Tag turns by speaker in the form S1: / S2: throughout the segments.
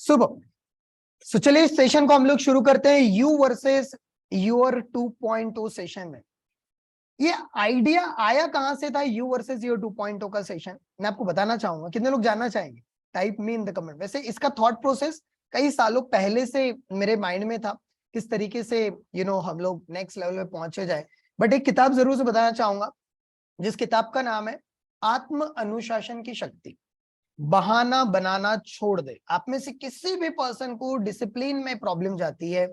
S1: सुबह। सो चलिए इस सेशन को हम लोग शुरू करते हैं यू वर्सेस यूर 2.0 सेशन में। ये आइडिया आया कहां से था यू वर्सेस यूर 2.0 का सेशन, मैं आपको बताना चाहूंगा। कितने लोग जानना चाहेंगे? Type me in the comment. वैसे इसका थॉट प्रोसेस कई सालों पहले से मेरे माइंड में था, किस तरीके से हम लोग नेक्स्ट लेवल पे पहुंचे जाए। बट एक किताब जरूर से बताना चाहूंगा, जिस किताब का नाम है आत्म अनुशासन की शक्ति। बहाना बनाना छोड़ दे। आप में से किसी भी पर्सन को डिसिप्लिन में प्रॉब्लम जाती है,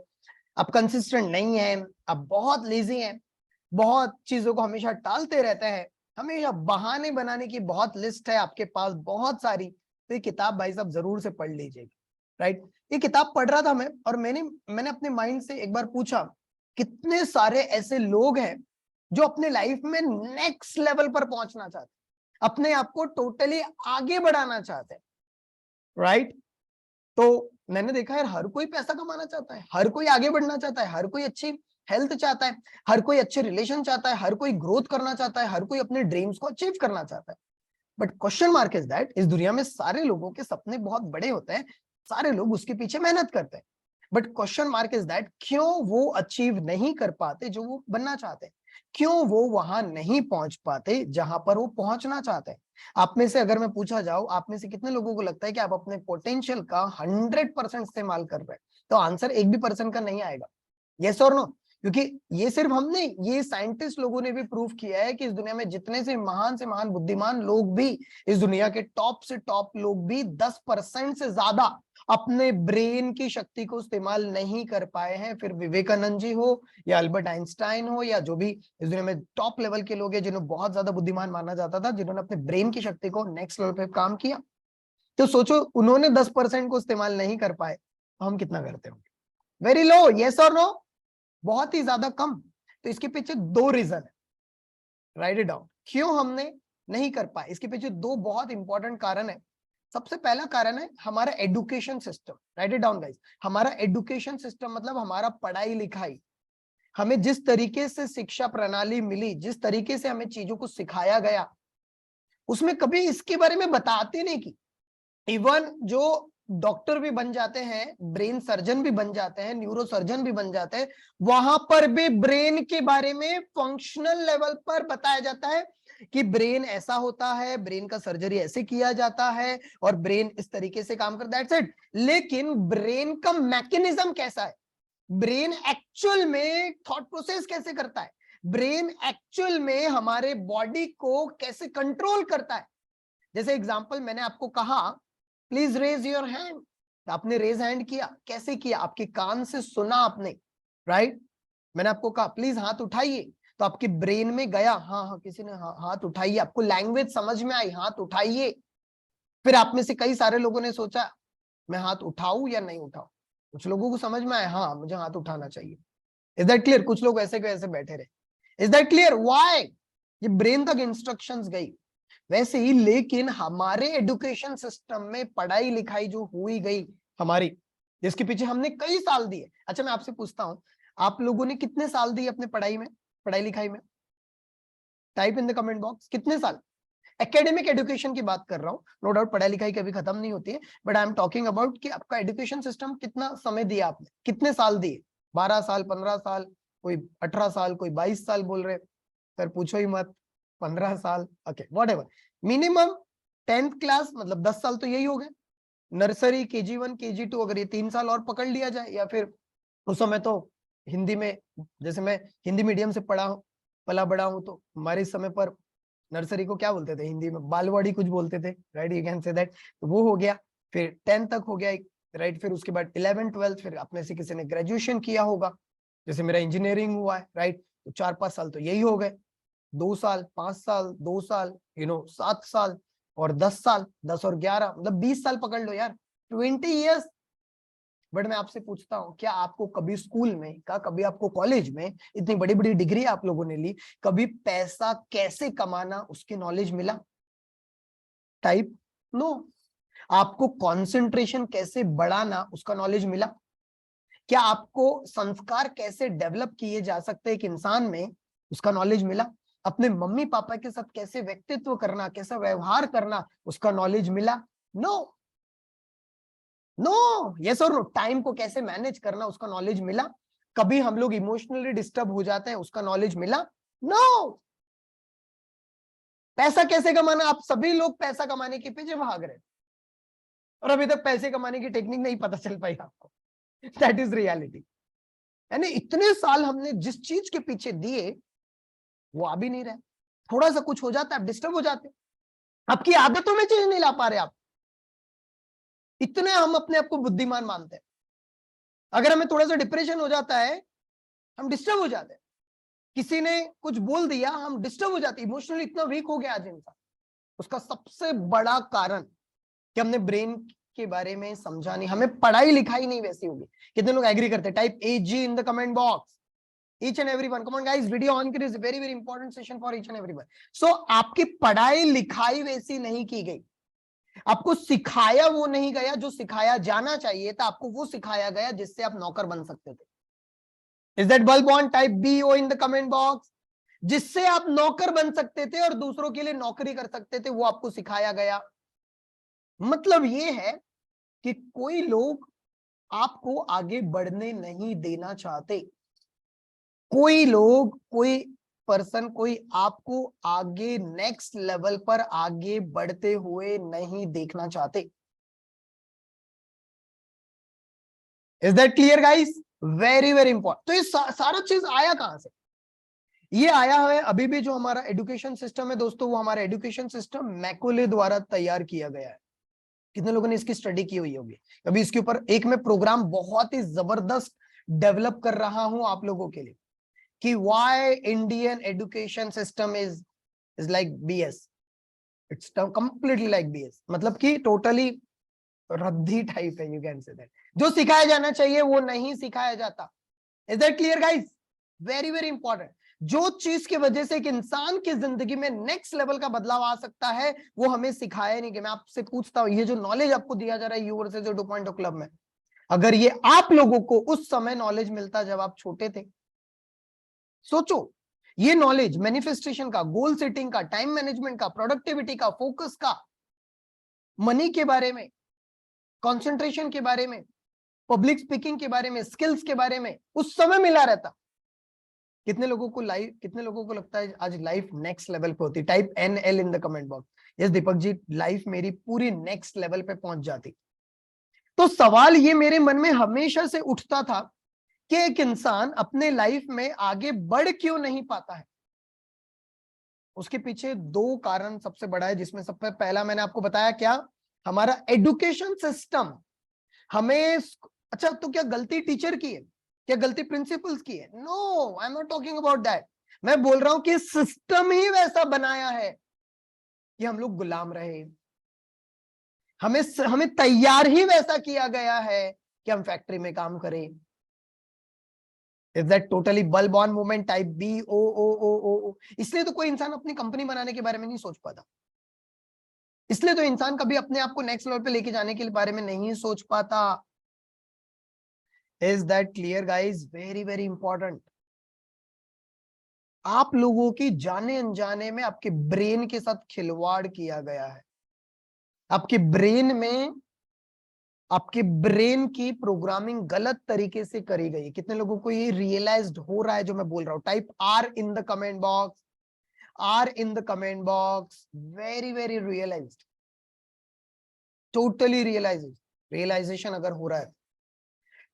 S1: आप कंसिस्टेंट नहीं है, आप बहुत लेजी हैं, बहुत चीजों को हमेशा टालते रहते हैं, हमेशा बहाने बनाने की बहुत लिस्ट है आपके पास, बहुत सारी, तो ये किताब भाई साहब जरूर से पढ़ लीजिएगा। राइट, ये किताब पढ़ रहा था मैं, और मैंने अपने माइंड से एक बार पूछा, कितने सारे ऐसे लोग हैं जो अपने लाइफ में नेक्स्ट लेवल पर पहुंचना चाहते हैं, अपने आप को टोटली आगे बढ़ाना चाहते हैं। राइट, तो मैंने देखा यार, हर कोई पैसा कमाना चाहता है, हर कोई आगे बढ़ना चाहता है, हर कोई अच्छी हेल्थ चाहता है, हर कोई अच्छे रिलेशन चाहता है, हर कोई ग्रोथ करना चाहता है, हर कोई अपने ड्रीम्स को अचीव करना चाहता है। But question mark is that इस दुनिया में सारे लोगों के सपने बहुत बड़े होते हैं, सारे लोग उसके पीछे मेहनत करते हैं, but question mark is that क्यों वो अचीव नहीं कर पाते जो वो बनना चाहते हैं, क्यों वो वहां नहीं पहुंच पाते जहां पर वो पहुंचना चाहते हैं। आप में से अगर मैं पूछा जाऊं, आप में से कितने लोगों को लगता है कि आप अपने पोटेंशियल का 100% इस्तेमाल कर रहे हैं? तो आंसर एक भी पर्सन का नहीं आएगा, यस और नो। क्योंकि ये सिर्फ हमने, ये साइंटिस्ट लोगों ने भी प्रूव किया है कि इस दुनिया में जितने से महान बुद्धिमान लोग भी, इस दुनिया के टॉप से टॉप लोग भी 10% से ज्यादा अपने ब्रेन की शक्ति को इस्तेमाल नहीं कर पाए हैं। फिर विवेकानंद जी हो या अल्बर्ट आइंस्टाइन हो या जो भी इस दुनिया में टॉप लेवल के लोग हैं जिन्हें बहुत ज्यादा बुद्धिमान माना जाता था, जिन्होंने अपने ब्रेन की शक्ति को नेक्स्ट लेवल पे काम किया, तो सोचो उन्होंने 10% को इस्तेमाल नहीं कर पाए, तो हम कितना करते होंगे? वेरी लो, यस और नो, बहुत ही ज्यादा कम। तो इसके पीछे दो रीजन है, राइट इट डाउन, क्यों हमने नहीं कर पाए। इसके पीछे दो बहुत इंपॉर्टेंट कारण है। सबसे पहला कारण है हमारा education system. Right it down guys, हमारा एजुकेशन सिस्टम मतलब हमारा पढ़ाई लिखाई, हमें जिस तरीके से शिक्षा प्रणाली मिली, जिस तरीके से हमें चीजों को सिखाया गया, उसमें कभी इसके बारे में बताते नहीं कि इवन जो डॉक्टर भी बन जाते हैं, ब्रेन सर्जन भी बन जाते हैं, न्यूरो सर्जन भी बन जाते हैं, वहां पर भी ब्रेन के बारे में फंक्शनल लेवल पर बताया जाता है कि ब्रेन ऐसा होता है, ब्रेन का सर्जरी ऐसे किया जाता है और ब्रेन इस तरीके से काम करता है, दैट्स इट। लेकिन ब्रेन का मैकेनिज्म कैसा है, ब्रेन एक्चुअल में थॉट प्रोसेस कैसे करता है, ब्रेन एक्चुअल में हमारे बॉडी को कैसे कंट्रोल करता है। जैसे एग्जांपल मैंने आपको कहा प्लीज रेज योर हैंड, आपने रेज हैंड किया, कैसे किया? आपके कान से सुना आपने, राइट। मैंने आपको कहा प्लीज हाथ उठाइए, तो आपके ब्रेन में गया, हाँ हाँ किसी ने हाथ उठाइए, आपको लैंग्वेज समझ में आई, हाथ उठाइए। फिर आप में से कई सारे लोगों ने सोचा मैं हाथ उठाऊं या नहीं उठाऊं, कुछ लोगों को समझ में आया हाँ मुझे हाथ उठाना चाहिए। Is that clear? कुछ लोग ऐसे के ऐसे बैठे रहे। Is that clear? व्हाई? ये ब्रेन तक इंस्ट्रक्शंस गई। वैसे ही लेकिन हमारे एजुकेशन सिस्टम में पढ़ाई लिखाई जो हुई गई हमारी, जिसके पीछे हमने कई साल दिए। अच्छा मैं आपसे पूछता हूं, आप लोगों ने कितने साल दिए अपने पढ़ाई में, पढ़ाई लिखाई में? Type in the comment box, कितने साल? एकेडमिक एजुकेशन की बात कर रहा हूं, नो डाउट पढ़ाई लिखाई कभी खत्म नहीं होती है, but I am talking about कि आपका एजुकेशन सिस्टम कितना समय दिया आपने, कितने साल दिए? 12 साल, 15 साल, कोई 18 साल, कोई 22 साल बोल रहे, सर पूछो ही मत, 15 साल, okay whatever. Minimum 10th class मतलब 10 साल तो यही हो गए। नर्सरी, KG1, KG2, अगर ये 3 साल और पकड़ लिया जाए, या फिर उस समय तो हिंदी में, जैसे मैं हिंदी मीडियम से पला बड़ा हूं, तो हमारे समय पर नर्सरी को क्या बोलते थे हिंदी में? बालवाड़ी कुछ बोलते थे, right, you can say that. तो वो हो गया, फिर 10 तक हो गया, राइट। फिर उसके बाद 11th 12th, फिर अपने से किसी ने ग्रेजुएशन किया होगा, जैसे मेरा इंजीनियरिंग हुआ है, राइट। तो 4-5 साल तो यही हो गए, 2 साल, 5 साल, 2 साल, 7 साल और 10 साल, 10 और 11 मतलब 20 साल पकड़ लो यार, 20 ईयर्स। बट मैं आपसे पूछता हूं, क्या आपको कभी स्कूल में, क्या कभी आपको कॉलेज में, इतनी बड़ी बड़ी डिग्री आप लोगों ने ली, कभी पैसा कैसे कमाना उसकी नॉलेज मिला? Type no. आपको कंसंट्रेशन कैसे बढ़ाना उसका नॉलेज मिला? क्या आपको संस्कार कैसे डेवलप किए जा सकते हैं एक इंसान में, उसका नॉलेज मिला? अपने मम्मी पापा के साथ कैसे व्यक्तित्व करना, कैसा व्यवहार करना, उसका नॉलेज मिला? नो। नो, यस और नो। टाइम को कैसे मैनेज करना उसका नॉलेज मिला। कभी हम लोग इमोशनली डिस्टर्ब हो जाते हैं उसका नॉलेज मिला। नो। पैसा कैसे कमाना, आप सभी लोग पैसा कमाने के पीछे भाग रहे हैं और अभी तक पैसे कमाने की टेक्निक नहीं पता चल पाई आपको। That is reality. यानी इतने साल हमने जिस चीज के पीछे दिए वो आ भी नहीं रहे। थोड़ा सा कुछ हो जाता है आप डिस्टर्ब हो जाते हैं, आपकी आदतों में चेंज नहीं ला पा रहे आप। इतने हम अपने आप को बुद्धिमान मानते हैं। अगर हमें थोड़ा सा डिप्रेशन हो जाता है हम डिस्टर्ब हो जाते हैं, किसी ने कुछ बोल दिया हम डिस्टर्ब हो जाते हैं, इमोशनली इतना वीक हो गया आज इंसान। उसका सबसे बड़ा कारण कि हमने ब्रेन के बारे में समझा नहीं, हमें पढ़ाई लिखाई नहीं वैसी होगी। कितने लोग एग्री करते हैं? Type AG in the comment box, each and everyone. Come on guys, video on करिए, very very important session for each and everyone. So आपकी पढ़ाई लिखाई वैसी नहीं की गई, आपको सिखाया वो नहीं गया जो सिखाया जाना चाहिए था, आपको वो सिखाया गया जिससे आप नौकर बन सकते थे। Is that bulb on? Type BO in the comment box. जिससे आप नौकर बन सकते थे और दूसरों के लिए नौकरी कर सकते थे वो आपको सिखाया गया। मतलब ये है कि कोई लोग आपको आगे बढ़ने नहीं देना चाहते, कोई लोग, कोई पर्सन, कोई आपको आगे नेक्स्ट लेवल पर आगे बढ़ते हुए नहीं देखना चाहते। Is that clear guys? Very very important. तो ये सारा चीज आया कहां से? ये आया है अभी भी जो हमारा एजुकेशन सिस्टम है दोस्तों, वो हमारा एजुकेशन सिस्टम मैकोले द्वारा तैयार किया गया है। कितने लोगों ने इसकी स्टडी की हुई होगी? अभी इसके ऊपर एक मैं प्रोग्राम बहुत ही जबरदस्त डेवलप कर रहा हूं आप लोगों के लिए कि why Indian education system is like BS. It's completely like BS. मतलब कि टोटली रद्दी टाइप है, यू कैन से दैट। जो सिखाया जाना चाहिए वो नहीं सिखाया जाता। Is that clear guys? Very very important. जो चीज की वजह से एक इंसान की जिंदगी में नेक्स्ट लेवल का बदलाव आ सकता है वो हमें सिखाया नहीं। कि मैं आपसे पूछता हूं, ये जो नॉलेज आपको दिया जा रहा है यू वर्सेस 2.0 क्लब में, अगर ये आप लोगों को उस समय नॉलेज मिलता जब आप छोटे थे, सोचो, ये नॉलेज मैनिफेस्टेशन का, गोल सेटिंग का, टाइम मैनेजमेंट का, प्रोडक्टिविटी का, फोकस का, मनी के बारे में, कंसंट्रेशन के बारे में, पब्लिक स्पीकिंग के बारे में, स्किल्स के बारे में उस समय मिला रहता। कितने लोगों को लगता है आज लाइफ नेक्स्ट लेवल पे होती? Type NL in the comment box. Yes Deepak ji, life मेरी पूरी नेक्स्ट लेवल पे पहुंच जाती। तो सवाल ये मेरे मन में हमेशा से उठता था कि एक इंसान अपने लाइफ में आगे बढ़ क्यों नहीं पाता है। उसके पीछे दो कारण सबसे बड़ा है, जिसमें सबसे पहला मैंने आपको बताया क्या, हमारा एजुकेशन सिस्टम हमें, अच्छा तो क्या गलती टीचर की है, क्या गलती प्रिंसिपल्स की है? No, I am not talking about that. मैं बोल रहा हूं कि सिस्टम ही वैसा बनाया है कि हम लोग गुलाम रहे। हमें तैयार ही वैसा किया गया है कि हम फैक्ट्री में काम करें। Is that totally bulb on movement? Type BOOOO। इसलिए तो कोई इंसान अपनी कंपनी बनाने के बारे में नहीं सोच पाता, इसलिए तो इंसान कभी अपने आप को नेक्स्ट लेवल पे लेके जाने के बारे में नहीं सोच पाता। Is that clear guys? Very very important। आप लोगों की जाने अनजाने में आपके ब्रेन के साथ खिलवाड़ किया गया है। आपके ब्रेन की प्रोग्रामिंग गलत तरीके से करी गई है। कितने लोगों को ये रियलाइज्ड हो रहा है जो मैं बोल रहा हूं? Type R in the comment box, R in the comment box. Very very realised, totally realisation अगर हो रहा है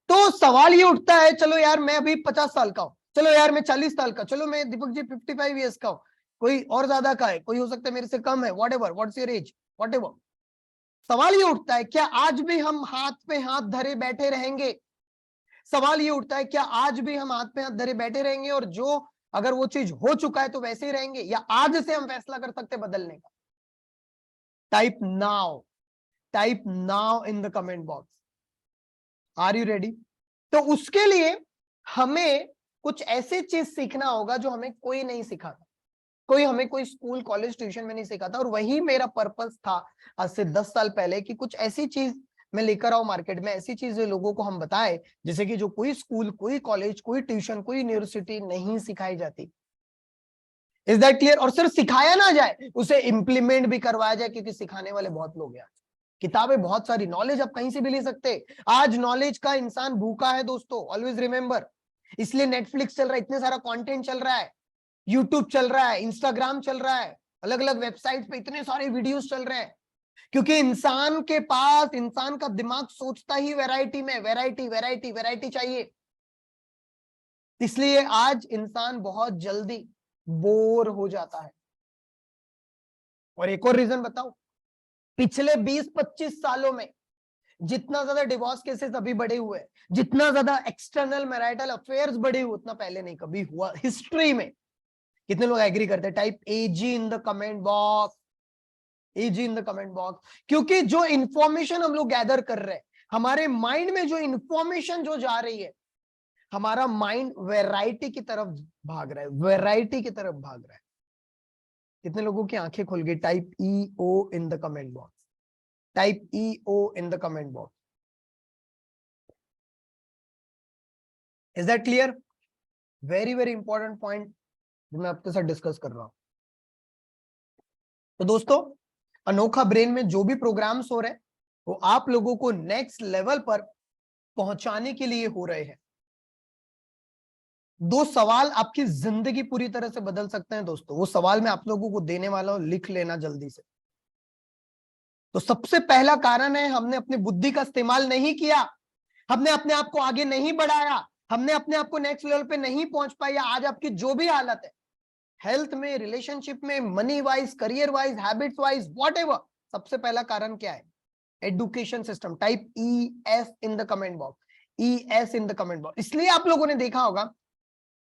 S1: तो सवाल ये उठता है, चलो यार मैं अभी 50 साल का हूं, चलो यार मैं 40 साल का, चलो मैं दीपक जी 55 ईयर्स का हूं, कोई और ज्यादा का है, कोई हो सकता है मेरे से कम है, whatever, what's your age, whatever. सवाल ये उठता है क्या आज भी हम हाथ पे हाथ धरे बैठे रहेंगे? सवाल ये उठता है क्या आज भी हम हाथ पे हाथ धरे बैठे रहेंगे और जो अगर वो चीज हो चुका है तो वैसे ही रहेंगे, या आज से हम फैसला कर सकते बदलने का? Type now in the comment box. Are you ready? तो उसके लिए हमें कुछ ऐसी चीज सीखना होगा जो हमें कोई नहीं सिखाता, हमें कोई स्कूल कॉलेज ट्यूशन में नहीं सिखाता। और वही मेरा पर्पस था आज से 10 साल पहले कि कुछ ऐसी चीज मैं लेकर आऊं मार्केट में, ऐसी चीजें लोगों को हम बताएं जैसे कि जो कोई स्कूल, कोई कॉलेज, कोई ट्यूशन, कोई यूनिवर्सिटी नहीं सिखाई जाती। Is that clear? और सिर्फ सिखाया ना जाए, उसे इंप्लीमेंट भी करवाया जाए, क्योंकि सिखाने वाले बहुत लोग हैं। किताबें बहुत सारी, नॉलेज आप कहीं से भी ले सकते हैं। आज नॉलेज का इंसान भूखा है दोस्तों, ऑलवेज रिमेंबर। इसलिए नेटफ्लिक्स चल रहा है, इतने सारा कंटेंट चल रहा है, यूट्यूब चल रहा है, इंस्टाग्राम चल रहा है, अलग अलग वेबसाइट पे इतने सारे वीडियोस चल रहे हैं, क्योंकि इंसान के पास, इंसान का दिमाग सोचता ही वैरायटी में, वैरायटी वैरायटी वैरायटी चाहिए। इसलिए आज इंसान बहुत जल्दी बोर हो जाता है। और एक और रीजन बताओ, पिछले 20-25 सालों में जितना ज्यादा डिवोर्स केसेस अभी बढ़े हुए हैं, जितना ज्यादा एक्सटर्नल मैरिटल अफेयर्स बढ़े हुए, उतना पहले नहीं कभी हुआ हिस्ट्री में। कितने लोग एग्री करते हैं? Type AG in the comment box, AG in the comment box. क्योंकि जो इंफॉर्मेशन हम लोग गैदर कर रहे हैं, हमारे माइंड में जो इंफॉर्मेशन जो जा रही है, हमारा माइंड वैरायटी की तरफ भाग रहा है, वैरायटी की तरफ भाग रहा है। कितने लोगों की आंखें खुल गई? Type E O in the comment box, type E O in the comment box. Is that clear? Very very important point जो मैं आपके साथ डिस्कस कर रहा हूं। तो दोस्तों, अनोखा ब्रेन में जो भी प्रोग्राम्स हो रहे हैं, वो आप लोगों को नेक्स्ट लेवल पर पहुंचाने के लिए हो रहे हैं। दो सवाल आपकी जिंदगी पूरी तरह से बदल सकते हैं दोस्तों। वो सवाल मैं आप लोगों को देने वाला हूं, लिख लेना जल्दी से। तो सबसे पहला कारण है, हमने अपनी बुद्धि का इस्तेमाल नहीं किया, हमने अपने आप को आगे नहीं बढ़ाया, हमने अपने आप को नेक्स्ट लेवल पे नहीं पहुंच पाया। आज आपकी जो भी हालत है, हेल्थ में, रिलेशनशिप में, money wise, career wise, habits wise, whatever, सबसे पहला कारण क्या है? Education system. Type E S in the comment box, E S in the comment box. इसलिए आप लोगों ने देखा होगा,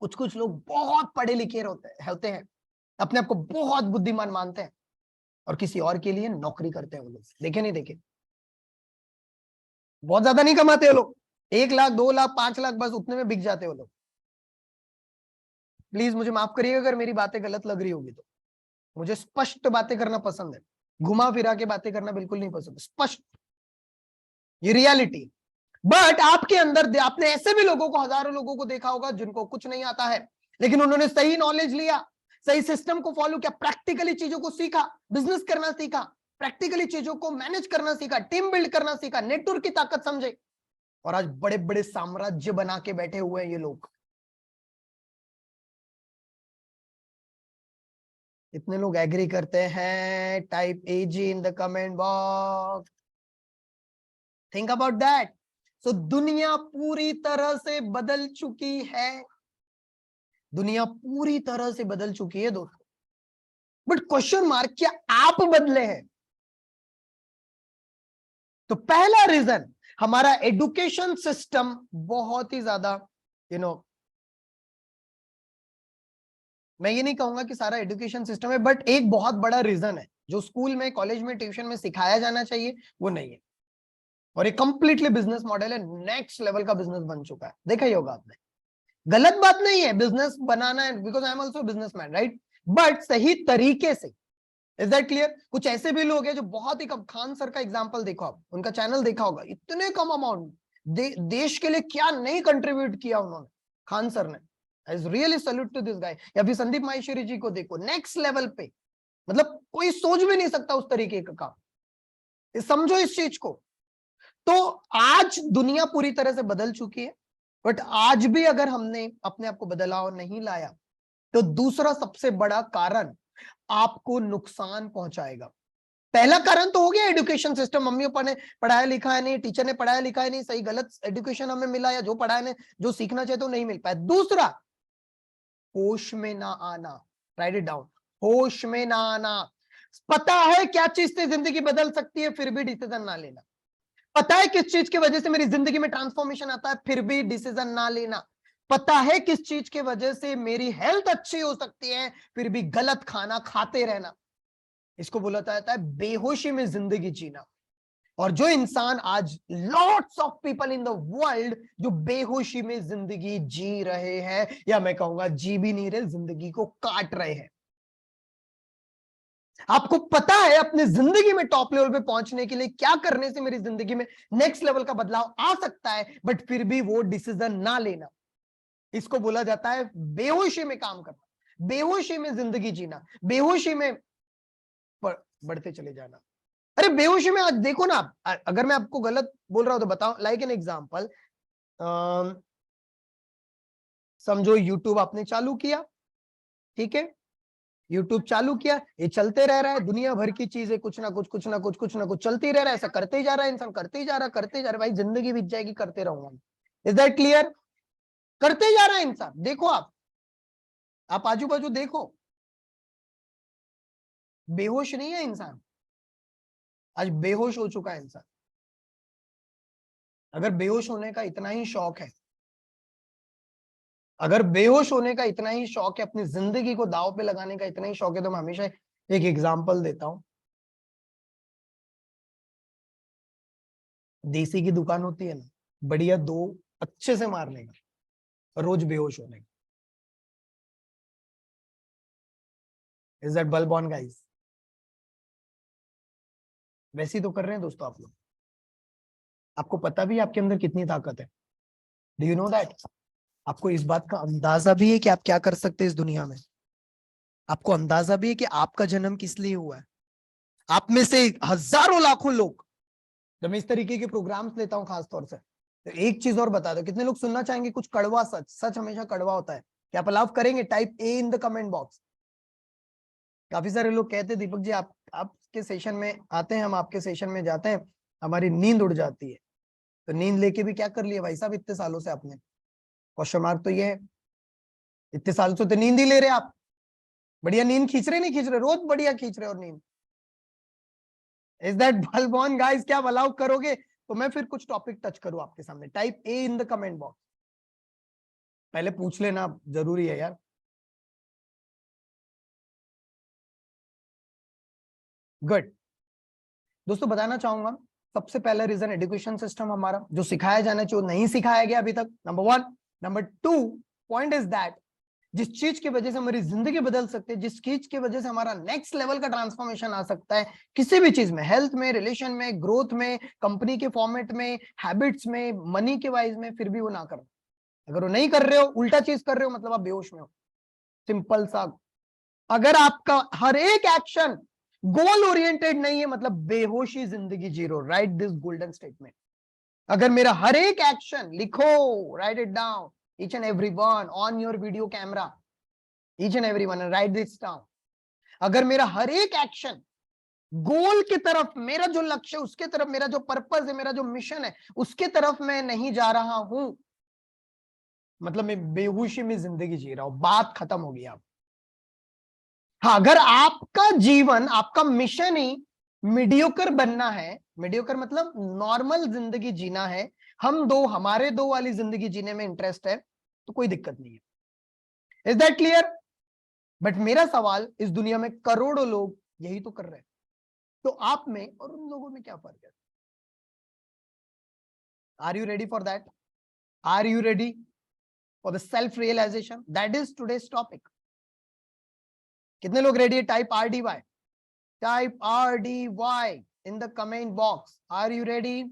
S1: कुछ कुछ लोग बहुत पढ़े लिखे होते हैं, अपने आप को बहुत बुद्धिमान मानते हैं, और किसी और के लिए नौकरी करते हैं। वो लोग देखे नहीं देखे? बहुत ज्यादा नहीं कमाते वो लोग, 1 लाख 2 लाख 5 लाख, बस उतने में बिक जाते वो लोग। प्लीज मुझे माफ करिएगा अगर मेरी बातें गलत लग रही होगी तो। मुझे स्पष्ट बातें करना पसंद है, घुमा फिरा के बातें करना बिल्कुल नहीं पसंद, स्पष्ट, ये रियलिटी। बट आपके अंदर, आपने ऐसे भी लोगों को, हजारों लोगों को देखा होगा जिनको कुछ नहीं आता है, लेकिन उन्होंने सही नॉलेज लिया, सही सिस्टम को फॉलो किया, प्रैक्टिकली चीजों को सीखा, बिजनेस करना सीखा, प्रैक्टिकली चीजों को मैनेज करना सीखा, टीम बिल्ड करना सीखा, नेटवर्क की ताकत समझे, और आज बड़े बड़े साम्राज्य बना के बैठे हुए हैं ये लोग। इतने लोग एग्री करते हैं? Type AG in the comment box. Think about that. So दुनिया पूरी तरह से बदल चुकी है, दुनिया पूरी तरह से बदल चुकी है दोस्तों। बट क्वेश्चन मार्क, क्या आप बदले हैं? तो पहला रीजन, हमारा एजुकेशन सिस्टम बहुत ही ज्यादा, यू नो, मैं ये नहीं कहूंगा कि सारा एजुकेशन सिस्टम है, बट एक बहुत बड़ा रीजन है, जो स्कूल में, कॉलेज में, ट्यूशन में सिखाया जाना चाहिए वो नहीं है। और एक कंप्लीटली बिजनेस मॉडल है, नेक्स्ट लेवल का बिजनेस बन चुका है। देखा ही होगा आपने। गलत बात नहीं है बिजनेस बनाना है, because I am also businessman, right? But सही तरीके से। Is that clear? कुछ ऐसे भी लोग हैं जो बहुत ही कम, खान सर का एग्जांपल देखो आप, उनका चैनल देखा होगा, इतने कम अमाउंट देश के लिए क्या नहीं कंट्रीब्यूट किया उन्होंने, खान सर ने। I really salute to this guy. या फिर संदीप माहेश्वरी जी को देखो, नेक्स्ट लेवल पे, मतलब कोई सोच भी नहीं सकता उस तरीके का काम। समझो इस चीज को। तो आज दुनिया पूरी तरह से बदल चुकी है, बट आज भी अगर हमने अपने आप को बदलाव नहीं लाया, तो दूसरा सबसे बड़ा कारण आपको नुकसान पहुंचाएगा। पहला कारण तो हो गया एजुकेशन सिस्टम, मम्मी पापा ने पढ़ाया लिखा है नहीं, टीचर ने पढ़ाया लिखा है नहीं, सही गलत एजुकेशन हमें मिला, या जो पढ़ाया ने, जो सीखना चाहिए तो नहीं मिल पाया। दूसरा, होश में ना आना। राइट इट डाउन, होश में ना आना। पता है क्या चीज से जिंदगी बदल सकती है, फिर भी डिसीजन ना लेना। पता है किस चीज की वजह से मेरी जिंदगी में ट्रांसफॉर्मेशन आता है, फिर भी डिसीजन ना लेना। पता है किस चीज की वजह से मेरी हेल्थ अच्छी हो सकती है, फिर भी गलत खाना खाते रहना। इसको बोला जाता है बेहोशी में जिंदगी जीना। और जो इंसान आज, lots of people in the world जो बेहोशी में जिंदगी जी रहे हैं, या मैं कहूंगा जी भी नहीं रहे, जिंदगी को काट रहे हैं। आपको पता है अपनी जिंदगी में टॉप लेवल पे पहुंचने के लिए क्या करने से मेरी जिंदगी में नेक्स्ट लेवल का बदलाव आ सकता है, बट फिर भी वो डिसीजन ना लेना। इसको बोला जाता है बेहोशी में काम करना, बेहोशी में जिंदगी जीना, बेहोशी में बढ़ते चले जाना। अरे बेहोशी में आज देखो ना, अगर मैं आपको गलत बोल रहा हूं तो बताओ। लाइक एन एग्जांपल, समझो यूट्यूब आपने चालू किया, ठीक है, यूट्यूब चालू किया, ये चलते रह रहा है, दुनिया भर की चीजें कुछ ना कुछ कुछ ना कुछ कुछ ना कुछ चलती रह रहा है, ऐसा करते ही जा रहा है इंसान, करते ही जा रहा है, करते ही जा रहा है, भाई जिंदगी बीत जाएगी करते रहूंगा। Is that clear? करते ही जा रहा है इंसान। देखो आप आजू बाजू देखो, बेहोश नहीं है इंसान, आज बेहोश हो चुका है इंसान। अगर बेहोश होने का इतना ही शौक है, अगर बेहोश होने का इतना ही शौक है, अपनी जिंदगी को दांव पे लगाने का इतना ही शौक है, तो मैं हमेशा एक एग्जांपल देता हूं। देसी की दुकान होती है ना, बढ़िया दो अच्छे से मारने का, रोज बेहोश होने का। Is that bulb on guys? वैसे ही तो कर रहे हैं दोस्तों आप लोग। आपको पता भी है आपके अंदर कितनी ताकत है? Do you know that? आपको इस बात का अंदाजा भी है कि आप क्या कर सकते हैं इस दुनिया में? आपको अंदाजा भी है कि आपका जन्म किस लिए हुआ है? आप में से हजारों लाखों लोग, जब मैं इस तरीके के प्रोग्राम्स लेता हूं खासतौर से, तो एक चीज और बता दो, कितने लोग सुनना चाहेंगे कुछ कड़वा सच? सच हमेशा कड़वा होता है। क्या आप अलाउ करेंगे? Type A in the comment box. काफी सारे लोग कहते हैं दीपक जी आप आपके सेशन में आते हैं, हम आपके सेशन में जाते हैं, हमारी नींद उड़ जाती है। तो नींद लेके भी क्या कर लिया भाई साहब इतने सालों से आपने? क्वेश्चन मार्क तो ये है, इतने सालों से तो नींद ही ले रहे आप। बढ़िया नींद खींच रहे नहीं खींच रहे? रोज बढ़िया खींच रहे और नींद। Is that bulb on guys? क्या अलाउ करोगे? तो मैं फिर कुछ टॉपिक टच करूं आपके सामने। Type A in the comment box. पहले पूछ लेना, जरूरी है यार। गुड। दोस्तों बताना चाहूंगा, सबसे पहला रीजन एजुकेशन सिस्टम हमारा जो सिखाया जाना चाहिए नहीं सिखाया गया अभी तक, number one. Number two point is that जिस चीज की वजह से हमारी जिंदगी बदल सकती है, जिस चीज की वजह से हमारा नेक्स्ट लेवल का ट्रांसफॉर्मेशन आ सकता है, किसी भी चीज में, हेल्थ में, रिलेशन में, ग्रोथ में, कंपनी के फॉर्मेट में, हैबिट्स में, मनी के वाइज में, फिर भी वो ना करो। अगर वो नहीं कर रहे हो, उल्टा चीज कर रहे हो, मतलब आप बेहोश में हो। सिंपल सा। अगर आपका हर एक एक्शन गोल ओरिएंटेड नहीं है, मतलब बेहोशी जिंदगी जी रहे हो। Right this golden statement. अगर मेरा हर एक एक्शन, लिखो, right it down, each and every one on your video camera, each and every one, right this down. अगर मेरा हर एक एक्शन गोल की तरफ, मेरा जो लक्ष्य है उसके तरफ, मेरा जो पर्पस है, मेरा जो मिशन है उसके तरफ मैं नहीं जा रहा हूं, मतलब मैं बेहोशी में जिंदगी जी रहा हूं। बात खत्म हो गई। अब हाँ, अगर आपका जीवन, आपका मिशन ही मीडियोकर बनना है, मीडियोकर मतलब नॉर्मल जिंदगी जीना है, हम दो, हमारे दो वाली जिंदगी जीने में इंटरेस्ट है, तो कोई दिक्कत नहीं है। Is that clear? बट मेरा सवाल, इस दुनिया में करोड़ों लोग यही तो कर रहे हैं, तो आप में और उन लोगों में क्या फर्क है? Are you ready for that? Are you ready for the self realisation? That is today's topic. कितने लोग रेडी है? Type R D Y, type R D Y in the comment box. Are you ready?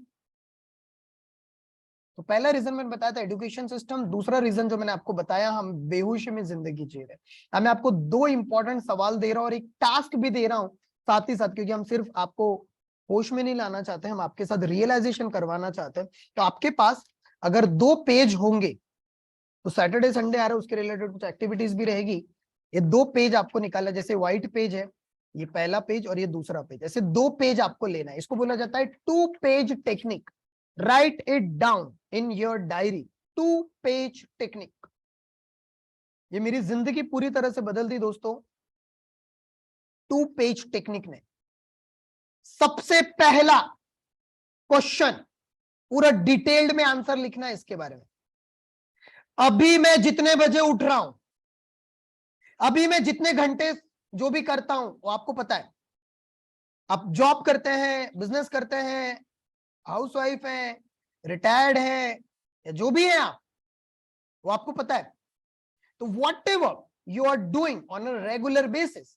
S1: तो पहला reason मैंने बताया था education system. दूसरा reason जो मैंने आपको बताया, हम बेहोशी में जिंदगी जी रहे हैं। अब मैं आपको दो इंपॉर्टेंट सवाल दे रहा हूं और एक टास्क भी दे रहा हूं साथ ही साथ, क्योंकि हम सिर्फ आपको होश में नहीं लाना चाहते, हम आपके साथ रियलाइजेशन करवाना चाहते हैं। तो आपके पास अगर दो पेज होंगे, तो सैटरडे संडे आ रहा है, उसके रिलेटेड कुछ एक्टिविटीज भी रहेगी। ये दो पेज आपको निकालना, जैसे व्हाइट पेज है, ये पहला पेज और ये दूसरा पेज, ऐसे दो पेज आपको लेना है। इसको बोला जाता है 2 page technique. Right it down in your diary, 2 page technique. ये मेरी जिंदगी पूरी तरह से बदल दी दोस्तों, 2 पेज टेक्निक ने। सबसे पहला क्वेश्चन, पूरा डिटेल्ड में आंसर लिखना है इसके बारे में। अभी मैं जितने बजे उठ रहा हूं, अभी मैं जितने घंटे जो भी करता हूं, वो आपको पता है। आप जॉब करते हैं, बिजनेस करते हैं, हाउसवाइफ हैं, रिटायर्ड हैं, या जो भी है आप, वो आपको पता है। तो what ever you are doing on a regular basis,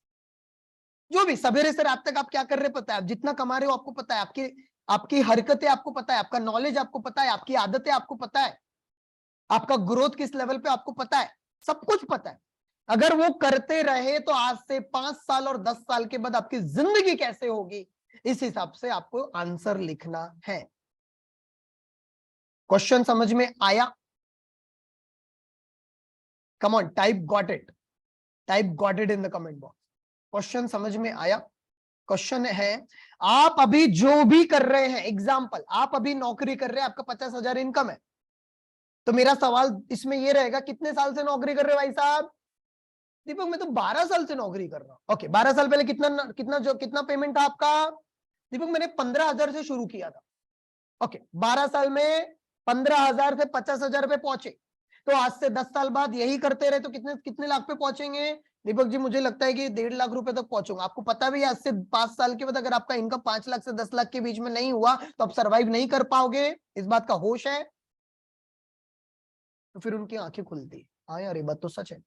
S1: जो भी सवेरे से रात तक आप क्या कर रहे पता है, आप जितना कमा रहे हो आपको पता है, आपकी आपकी हरकतें आपको पता है, आपका नॉलेज आपको पता है, आपकी आदतें आपको पता है, आपका ग्रोथ किस लेवल पे आपको पता है, सब कुछ पता है। अगर वो करते रहे तो आज से 5 साल और 10 साल के बाद आपकी जिंदगी कैसे होगी, इस हिसाब से आपको आंसर लिखना है। क्वेश्चन समझ में आया? Come on, type got it, type got it in the comment box. Question समझ में आया? क्वेश्चन है, आप अभी जो भी कर रहे हैं, एग्जाम्पल आप अभी नौकरी कर रहे हैं, आपका 50,000 इनकम है, तो मेरा सवाल इसमें यह रहेगा, कितने साल से नौकरी कर रहे हो भाई साहब? दीपक मैं तो 12 साल से नौकरी कर रहा हूं। ओके, 12 साल पहले कितना पेमेंट था आपका? दीपक मैंने 15,000 से शुरू किया था। ओके, 12 साल में 15,000 से 50,000 रुपए पहुंचे, तो आज से 10 साल बाद यही करते रहे तो कितने कितने लाख पे पहुंचेंगे? दीपक जी मुझे लगता है कि 1.5 लाख रुपए तक पहुंचूंगा। आपको पता भी है आज से 5 साल के बाद अगर आपका इनकम 5 लाख से 10 लाख के बीच में नहीं हुआ तो आप सरवाइव नहीं कर पाओगे, इस बात का होश है? तो फिर उनकी आंखें खुलती है, हाँ यार ये बात तो सच है।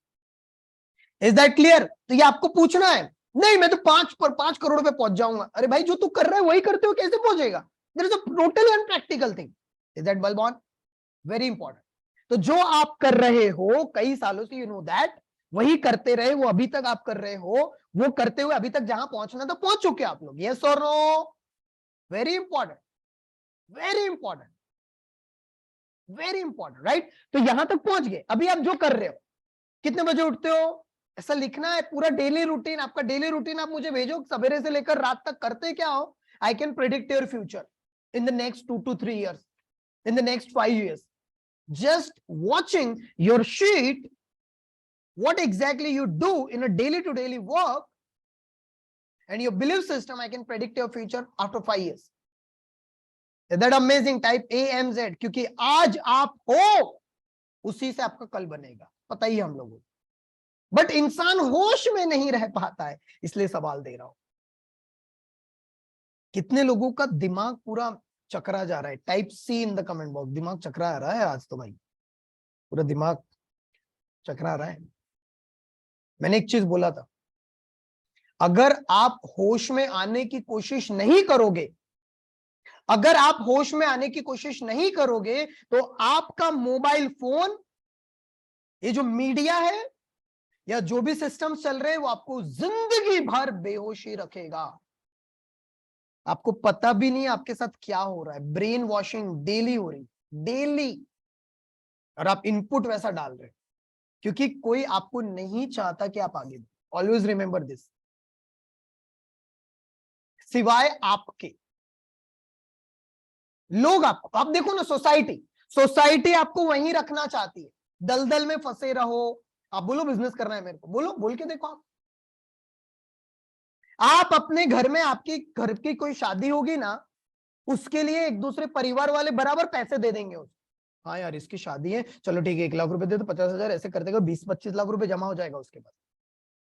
S1: Is that clear? तो ये आपको पूछना है, नहीं मैं तो 5 करोड़ पे पहुंच जाऊंगा। अरे भाई जो तू कर रहा है वही करते हो, कैसे पहुंचेगा? There is a totally unpractical thing. Is that well born? Very important. तो जो आप कर रहे हो कई सालों से, यू नो दैट, वही करते रहे, वो अभी तक आप कर रहे हो, वो करते हुए अभी तक जहां पहुंचना था पहुंच चुके आप लोग। यस और no? Very important, very important, very important, right? तो यहां तक पहुंच गए। अभी आप जो कर रहे हो, कितने बजे उठते हो, ऐसा लिखना है पूरा डेली रूटीन। आपका डेली रूटीन आप मुझे भेजो, सवेरे से लेकर रात तक करते क्या हो। I can predict your future in the next 2 to 3 years, in the next 5 years. Just watching your sheet, what exactly you do in a daily to daily work and your belief system, I can predict your future after 5 years. Is that amazing? Type AMZ, क्योंकि आज आप हो उसी से आपका कल बनेगा, पता ही हम लोगों को। बट इंसान होश में नहीं रह पाता है, इसलिए सवाल दे रहा हूं। कितने लोगों का दिमाग पूरा चकरा जा रहा है? Type C in the comment box. दिमाग चकरा आ रहा है आज तो भाई, पूरा दिमाग चकरा रहा है। मैंने एक चीज बोला था, अगर आप होश में आने की कोशिश नहीं करोगे, अगर आप होश में आने की कोशिश नहीं करोगे, तो आपका मोबाइल फोन, ये जो मीडिया है या जो भी सिस्टम चल रहे हैं, वो आपको जिंदगी भर बेहोशी रखेगा। आपको पता भी नहीं आपके साथ क्या हो रहा है। ब्रेन वॉशिंग डेली हो रही, डेली, और आप इनपुट वैसा डाल रहे हो क्योंकि कोई आपको नहीं चाहता कि आप आगे। ऑलवेज रिमेंबर दिस, सिवाय आपके लोग आपको, आप देखो ना, सोसाइटी आपको वहीं रखना चाहती है, दलदल में फंसे रहो। आप बोलो बिजनेस करना है मेरे को, बोलो, बोल के देखो। आप अपने घर में, आपकी घर की कोई शादी होगी ना, उसके लिए एक दूसरे परिवार वाले बराबर पैसे दे देंगे उसको। हाँ यार इसकी शादी है, चलो ठीक है 1 लाख रुपए दे दो, 50,000 ऐसे कर देगा, 20-25 लाख रुपए जमा हो जाएगा उसके बाद।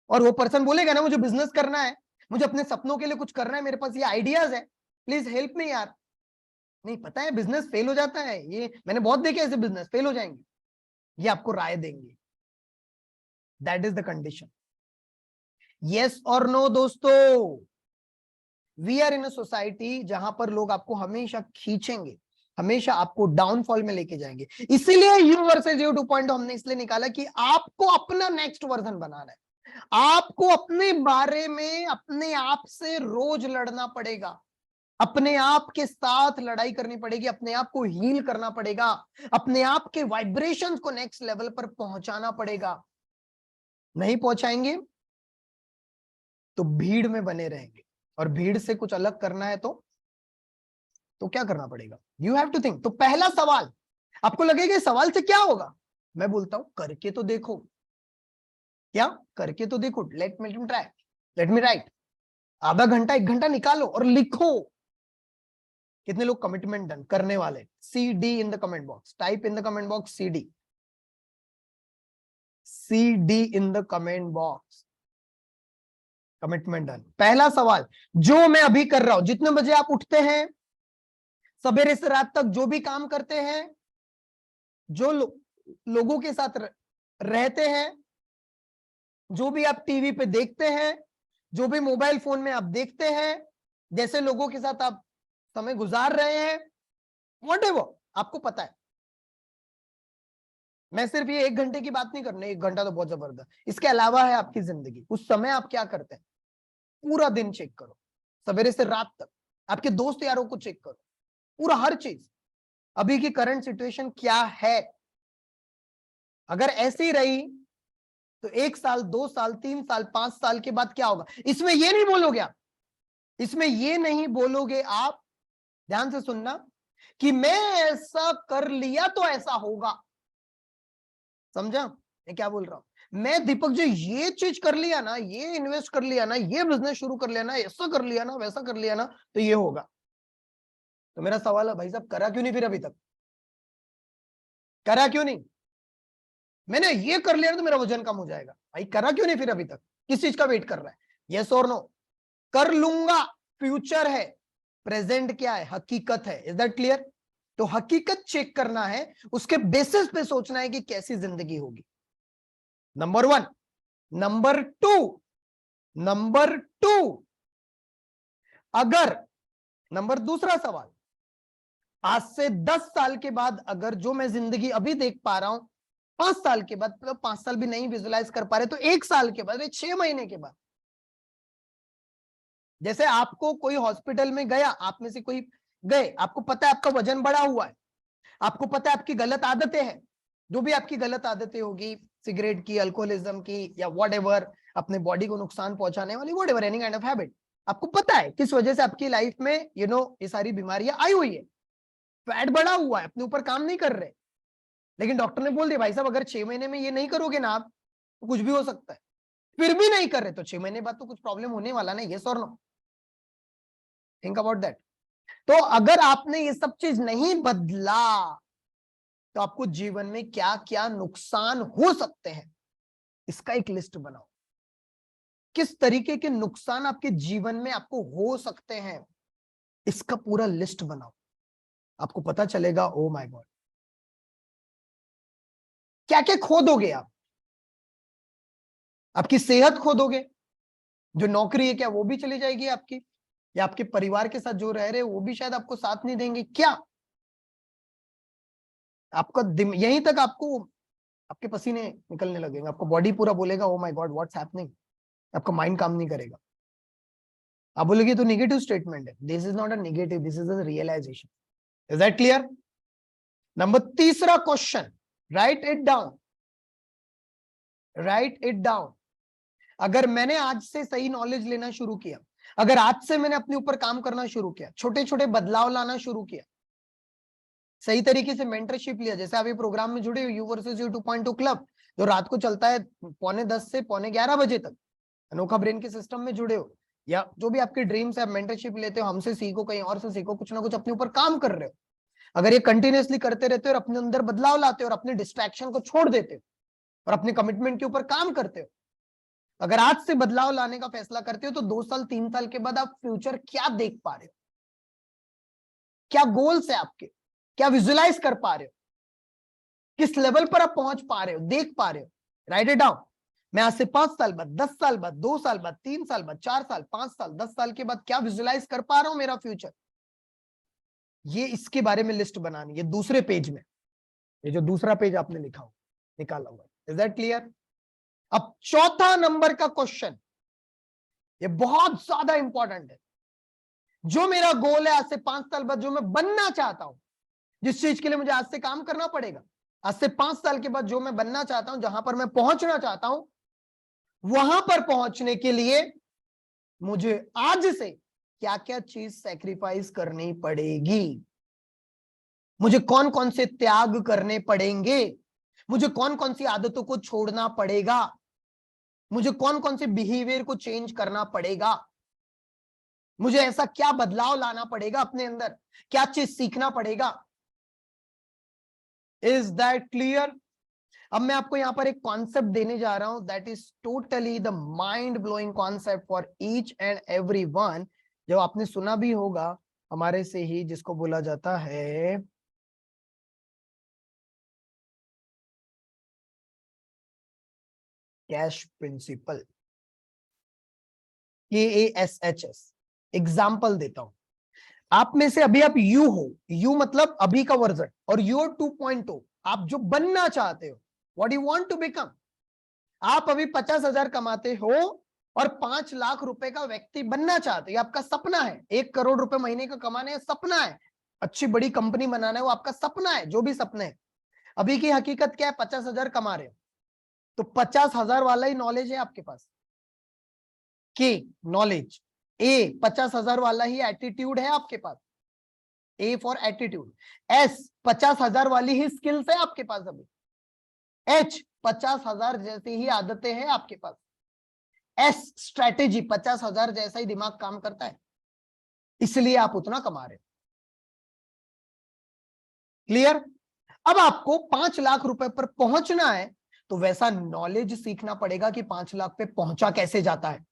S1: और वो पर्सन बोलेगा ना मुझे बिजनेस करना है, मुझे अपने सपनों के लिए कुछ करना है, मेरे पास ये आइडियाज है, प्लीज हेल्प मी यार। नहीं पता है बिजनेस फेल हो जाता है, ये मैंने बहुत देखे ऐसे बिजनेस फेल हो जाएंगे, ये आपको राय देंगे। That is the condition. Yes और नो दोस्तों? We are in a society जहां पर लोग आपको हमेशा खींचेंगे, हमेशा आपको डाउनफॉल में लेके जाएंगे। इसीलिए यू वर्सेस यू 2.0 हमने इसलिए निकाला कि आपको अपना नेक्स्ट वर्जन बनाना है। आपको अपने बारे में अपने आप से रोज लड़ना पड़ेगा, अपने आप के साथ लड़ाई करनी पड़ेगी, अपने आप को हील करना पड़ेगा, अपने आप के वाइब्रेशंस को नेक्स्ट लेवल पर पहुंचाना पड़ेगा। नहीं पहुंचाएंगे तो भीड़ में बने रहेंगे, और भीड़ से कुछ अलग करना है तो क्या करना पड़ेगा? You have to think. तो पहला सवाल, आपको लगेगा सवाल से क्या होगा, मैं बोलता हूं करके तो देखो। क्या? करके तो देखो। Let me try, let me right. आधा घंटा 1 घंटा निकालो और लिखो। कितने लोग कमिटमेंट डन करने वाले? C D in the comment box, type in the comment box C D, C D in the comment box. Commitment done. पहला सवाल, जो मैं अभी कर रहा हूं, जितने बजे आप उठते हैं, सवेरे से रात तक जो भी काम करते हैं, जो लोगों के साथ रहते हैं, जो भी आप टीवी पे देखते हैं, जो भी मोबाइल फोन में आप देखते हैं, जैसे लोगों के साथ आप समय गुजार रहे हैं, व्हाटएवर, आपको पता है। मैं सिर्फ ये 1 घंटे की बात नहीं करना, 1 घंटा तो बहुत जबरदस्त, इसके अलावा है आपकी जिंदगी। उस समय आप क्या करते हैं, पूरा दिन चेक करो, सवेरे से रात तक। आपके दोस्त यारों को चेक करो, पूरा हर चीज, अभी की करंट सिचुएशन क्या है। अगर ऐसी रही तो 1 साल, 2 साल, 3 साल, 5 साल के बाद क्या होगा, इसमें ये नहीं बोलोगे आप, इसमें ये नहीं बोलोगे आप, ध्यान से सुनना, कि मैं ऐसा कर लिया तो ऐसा होगा। समझा मैं क्या बोल रहा हूं? मैं दीपक जी ये चीज कर लिया ना, ये इन्वेस्ट कर लिया ना, ये बिजनेस शुरू कर लिया ना, ऐसा कर लिया ना, वैसा कर लिया ना, तो ये होगा। तो मेरा सवाल है, भाई साहब करा क्यों नहीं फिर अभी तक? करा क्यों नहीं? मैंने ये कर लिया ना तो मेरा वजन कम हो जाएगा, भाई करा क्यों नहीं फिर अभी तक? किस चीज का वेट कर रहा है? यस और नो? कर लूंगा फ्यूचर है, प्रेजेंट क्या है, हकीकत है। Is that clear? तो हकीकत चेक करना है, उसके बेसिस पे सोचना है कि कैसी जिंदगी होगी। नंबर 1। नंबर टू, अगर नंबर दूसरा सवाल, आज से 10 साल के बाद अगर जो मैं जिंदगी अभी देख पा रहा हूं, 5 साल के बाद, मतलब 5 साल भी नहीं विजुलाइज कर पा रहे, तो 1 साल के बाद, 6 महीने के बाद, जैसे आपको कोई हॉस्पिटल में गया, आप में से कोई गए, आपको पता है आपका वजन बढ़ा हुआ है, आपको पता है आपकी गलत आदतें हैं, जो भी आपकी गलत आदतें होगी, सिगरेट की, अल्कोहलिज्म की, या व्हाटएवर, अपने बॉडी को नुकसान पहुंचाने वाली whatever any kind of habit, आपको पता है किस वजह से आपकी लाइफ में ये सारी बीमारियां आई हुई है, फैट बढ़ा हुआ है, अपने ऊपर काम नहीं कर रहे, लेकिन डॉक्टर ने बोल दिया भाई साहब अगर 6 महीने में ये नहीं करोगे ना आप, तो कुछ भी हो सकता है। फिर भी नहीं कर रहे तो 6 महीने बाद तो कुछ प्रॉब्लम होने वाला नहीं। यस और नो? Think about that. तो अगर आपने ये सब चीज नहीं बदला तो आपको जीवन में क्या क्या नुकसान हो सकते हैं, इसका एक लिस्ट बनाओ। किस तरीके के नुकसान आपके जीवन में आपको हो सकते हैं, इसका पूरा लिस्ट बनाओ। आपको पता चलेगा ओ माय गॉड, क्या क्या खो दोगे आप। आपकी सेहत खो दोगे, जो नौकरी है क्या वो भी चली जाएगी आपकी, या आपके परिवार के साथ जो रह रहे वो भी शायद आपको साथ नहीं देंगे क्या। आपका यहीं तक आपको आपके पसीने निकलने लगेंगे, आपको बॉडी पूरा बोलेगा oh my god what's happening, आपका माइंड काम नहीं करेगा। आप बोलोगे तो नेगेटिव स्टेटमेंट है, this is not a negative, this is a realization. Is that clear? Number तीसरा question, write it down, write it down. अगर मैंने आज से सही नॉलेज लेना शुरू किया, अगर आज से मैंने अपने ऊपर काम करना शुरू किया, छोटे छोटे बदलाव लाना शुरू किया, सही तरीके से मेंटरशिप लिया, जैसे आप ये प्रोग्राम में जुड़े हो यू वर्सेस यू 2.0 क्लब, जो रात को चलता है 10:15 से 11:15 बजे तक, अनोखा ब्रेन के सिस्टम में जुड़े हो, या जो भी आपके ड्रीम्स है, आप मेंटरशिप लेते हो, हमसे सीखो, कहीं और से सीखो, कुछ ना कुछ अपने ऊपर काम कर रहे हो, अगर ये कंटिन्यूअसली करते रहते हो और अपने अंदर बदलाव लाते हो और अपने डिस्ट्रैक्शन को छोड़ देते हो और अपने कमिटमेंट के ऊपर काम करते हो, अगर आज से बदलाव लाने का फैसला करते हो, तो 2 साल 3 साल के बाद आप फ्यूचर क्या देख पा रहे हो, क्या गोल्स है आपके, क्या विजुलाइज कर पा रहे हो, किस लेवल पर आप पहुंच पा रहे हो, देख पा रहे हो। Right it down. मैं आज से 5 साल बाद, 10 साल बाद, 2 साल बाद, 3 साल बाद, 4 साल, 5 साल, 10 साल के बाद क्या विजुलाइज कर पा रहा हूं मेरा फ्यूचर, ये इसके बारे में लिस्ट बनानी है दूसरे पेज में, ये जो दूसरा पेज आपने लिखा हो, निकाला हुआ। Is that clear? अब चौथा नंबर का क्वेश्चन, ये बहुत ज्यादा इंपॉर्टेंट है। जो मेरा गोल है आज से 5 साल बाद, जो मैं बनना चाहता हूं, जिस चीज के लिए मुझे आज से काम करना पड़ेगा, आज से 5 साल के बाद जो मैं बनना चाहता हूं, जहां पर मैं पहुंचना चाहता हूं, वहां पर पहुंचने के लिए मुझे आज से क्या क्या चीज सैक्रिफाइस करनी पड़ेगी, मुझे कौन कौन से त्याग करने पड़ेंगे, मुझे कौन कौन सी आदतों को छोड़ना पड़ेगा, मुझे कौन कौन से बिहेवियर को चेंज करना पड़ेगा, मुझे ऐसा क्या बदलाव लाना पड़ेगा अपने अंदर, क्या चीज सीखना पड़ेगा। Is that clear? अब मैं आपको यहां पर एक कॉन्सेप्ट देने जा रहा हूं, that is totally the mind blowing concept for each and every one, जो आपने सुना भी होगा हमारे से ही, जिसको बोला जाता है कैश प्रिंसिपल, KASHS। एग्जाम्पल देता हूं, आप में से अभी आप यू हो, यू मतलब अभी का वर्जन, और यूर 2.0, आप जो बनना चाहते हो, what you want to become. आप अभी 50,000 कमाते हो, और 5 लाख रुपए का व्यक्ति बनना चाहते हो, ये आपका सपना है, 1 करोड़ रुपए महीने का कमाने का सपना है, अच्छी बड़ी कंपनी बनाना है, वो आपका सपना है, जो भी सपने है। अभी की हकीकत क्या है, 50,000 कमा रहे हो, तो 50,000 वाला ही नॉलेज है आपके पास, कि नॉलेज ए 50,000 वाला ही एटीट्यूड है आपके पास, ए फॉर एटीट्यूड, एस 50,000 वाली ही स्किल्स है आपके पास, अभी एच 50,000 जैसी ही आदतें हैं आपके पास, एस स्ट्रेटेजी 50,000 जैसा ही दिमाग काम करता है, इसलिए आप उतना कमा रहे हो। क्लियर? अब आपको 5 लाख रुपए पर पहुंचना है, तो वैसा नॉलेज सीखना पड़ेगा कि 5 लाख पे पहुंचा कैसे जाता है,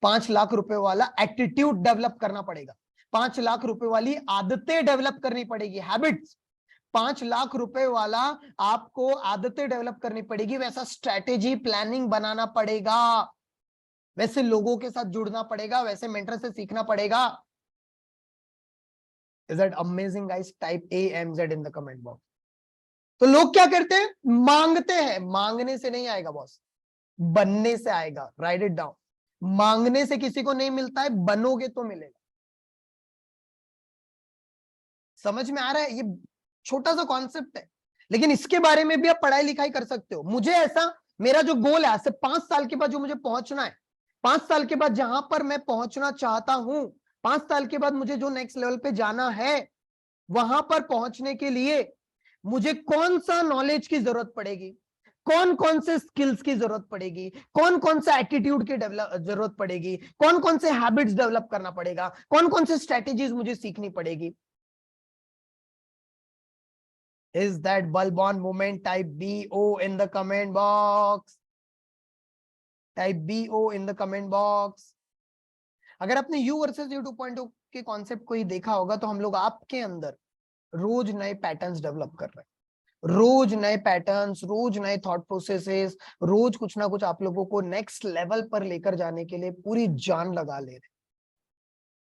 S1: 5 लाख रुपए वाला एटीट्यूड डेवलप करना पड़ेगा, 5 लाख रुपए वाली आदतें डेवलप करनी पड़ेगी, हैबिट्स, 5 लाख रुपए वाला आपको आदतें डेवलप करनी पड़ेगी, वैसा स्ट्रैटेजी प्लानिंग बनाना पड़ेगा, वैसे लोगों के साथ जुड़ना पड़ेगा, वैसे मेंटर से सीखना पड़ेगा। Is that amazing, guys? Type AMZ in the comment box. तो लोग क्या करते हैं, मांगते हैं, मांगने से नहीं आएगा बॉस, बनने से आएगा, राइट इट डाउन, मांगने से किसी को नहीं मिलता है, बनोगे तो मिलेगा। समझ में आ रहा है? ये छोटा सा कॉन्सेप्ट है, लेकिन इसके बारे में भी आप पढ़ाई लिखाई कर सकते हो। मुझे ऐसा, मेरा जो गोल है, आज से 5 साल के बाद जो मुझे पहुंचना है, 5 साल के बाद जहां पर मैं पहुंचना चाहता हूं, 5 साल के बाद मुझे जो नेक्स्ट लेवल पे जाना है, वहां पर पहुंचने के लिए मुझे कौन सा नॉलेज की जरूरत पड़ेगी, कौन कौन से स्किल्स की जरूरत पड़ेगी, कौन कौन से एटीट्यूड की जरूरत पड़ेगी, कौन कौन से हैबिट्स डेवलप करना पड़ेगा, कौन कौन से स्ट्रेटेजीज मुझे सीखनी पड़ेगी। Is that bulb on movement? Type BO in the comment box. Type BO in the comment box. अगर आपने U वर्सेस U 2.0 के कॉन्सेप्ट को ही देखा होगा, तो हम लोग आपके अंदर रोज नए पैटर्न्स डेवलप कर रहे हैं, रोज नए पैटर्न्स, रोज नए थॉट प्रोसेसेस, रोज कुछ ना कुछ आप लोगों को नेक्स्ट लेवल पर लेकर जाने के लिए पूरी जान लगा ले रहे हैं।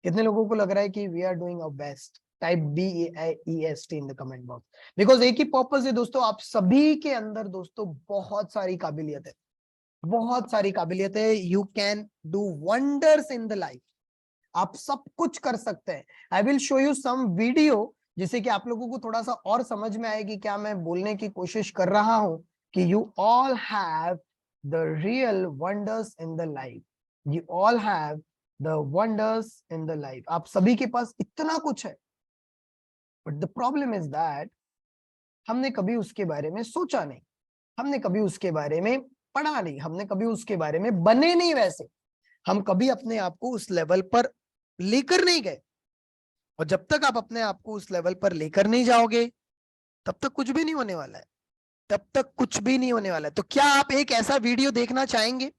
S1: कितने लोगों को लग रहा है कि we are doing our best? Type BAEST in the comment box. Because एक ही पर्पस है दोस्तों, आप सभी के अंदर दोस्तों बहुत सारी काबिलियत है, बहुत सारी काबिलियत है। You can do wonders in the life, आप सब कुछ कर सकते हैं। I will show you some video, जिससे कि आप लोगों को थोड़ा सा और समझ में आएगी क्या मैं बोलने की कोशिश कर रहा हूं, कि you all have the real wonders in the life, you all have the wonders in the life. आप सभी के पास इतना कुछ है, but the problem is that हमने कभी उसके बारे में सोचा नहीं, हमने कभी उसके बारे में पढ़ा नहीं, हमने कभी उसके बारे में बने नहीं, वैसे हम कभी अपने आप को उस लेवल पर लेकर नहीं गए। और जब तक आप अपने आप को उस लेवल पर लेकर नहीं जाओगे, तब तक कुछ भी नहीं होने वाला है, तब तक कुछ भी नहीं होने वाला है। तो क्या आप एक ऐसा वीडियो देखना चाहेंगे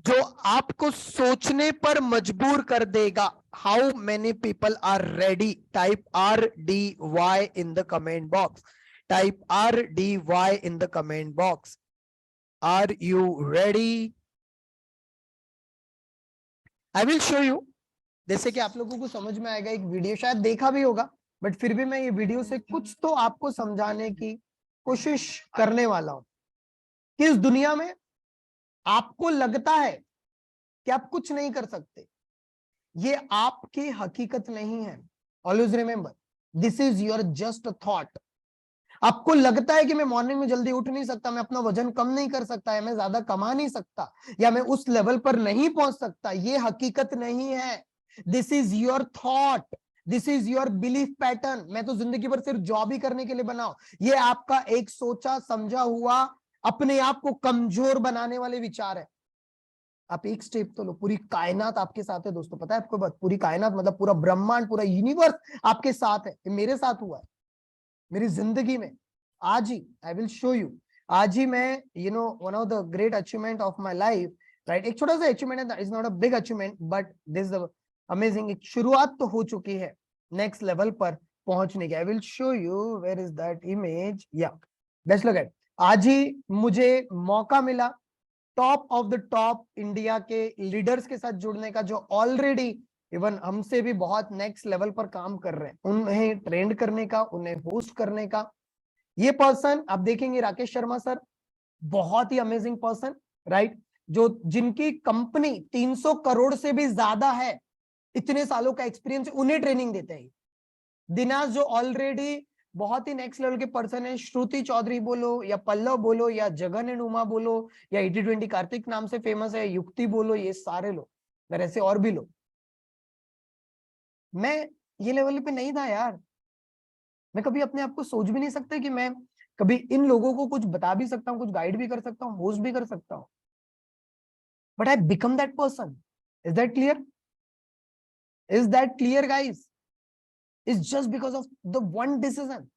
S1: जो आपको सोचने पर मजबूर कर देगा? How many people are ready? Type RDY in the comment box, type RDY in the comment box. Are you ready? I will show you, जैसे कि आप लोगों को समझ में आएगा। एक वीडियो शायद देखा भी होगा, बट फिर भी मैं ये वीडियो से कुछ तो आपको समझाने की कोशिश करने वाला हूं, कि इस दुनिया में आपको लगता है कि आप कुछ नहीं कर सकते, ये आपकी हकीकत नहीं है। Always remember, this is your just a thought. आपको लगता है कि मैं मॉर्निंग में जल्दी उठ नहीं सकता, मैं अपना वजन कम नहीं कर सकता, या मैं ज्यादा कमा नहीं सकता, या मैं उस लेवल पर नहीं पहुंच सकता, ये हकीकत नहीं है। This is your thought, this is your belief pattern. मैं तो जिंदगी भर सिर्फ जॉब ही करने के लिए बना हूं, ये आपका एक सोचा समझा हुआ, अपने आप को कमजोर बनाने वाले विचार है। आप एक स्टेप तो लो, पूरी कायनात आपके साथ है दोस्तों, पता है आपको बात? पूरी कायनात मतलब पूरा ब्रह्मांड, पूरा यूनिवर्स आपके साथ है। ये मेरे साथ हुआ है मेरी जिंदगी में। आज ही आई विल शो यू, आज ही मैं one of the great achievement of my life, right, एक छोटा सा अचीवमेंट है, is not a big achievement, but this amazing, एक शुरुआत तो हो चुकी है नेक्स्ट लेवल पर पहुंचने की। I will show you, where is that image, या लेट्स लुक एट। आज ही मुझे मौका मिला top of the top India के लीडर्स के साथ जुड़ने का, जो ऑलरेडी इवन हमसे भी बहुत नेक्स्ट लेवल पर काम कर रहे हैं, उन्हें ट्रेंड करने का, उन्हें होस्ट करने का। ये पर्सन आप देखेंगे, राकेश शर्मा सर, बहुत ही अमेजिंग पर्सन, राइट। जो जिनकी कंपनी 300 करोड़ से भी ज्यादा है, इतने सालों का एक्सपीरियंस, उन्हें ट्रेनिंग देते हैं। दिनाज जो ऑलरेडी बहुत ही नेक्स्ट लेवल के पर्सन है, श्रुति चौधरी बोलो या पल्लव बोलो या जगन एंड उमा बोलो या 80-20 कार्तिक नाम से फेमस है, युक्ति बोलो, ये सारे लोग, अगर ऐसे और भी लोग। मैं ये लेवल पे नहीं था यार, मैं कभी अपने आप को सोच भी नहीं सकता कि मैं कभी इन लोगों को कुछ बता भी सकता हूँ, कुछ गाइड भी कर सकता हूँ, होस्ट भी कर सकता हूँ, but I become that person. Is that clear? Is that clear guys? Is just because of the one decision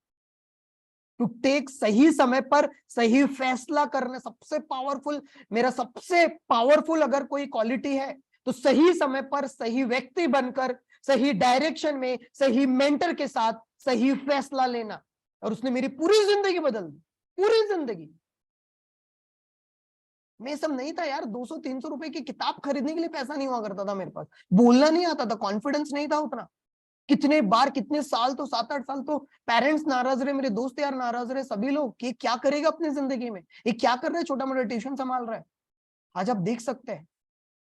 S1: to take, सही समय पर सही फैसला करना। सबसे पावरफुल, मेरा सबसे पावरफुल अगर कोई क्वालिटी है तो सही समय पर सही व्यक्ति बनकर सही डायरेक्शन में सही मेंटर के साथ सही फैसला लेना। और उसने मेरी पूरी जिंदगी बदल दी, पूरी जिंदगी। मैं सब नहीं था यार, 200-300 रुपए की किताब खरीदने के लिए पैसा नहीं हुआ करता था मेरे पास, बोलना नहीं आता था, कॉन्फिडेंस नहीं था उतना। कितने बार, कितने साल, तो 7-8 साल तो पेरेंट्स नाराज रहे, मेरे दोस्त यार नाराज रहे, सभी लोग कि क्या करेगा अपनी जिंदगी में, ये क्या कर रहा है, छोटा मोटा ट्यूशन संभाल रहा है। आज आप देख सकते हैं,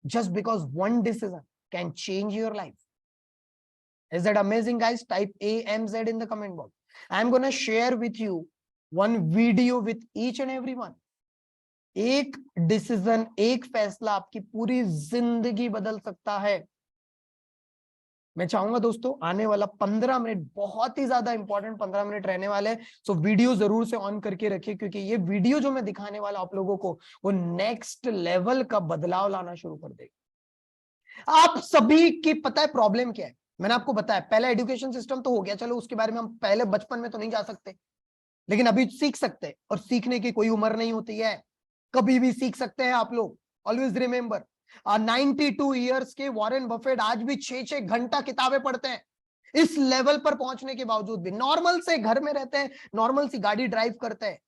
S1: just because one decision can change your life. Is that amazing guys? Type AMZ in the comment box. I am gonna share with you one video with each and everyone. एक decision, एक फैसला आपकी पूरी जिंदगी बदल सकता है। मैं चाहूंगा दोस्तों, आने वाला 15 मिनट बहुत ही ज्यादा इंपॉर्टेंट 15 मिनट रहने वाले हैं, सो वीडियो जरूर से ऑन करके रखिए, क्योंकि ये वीडियो जो मैं दिखाने वाला आप लोगों को, वो नेक्स्ट लेवल का बदलाव लाना शुरू कर देगा। आप सभी की पता है प्रॉब्लम क्या है? मैंने आपको बताया, पहला एजुकेशन सिस्टम तो हो गया, चलो उसके बारे में हम पहले बचपन में तो नहीं जा सकते, लेकिन अभी सीख सकते हैं, और सीखने की कोई उम्र नहीं होती है, कभी भी सीख सकते हैं आप लोग। ऑलवेज रिमेंबर, 92 ईयर्स के वॉरेन बफेट आज भी 6-6 घंटा किताबें पढ़ते हैं। इस लेवल पर पहुंचने के बावजूद भी नॉर्मल से घर में रहते हैं, नॉर्मल सी गाड़ी ड्राइव करते हैं,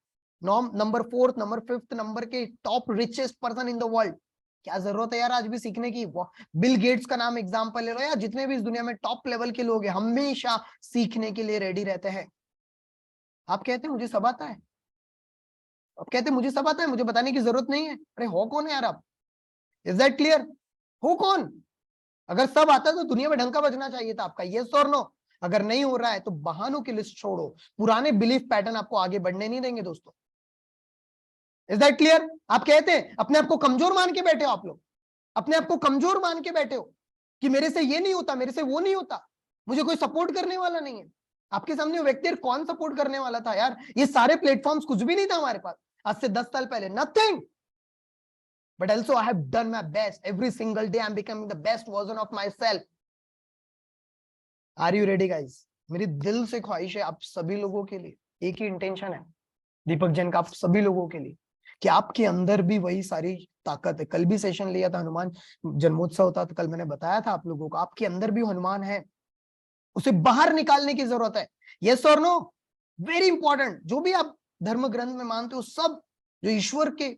S1: number 4th, number 5th number के top richest person in the world. क्या जरूरत है यार आज भी सीखने की? बिल गेट्स का नाम एग्जांपल ले लो यार, जितने भी इस दुनिया में टॉप लेवल के लोग हैं, हमेशा सीखने के लिए रेडी रहते हैं। आप कहते हैं मुझे सब आता है, आप कहते हैं मुझे सब आता है, मुझे बताने की जरूरत नहीं है। अरे हो कौन है यार आप? Is that clear? हो कौन? अगर सब आता है तो दुनिया में ढंग का बजना चाहिए था आपका। यस और नो? अगर नहीं हो रहा है तो बहानों की लिस्ट छोड़ो, पुराने बिलीफ पैटर्न आपको आगे बढ़ने नहीं देंगे दोस्तों। Is that clear? आप कहते हैं, अपने आप को कमजोर मान के बैठे हो आप लोग, अपने आप को कमजोर मान के बैठे हो कि मेरे से ये नहीं होता, मेरे से वो नहीं होता, मुझे कोई सपोर्ट करने वाला नहीं है। आपके सामने वो व्यक्ति कौन सपोर्ट करने वाला था यार? ये सारे प्लेटफॉर्म्स कुछ भी नहीं था हमारे पास आज से 10 साल पहले, nothing. But also I have done my best. Every single day I'm becoming the best version of myself. Are you ready guys? मेरी दिल से ख्वाहिश है आप सभी लोगों के लिए, एक ही इंटेंशन है दीपक जैन का आप सभी लोगों के लिए, कि आपके अंदर भी वही सारी ताकत है। कल भी सेशन लिया था, हनुमान जन्मोत्सव था, तो कल मैंने बताया था आप लोगों को, आपके अंदर भी हनुमान है, उसे बाहर निकालने की जरूरत है। यस और नो? Very important. जो भी आप धर्म ग्रंथ में मानते हो, सब जो ईश्वर के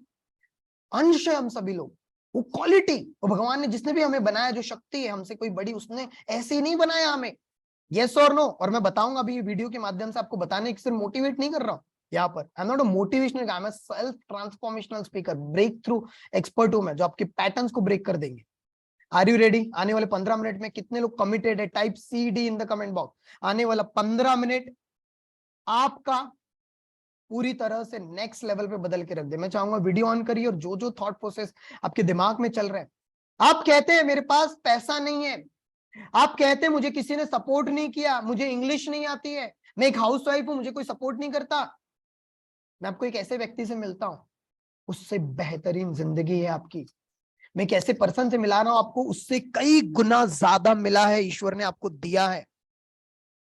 S1: अंश है, हम सभी लोग, वो क्वालिटी, वो भगवान ने जिसने भी हमें बनाया, जो शक्ति है हमसे कोई बड़ी, उसने ऐसे ही नहीं बनाया हमें। यस और नो? और मैं बताऊंगा अभी वीडियो के माध्यम से आपको बताने की, सिर्फ मोटिवेट नहीं कर रहा हूं यहाँ पर। I am not a motivational, I am a self transformational speaker, break through expert हूं मैं, जो आपके पैटर्न्स को ब्रेक कर देंगे। Are you ready? आने वाले 15 मिनट में कितने लोग कमिटेड है? Type CD in the comment box. आने वाला 15 मिनट आपका पूरी तरह से नेक्स्ट लेवल पे बदल के रख दे। मैं चाहूंगा वीडियो ऑन करिए, और जो जो थॉट प्रोसेस आपके दिमाग में चल रहा है, आप कहते हैं मेरे पास पैसा नहीं है, आप कहते हैं मुझे किसी ने सपोर्ट नहीं किया, मुझे इंग्लिश नहीं आती है, मैं एक हाउसवाइफ हूं, मुझे कोई सपोर्ट नहीं करता, मैं आपको एक ऐसे व्यक्ति से मिलता हूं, उससे बेहतरीन जिंदगी है आपकी। मैं एक ऐसे पर्सन से मिला रहा हूं आपको, उससे कई गुना ज्यादा मिला है, ईश्वर ने आपको दिया है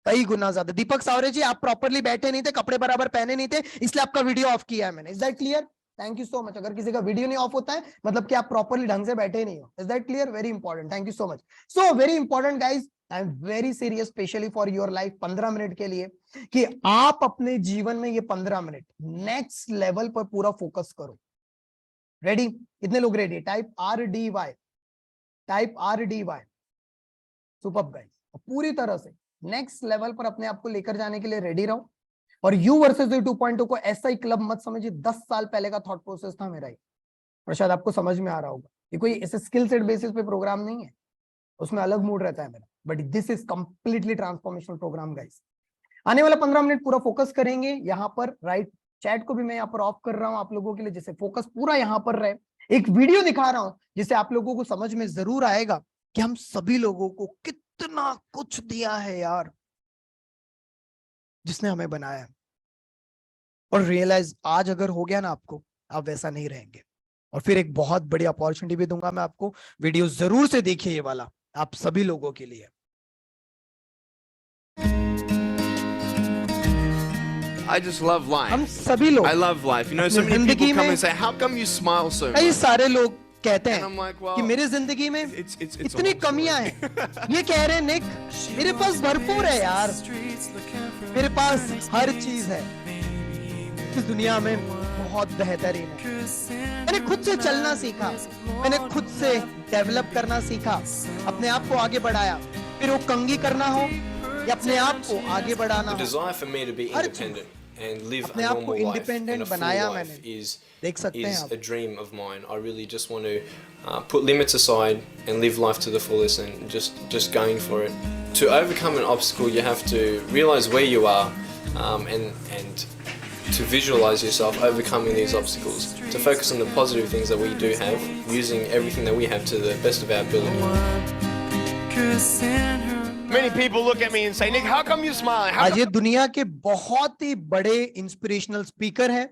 S1: कई गुना ज्यादा। दीपक सावरे जी, आप प्रॉपरली बैठे नहीं थे, कपड़े बराबर पहने नहीं थे, इसलिए आपका वीडियो ऑफ किया है मैंने। Is that clear? Thank you so much. अगर किसी का वीडियो नहीं ऑफ होता है, मतलब कि आप प्रॉपरली ढंग से बैठे नहीं हो। Is that clear? Very important, thank you so much. So very important guys, I am very serious, specially for your life, 15 minute के लिए, कि आप अपने जीवन में ये 15 मिनट नेक्स्ट लेवल पर पूरा फोकस करो। रेडी? कितने लोग ready? Type RDY, type RDY। Super guys, पूरी तरह से नेक्स्ट लेवल पर अपने आप को लेकर जाने के लिए रेडी रहो। और यू वर्सेस यू 2.0 को ऐसा ही क्लब मत समझिए, 10 साल पहले का थॉट प्रोसेस था मेरा ही। और शायद आपको समझ में आ रहा होगा, ये कोई ऐसे स्किल सेट बेसिस पे प्रोग्राम नहीं है, उसमें अलग मूड रहता है मेरा, but this is completely transformational programme guys. आने वाला 15 मिनट पूरा फोकस करेंगे यहाँ पर, राइट। चैट को भी मैं यहाँ पर ऑफ कर रहा हूँ आप लोगों के लिए, जिससे फोकस पूरा यहाँ पर रहे। एक वीडियो दिखा रहा हूँ जिससे आप लोगों को समझ में जरूर आएगा कि हम सभी लोगों को कितना कुछ दिया है यार, जिसने हमें बनाया है। और रियलाइज आज अगर हो गया ना आपको, आप वैसा नहीं रहेंगे। और फिर एक बहुत बड़ी अपॉर्चुनिटी भी दूंगा मैं आपको, वीडियो जरूर से देखिए ये वाला, आप सभी लोगों के लिए।
S2: I just love life.
S1: हम सभी लोग
S2: I love life. You know, so many people come and say, "How come you smile so
S1: कई
S2: much?"
S1: सारे लोग कहते
S2: And I'm
S1: हैं
S2: like, well,
S1: कि मेरे जिंदगी में
S2: it's
S1: इतनी
S2: all
S1: कमियां
S2: story.
S1: हैं। ये कह रहे हैं निक, मेरे पास भरपूर है यार, मेरे पास हर चीज है इस दुनिया में, बहुत बेहतरीन है। मैंने खुद से चलना सीखा, मैंने खुद से डेवलप करना सीखा, अपने आप को आगे बढ़ाया, फिर वो कंघी करना हो या अपने आप को आगे बढ़ाना
S2: The
S1: हो,
S2: desire for me to be
S1: her
S2: independent and live a
S1: अपने आप को
S2: normal life and
S1: independent
S2: a full
S1: बनाया
S2: life
S1: मैंने।
S2: is
S1: देख सकते हैं आप।
S2: a dream of mine. I really just want to put limits aside and live life to the fullest and just going for it. To overcome an obstacle, you have to realize where you are and to visualize yourself overcoming these obstacles. To focus on the positive things that we do have, using everything that we have to the best of our ability.
S3: Many people look at me and say, Nick, how come you smiling? How
S1: आज ये दुनिया के बहुत ही बड़े inspirational speaker हैं,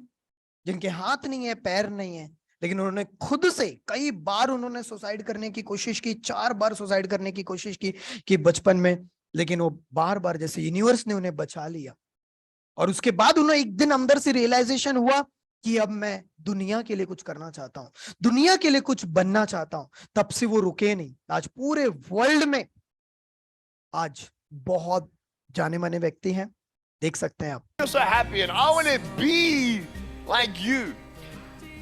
S1: जिनके हाथ नहीं है, पैर नहीं है, लेकिन उन्होंने खुद से कई बार उन्होंने सुसाइड करने की कोशिश की, 4 बार सुसाइड करने की कोशिश की बचपन में, लेकिन वो बार बार जैसे यूनिवर्स ने उन्हें बचा लिया। और उसके बाद उन्हें एक दिन अंदर से रियलाइजेशन हुआ कि अब मैं दुनिया के लिए कुछ करना चाहता हूं, दुनिया के लिए कुछ बनना चाहता हूं। तब से वो रुके नहीं। आज पूरे वर्ल्ड में आज बहुत जाने माने व्यक्ति हैं, देख सकते हैं आप।
S3: you're so happy and I want to be like you.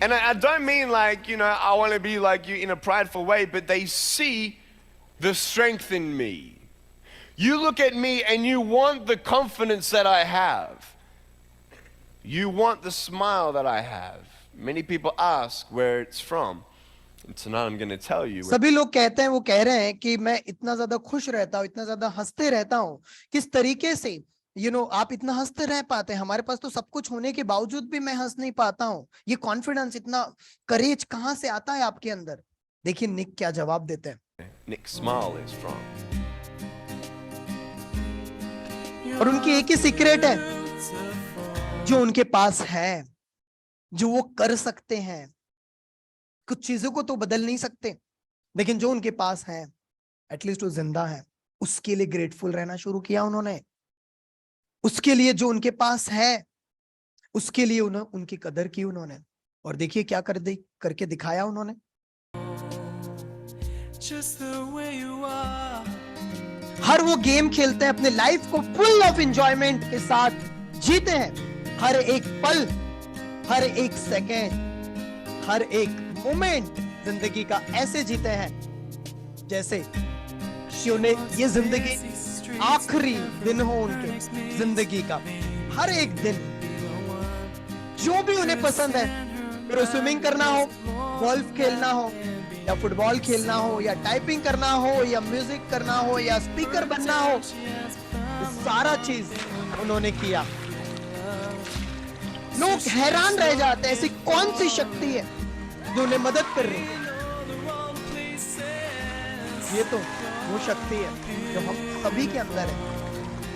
S3: And I don't mean like, you know, I want to be like you in a prideful way, but they see the strength in me. You look at me and you want the confidence that I have. You want the smile that I have. Many people ask where it's from. And tonight I'm going to tell you.
S1: सभी लोग कहते हैं, वो कह रहे हैं कि मैं इतना ज्यादा खुश रहता हूँ, इतना ज्यादा हंसते रहता हूँ, किस तरीके से आप इतना हंसते रह पाते हैं? हमारे पास तो सब कुछ होने के बावजूद भी मैं हंस नहीं पाता हूँ। ये कॉन्फिडेंस, इतना करेज कहाँ से आता है आपके अंदर? देखिए निक क्या जवाब देते हैं।
S3: Nick's smile is from.
S1: और उनकी एक ही सीक्रेट है, जो उनके पास है, जो वो कर सकते हैं। कुछ चीजों को तो बदल नहीं सकते, लेकिन जो उनके पास है, एटलीस्ट वो जिंदा है, उसके लिए ग्रेटफुल रहना शुरू किया उन्होंने। उसके लिए जो उनके पास है, उसके लिए उनकी कदर की उन्होंने। और देखिए क्या करके दिखाया उन्होंने। हर वो गेम खेलते हैं, अपने लाइफ को फुल ऑफ एंजॉयमेंट के साथ जीते हैं। हर एक पल, हर एक सेकेंड, हर एक मोमेंट जिंदगी का ऐसे जीते हैं जैसे ये जिंदगी आखिरी दिन हो उनके जिंदगी का। हर एक दिन जो भी उन्हें पसंद है, फिर स्विमिंग करना हो, गोल्फ खेलना हो, या फुटबॉल खेलना हो, या टाइपिंग करना हो, या म्यूजिक करना हो, या स्पीकर बनना हो, सारा चीज उन्होंने किया। लोग हैरान रह जाते हैं, ऐसी कौन सी शक्ति है जो उन्हें मदद कर रही है? ये तो वो शक्ति है जो हम सभी के अंदर है,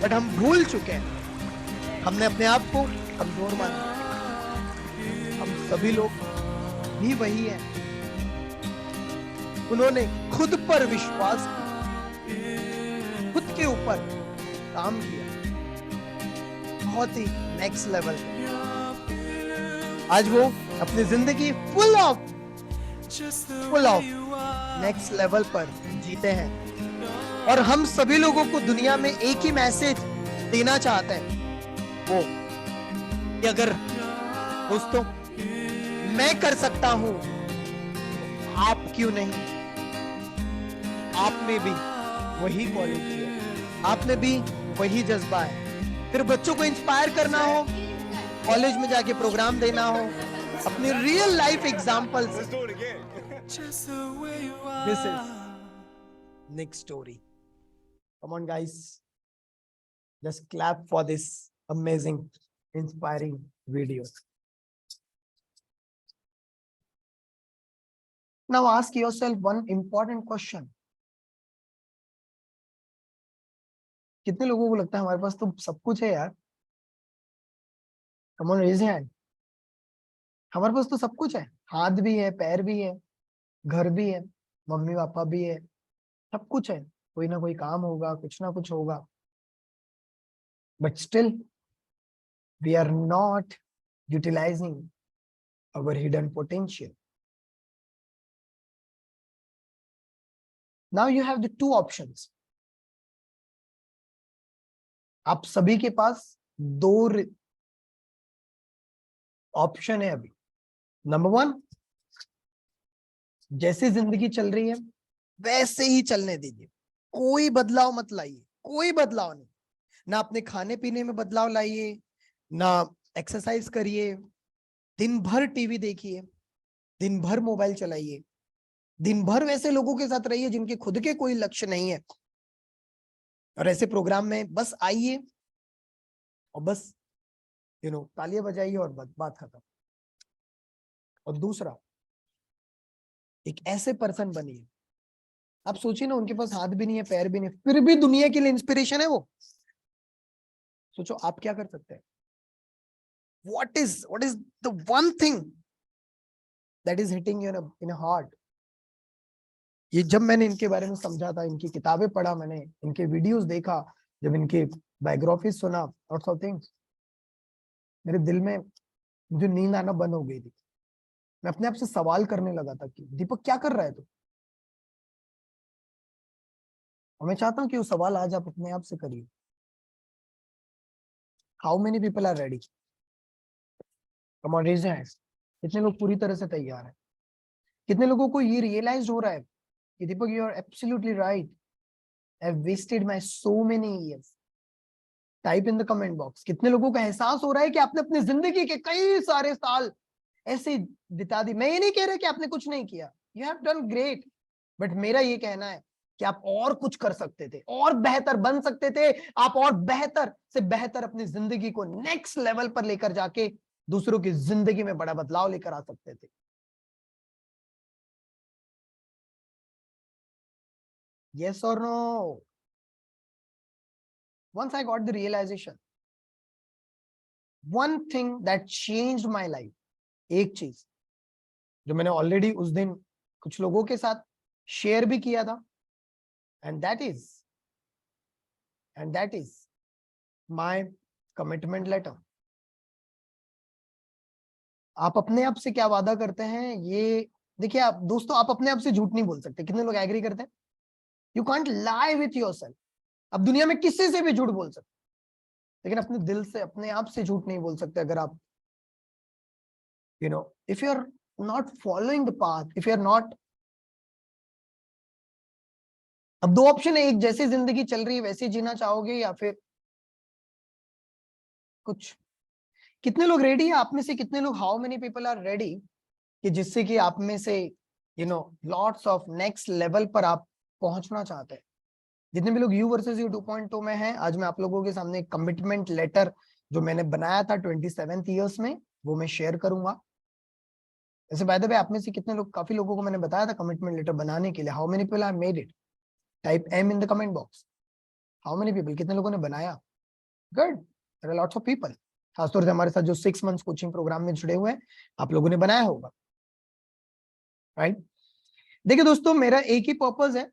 S1: बट हम भूल चुके हैं। हमने अपने आप को कमजोर माना। हम सभी लोग भी वही हैं। उन्होंने खुद पर विश्वास किया, खुद के ऊपर काम किया, बहुत ही नेक्स्ट लेवल पे। आज वो अपनी जिंदगी फुल ऑफ नेक्स्ट लेवल पर जीते हैं। और हम सभी लोगों को दुनिया में एक ही मैसेज देना चाहते हैं, वो कि अगर दोस्तों मैं कर सकता हूं, आप क्यों नहीं? आप में भी वही क्वालिटी है, आप में भी वही जज्बा है। फिर बच्चों को इंस्पायर करना हो, कॉलेज में जाके प्रोग्राम देना हो, अपनी रियल लाइफ एग्जांपल से।
S3: Let's do it again.
S2: Just the way you are.
S1: This is Nick's story. Come on, guys. Just clap for this amazing, inspiring video. Now ask yourself one important question. कितने लोगों को लगता है हमारे पास तो सब कुछ है यार? Come on, raise your hand. हमारे पास तो सब कुछ है, हाथ भी है, पैर भी है, घर भी है, मम्मी पापा भी है, सब कुछ है, कोई ना कोई काम होगा, कुछ ना कुछ होगा, but still we are not utilizing our hidden potential. Now you have the two options. आप सभी के पास दो ऑप्शन है अभी। नंबर वन, जैसे जिंदगी चल रही है वैसे ही चलने दीजिए, कोई बदलाव मत लाइए, कोई बदलाव नहीं। ना अपने खाने पीने में बदलाव लाइए, ना एक्सरसाइज करिए, दिन भर टीवी देखिए, दिन भर मोबाइल चलाइए, दिन भर वैसे लोगों के साथ रहिए जिनके खुद के कोई लक्ष्य नहीं है, और ऐसे प्रोग्राम में बस आइए और बस तालियां बजाइए और बात खत्म। और दूसरा, एक ऐसे पर्सन बनिए, आप सोचिए ना, उनके पास हाथ भी नहीं है, पैर भी नहीं, फिर भी दुनिया के लिए इंस्पिरेशन है वो। सोचो आप क्या कर सकते हैं। what is the one thing that is hitting you in a heart? ये जब मैंने इनके बारे में समझा था, इनकी किताबें पढ़ा, मैंने इनके वीडियोस देखा, जब इनके बायोग्राफी सुना और सब थिंग्स, मेरे दिल में मुझे नींद आना बंद हो गई थी। मैं अपने आप से सवाल करने लगा था कि दीपक क्या कर रहा है तू? और मैं चाहता हूं कि वो सवाल आज आप अपने आप से करिए। How many people are ready? Come on, raise your hands. कितने लोग पूरी तरह से तैयार हैं? कितने लोगों को ये रियलाइज हो रहा है कि Deepak, you are absolutely right, I have wasted my so many years? Type in the comment box. कितने लोगों को एहसास हो रहा है कि आपने अपनी जिंदगी के कई सारे साल ऐसे बिता दी? मैं ये नहीं कह रहा कि आपने कुछ नहीं किया, you have done great, but मेरा ये कहना है कि आप और कुछ कर सकते थे, और बेहतर बन सकते थे, आप और बेहतर से बेहतर अपनी जिंदगी को नेक्स्ट लेवल पर लेकर जाके दूसरों की जिंदगी में बड़ा बदलाव लेकर आ सकते थे। Yes or no? Once I got the realization, one thing that changed my life, एक चीज जो मैंने ऑलरेडी उस दिन कुछ लोगों के साथ शेयर भी किया था, and that is my commitment letter. आप अपने आप से क्या वादा करते हैं, ये देखिए। आप दोस्तों, आप अपने आप से झूठ नहीं बोल सकते। कितने लोग एग्री करते हैं? You can't lie with yourself. अब दुनिया में किसी से भी झूठ बोल सकते, लेकिन अपने दिल से, अपने आप से झूठ नहीं बोल सकते। अगर आप if you are not following the path, if you are not, अब दो ऑप्शन है, एक जैसी जिंदगी चल रही है वैसे जीना चाहोगे, या फिर कुछ। कितने लोग रेडी है आप में से? कितने लोग, how many people are ready, कि जिससे कि आप में से लॉट्स ऑफ नेक्स्ट लेवल पर आप पहुंचना चाहते हैं? जितने भी लोग यू वर्सेस यू 2.0 में हैं, आज मैं आप लोगों के सामने कमिटमेंट लेटर जो मैंने बनाया था 27th ईयर्स में, वो मैं शेयर करूंगा। ऐसे बाय द वे, आप में से कितने लोग, काफी लोगों को मैंने बताया था कमिटमेंट लेटर बनाने के लिए। How many people have made it? Type M in the comment box. How many people, कितने लोगों ने बनाया? Good, there are lots of people. खासतौर से हमारे साथ जो 6 मंथ्स कोचिंग प्रोग्राम में जुड़े हुए हैं, आप लोगों ने बनाया होगा, राइट? देखिए दोस्तों, मेरा एक ही पर्पस है।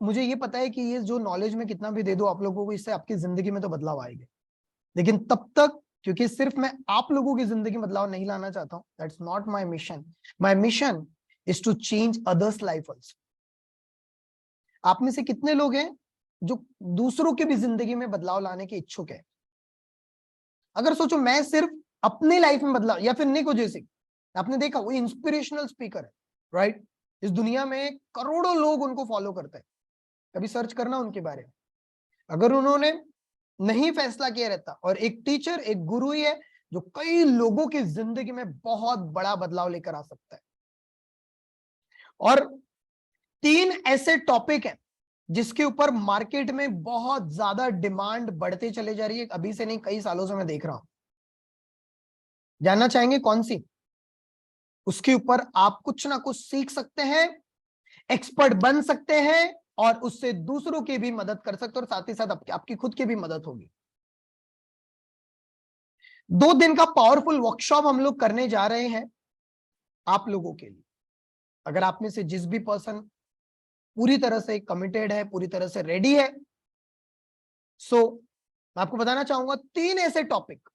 S1: मुझे ये पता है कि ये जो नॉलेज में कितना भी दे दो आप लोगों को, इससे आपकी जिंदगी में तो बदलाव आएगा, लेकिन तब तक, क्योंकि सिर्फ मैं आप लोगों की जिंदगी में बदलाव नहीं लाना चाहता हूं, that's not my mission. My mission is to change others life also. आप में से कितने लोग हैं जो दूसरों की भी जिंदगी में बदलाव लाने के इच्छुक है? अगर सोचो, मैं सिर्फ अपनी लाइफ में बदलाव, या फिर निक ओजेसिक, आपने देखा, वो इंस्पिरेशनल स्पीकर है, राइट? इस दुनिया में करोड़ों लोग उनको फॉलो करते हैं। कभी सर्च करना उनके बारे में। अगर उन्होंने नहीं फैसला किया रहता और एक टीचर, एक गुरु ही है जो कई लोगों की जिंदगी में बहुत बड़ा बदलाव लेकर आ सकता है। और 3 ऐसे टॉपिक हैं जिसके ऊपर मार्केट में बहुत ज्यादा डिमांड बढ़ते चले जा रही है, अभी से नहीं कई सालों से मैं देख रहा हूं। जानना चाहेंगे कौन सी? उसके ऊपर आप कुछ ना कुछ सीख सकते हैं, एक्सपर्ट बन सकते हैं और उससे दूसरों की भी मदद कर सकते हैं और साथ ही साथ आपकी खुद की भी मदद होगी। 2 दिन का पावरफुल वर्कशॉप हम लोग करने जा रहे हैं आप लोगों के लिए। अगर आप में से जिस भी पर्सन पूरी तरह से कमिटेड है, पूरी तरह से रेडी है, सो मैं आपको बताना चाहूंगा 3 ऐसे टॉपिक।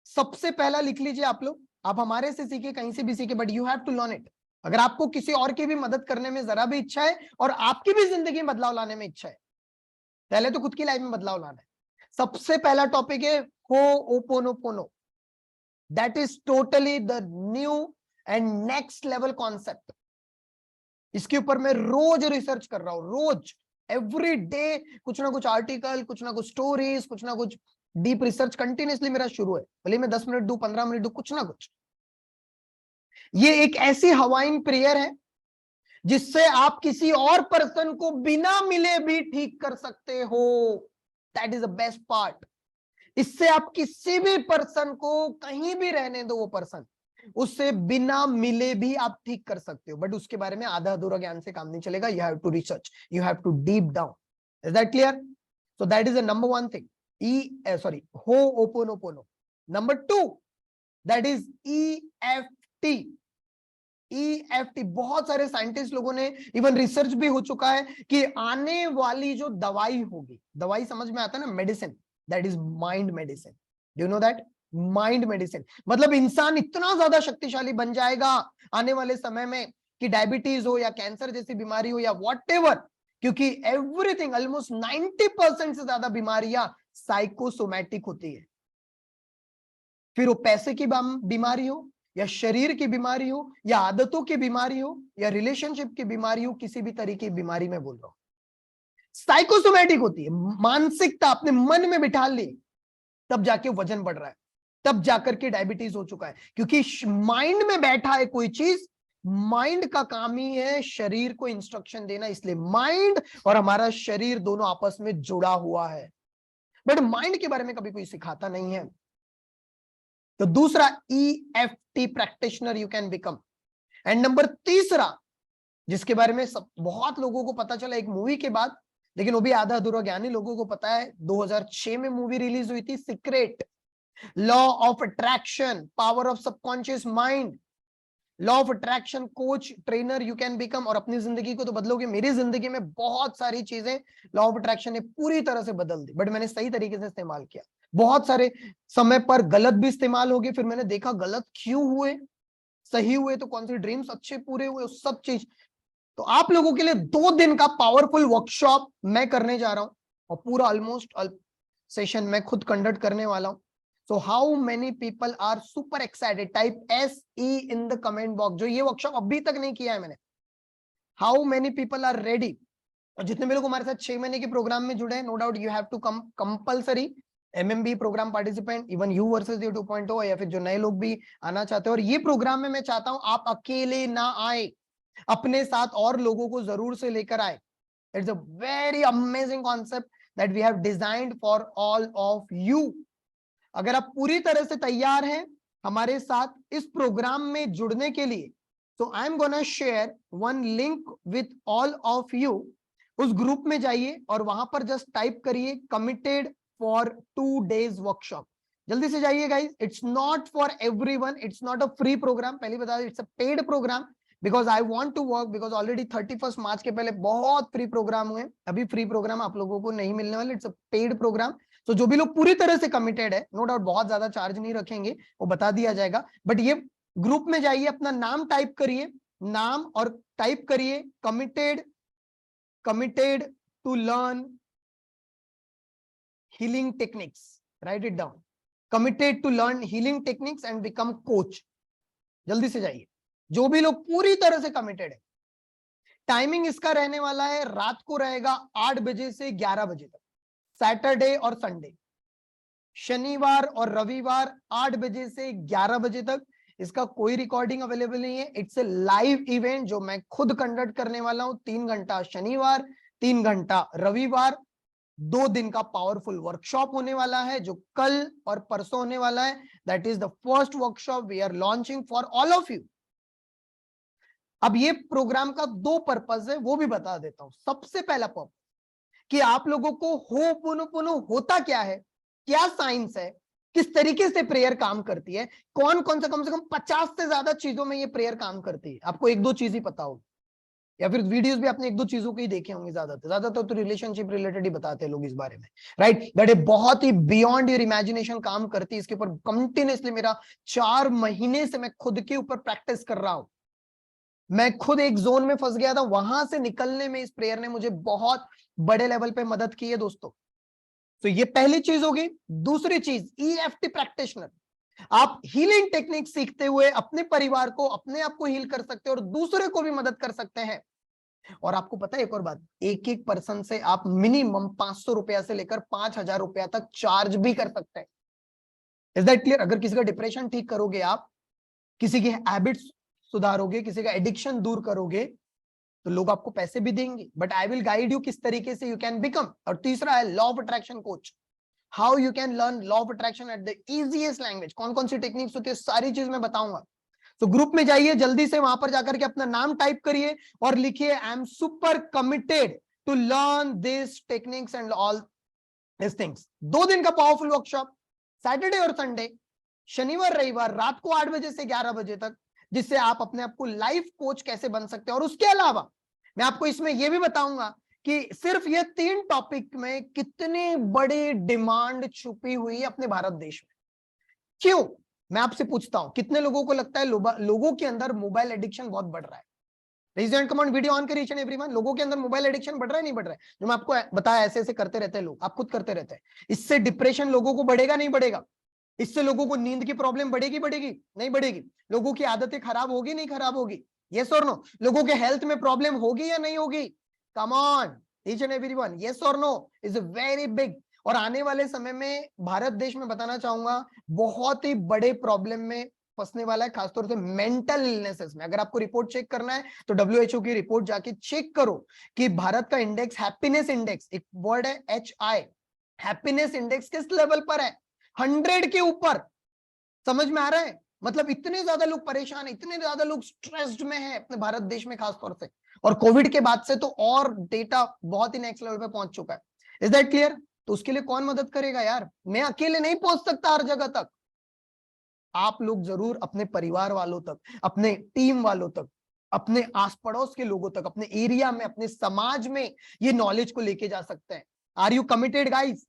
S1: सबसे पहला लिख लीजिए आप लोग, आप हमारे से सीखे, कहीं से भी सीखे, but you have to learn it. अगर आपको किसी और की भी मदद करने में जरा भी इच्छा है और आपकी भी जिंदगी में बदलाव लाने में इच्छा है, पहले तो खुद की लाइफ में बदलाव लाना है। सबसे पहला टॉपिक है ho'oponopono. That is totally the new and next level concept. इसके ऊपर मैं रोज रिसर्च कर रहा हूं, रोज, एवरी डे कुछ ना कुछ आर्टिकल, कुछ ना कुछ स्टोरीज, कुछ ना कुछ डीप रिसर्च कंटिन्यूसली मेरा शुरू है। भले मैं 10 मिनट दूं, 15 मिनट दूं, कुछ ना कुछ। ये एक ऐसी हवाइन प्रेयर है जिससे आप किसी और पर्सन को बिना मिले भी ठीक कर सकते हो। That is the best part. इससे आप किसी भी पर्सन को कहीं भी रहने दो, वो पर्सन, उससे बिना मिले भी आप ठीक कर सकते हो। बट उसके बारे में आधा अधूरा ज्ञान से काम नहीं चलेगा। You have to research, you have to deep down. Is that clear? So that is the number 1 thing, ho'oponopono. Number 2, that is EFT। EFT बहुत सारे साइंटिस्ट लोगों ने, इवन रिसर्च भी हो चुका है कि आने वाली जो दवाई होगी, दवाई समझ में आता है ना, medicine, that is mind medicine. Do you know that? Mind medicine मतलब इंसान इतना ज्यादा शक्तिशाली बन जाएगा आने वाले समय में कि डायबिटीज हो या कैंसर जैसी बीमारी हो या व्हाटएवर, क्योंकि एवरीथिंग, ऑलमोस्ट 90% से ज्यादा बीमारियां साइकोसोमैटिक होती है। फिर वो पैसे की बीमारी हो या शरीर की बीमारी हो या आदतों की बीमारी हो या रिलेशनशिप की बीमारी हो, किसी भी तरीके की बीमारी में बोल रहा हूं, साइकोसोमैटिक होती है। मानसिकता आपने मन में बिठा ली, तब जाके वजन बढ़ रहा है, तब जाकर के डायबिटीज हो चुका है, क्योंकि माइंड में बैठा है कोई चीज। माइंड का काम ही है शरीर को इंस्ट्रक्शन देना, इसलिए माइंड और हमारा शरीर दोनों आपस में जुड़ा हुआ है। बट माइंड के बारे में कभी कोई सिखाता नहीं है। तो दूसरा, EFT practitioner you can become. And number 3, जिसके बारे में बहुत लोगों को पता चला एक मूवी के बाद, लेकिन वो भी आधा अधूरा ज्ञानी लोगों को पता है। 2006 में मूवी रिलीज हुई थी, secret. Law of attraction, power of subconscious mind, law of attraction coach, trainer you can become, और अपनी जिंदगी को तो बदलोगे। मेरी जिंदगी में बहुत सारी चीजें लॉ ऑफ अट्रैक्शन ने पूरी तरह से बदल दी, बट मैंने सही तरीके से इस्तेमाल किया। बहुत सारे समय पर गलत भी इस्तेमाल हो गए, फिर मैंने देखा गलत क्यों हुए, सही हुए तो कौन से ड्रीम्स अच्छे पूरे हुए, उस सब चीज। तो आप लोगों के लिए 2 दिन का पावरफुल वर्कशॉप मैं करने जा रहा हूं और पूरा ऑलमोस्ट सेशन मैं खुद कंडक्ट करने वाला हूं। So how many people are super excited? Type SE in the comment box जो ये वर्कशॉप अभी तक नहीं किया है मैंने। How many people are ready? और जितने भी लोग हमारे साथ 6 महीने के प्रोग्राम में जुड़े हैं, no doubt you have to come compulsory MMB programme participant, even you versus you 2.0, या फिर जो नए लोग भी आना चाहते हैं। और ये प्रोग्राम में मैं चाहता हूं आप अकेले ना आए, अपने साथ और लोगों को जरूर से लेकर आए। It's a very amazing concept that we have designed for all of you. अगर आप पूरी तरह से तैयार हैं हमारे साथ इस प्रोग्राम में जुड़ने के लिए, तो I am gonna share 1 link with all of you. उस ग्रुप में जाइए और वहां पर जस्ट टाइप करिए कमिटेड फॉर 2 days वर्कशॉप। जल्दी से जाइए guys, it's not for everyone, it's not a free programme. पहले बता दें, it's a paid programme because I want to work, because already 31 March के पहले बहुत फ्री प्रोग्राम हुए, अभी फ्री प्रोग्राम आप लोगों को नहीं मिलने वाले। It's a paid programme. तो जो भी लोग पूरी तरह से कमिटेड है, नो डाउट बहुत ज्यादा चार्ज नहीं रखेंगे, वो बता दिया जाएगा। बट ये ग्रुप में जाइए, अपना नाम टाइप करिए, नाम, और टाइप करिए committed to learn healing techniques. Write it down, committed to learn healing techniques and become coach. जल्दी से जाइए जो भी लोग पूरी तरह से कमिटेड है। टाइमिंग इसका रहने वाला है, रात को रहेगा 8 बजे से 11 बजे तक, सैटरडे और संडे। शनिवार और रविवार 8 बजे से 11 बजे तक। इसका कोई रिकॉर्डिंग अवेलेबल नहीं है, इट्स ए लाइव इवेंट जो मैं खुद कंडक्ट करने वाला हूं। 3 घंटा शनिवार, 3 घंटा रविवार, 2 दिन का पावरफुल वर्कशॉप होने वाला है जो कल और परसों होने वाला है। That is the first workshop we are launching for all of you. अब ये प्रोग्राम का 2 पर्पस है, वो भी बता देता हूं। सबसे पहला पर्पस कि आप लोगों को होपोनोपोनो होता क्या है, क्या साइंस है, किस तरीके से प्रेयर काम करती है, कौन कौन सा कम से कम 50 से ज्यादा चीजों में ये प्रेयर काम करती है। आपको 1-2 चीज ही पता होगी, या फिर वीडियोस भी आपने 1-2 चीजों के ही देखे होंगे। ज्यादातर तो रिलेशनशिप रिलेटेड ही बताते हैं लोग इस बारे में, राइट। दैट इज बहुत ही बियॉन्ड योर इमेजिनेशन काम करती है। इसके ऊपर कंटिन्यूअसली मेरा 4 महीने से मैं खुद के ऊपर प्रैक्टिस कर रहा हूं। मैं खुद एक जोन में फंस गया था, वहां से निकलने में इस प्रेयर ने मुझे बहुत बड़े लेवल पे मदद की है दोस्तों। तो ये पहली चीज होगी। दूसरी चीज, EFT प्रैक्टिशनर। आप हीलिंग टेक्निक सीखते हुए अपने परिवार को, अपने आप को हील कर सकते हैं और दूसरे को भी मदद कर सकते हैं। और आपको पता है एक और बात, एक पर्सन से आप मिनिमम 500 रुपया से लेकर 5000 रुपया तक चार्ज भी कर सकते हैं। Is that clear? अगर किसी का डिप्रेशन ठीक करोगे आप, किसी की हैबिट्स सुधारोगे, किसी का एडिक्शन दूर करोगे, तो लोग आपको पैसे भी देंगे। But I will guide you किस तरीके से यू कैन बिकम। और तीसरा है law of attraction coach. How you can learn law of attraction at the easiest language. कौन कौन सी टेक्निक्स होती है, सारी चीज मैं बताऊंगा। तो ग्रुप में जाइए जल्दी से, वहां पर जाकर के अपना नाम टाइप करिए और लिखिए I am super committed to learn this techniques and all this things. 2 दिन का पावरफुल वर्कशॉप, सैटरडे और संडे, शनिवार रविवार रात को 8 बजे से 11 बजे तक, जिससे आप अपने आप को लाइफ कोच कैसे बन सकते हैं। और उसके अलावा मैं आपको इसमें यह भी बताऊंगा कि सिर्फ ये 3 टॉपिक में कितनी बड़ी डिमांड छुपी हुई है अपने भारत देश में। क्यों? मैं आपसे पूछता हूं, कितने लोगों को लगता है लोगों के अंदर मोबाइल एडिक्शन बहुत बढ़ रहा है? Raise and comment, video on करिए ईच एंड एवरीवन। लोगों के अंदर मोबाइल एडिक्शन बढ़ रहा है नहीं बढ़ रहा है? जो मैं आपको बताया ऐसे ऐसे करते रहते हैं लोग, आप खुद करते रहते हैं। इससे डिप्रेशन लोगों को बढ़ेगा नहीं बढ़ेगा? इससे लोगों को नींद की प्रॉब्लम बढ़ेगी बढ़ेगी नहीं बढ़ेगी? लोगों की आदतें खराब होगी नहीं खराब होगी? यस और नो? लोगों के हेल्थ में प्रॉब्लम होगी या नहीं होगी? Come on each and everyone, yes और नो? Is very big. और आने वाले समय में भारत देश में बताना चाहूंगा बहुत ही बड़े प्रॉब्लम में फंसने वाला है, खासतौर से मेंटल इलनेसेस में। अगर आपको रिपोर्ट चेक करना है तो WHO की रिपोर्ट जाके चेक करो कि भारत का इंडेक्स, हैप्पीनेस इंडेक्स, एक वर्ड है HI, हैप्पीनेस इंडेक्स किस लेवल पर है? 100 के ऊपर। समझ में आ रहा है? मतलब इतने ज्यादा लोग परेशान है, इतने ज्यादा लोग स्ट्रेस्ड में है अपने भारत देश में खासतौर से। और कोविड के बाद से तो और डेटा बहुत ही नेक्स्ट लेवल पे पहुंच चुका है। Is that clear? तो उसके लिए कौन मदद करेगा यार? मैं अकेले नहीं पहुंच सकता हर जगह तक। आप लोग जरूर अपने परिवार वालों तक, अपने टीम वालों तक, अपने आस पड़ोस के लोगों तक, अपने एरिया में, अपने समाज में ये नॉलेज को लेके जा सकते हैं। Are you committed guys?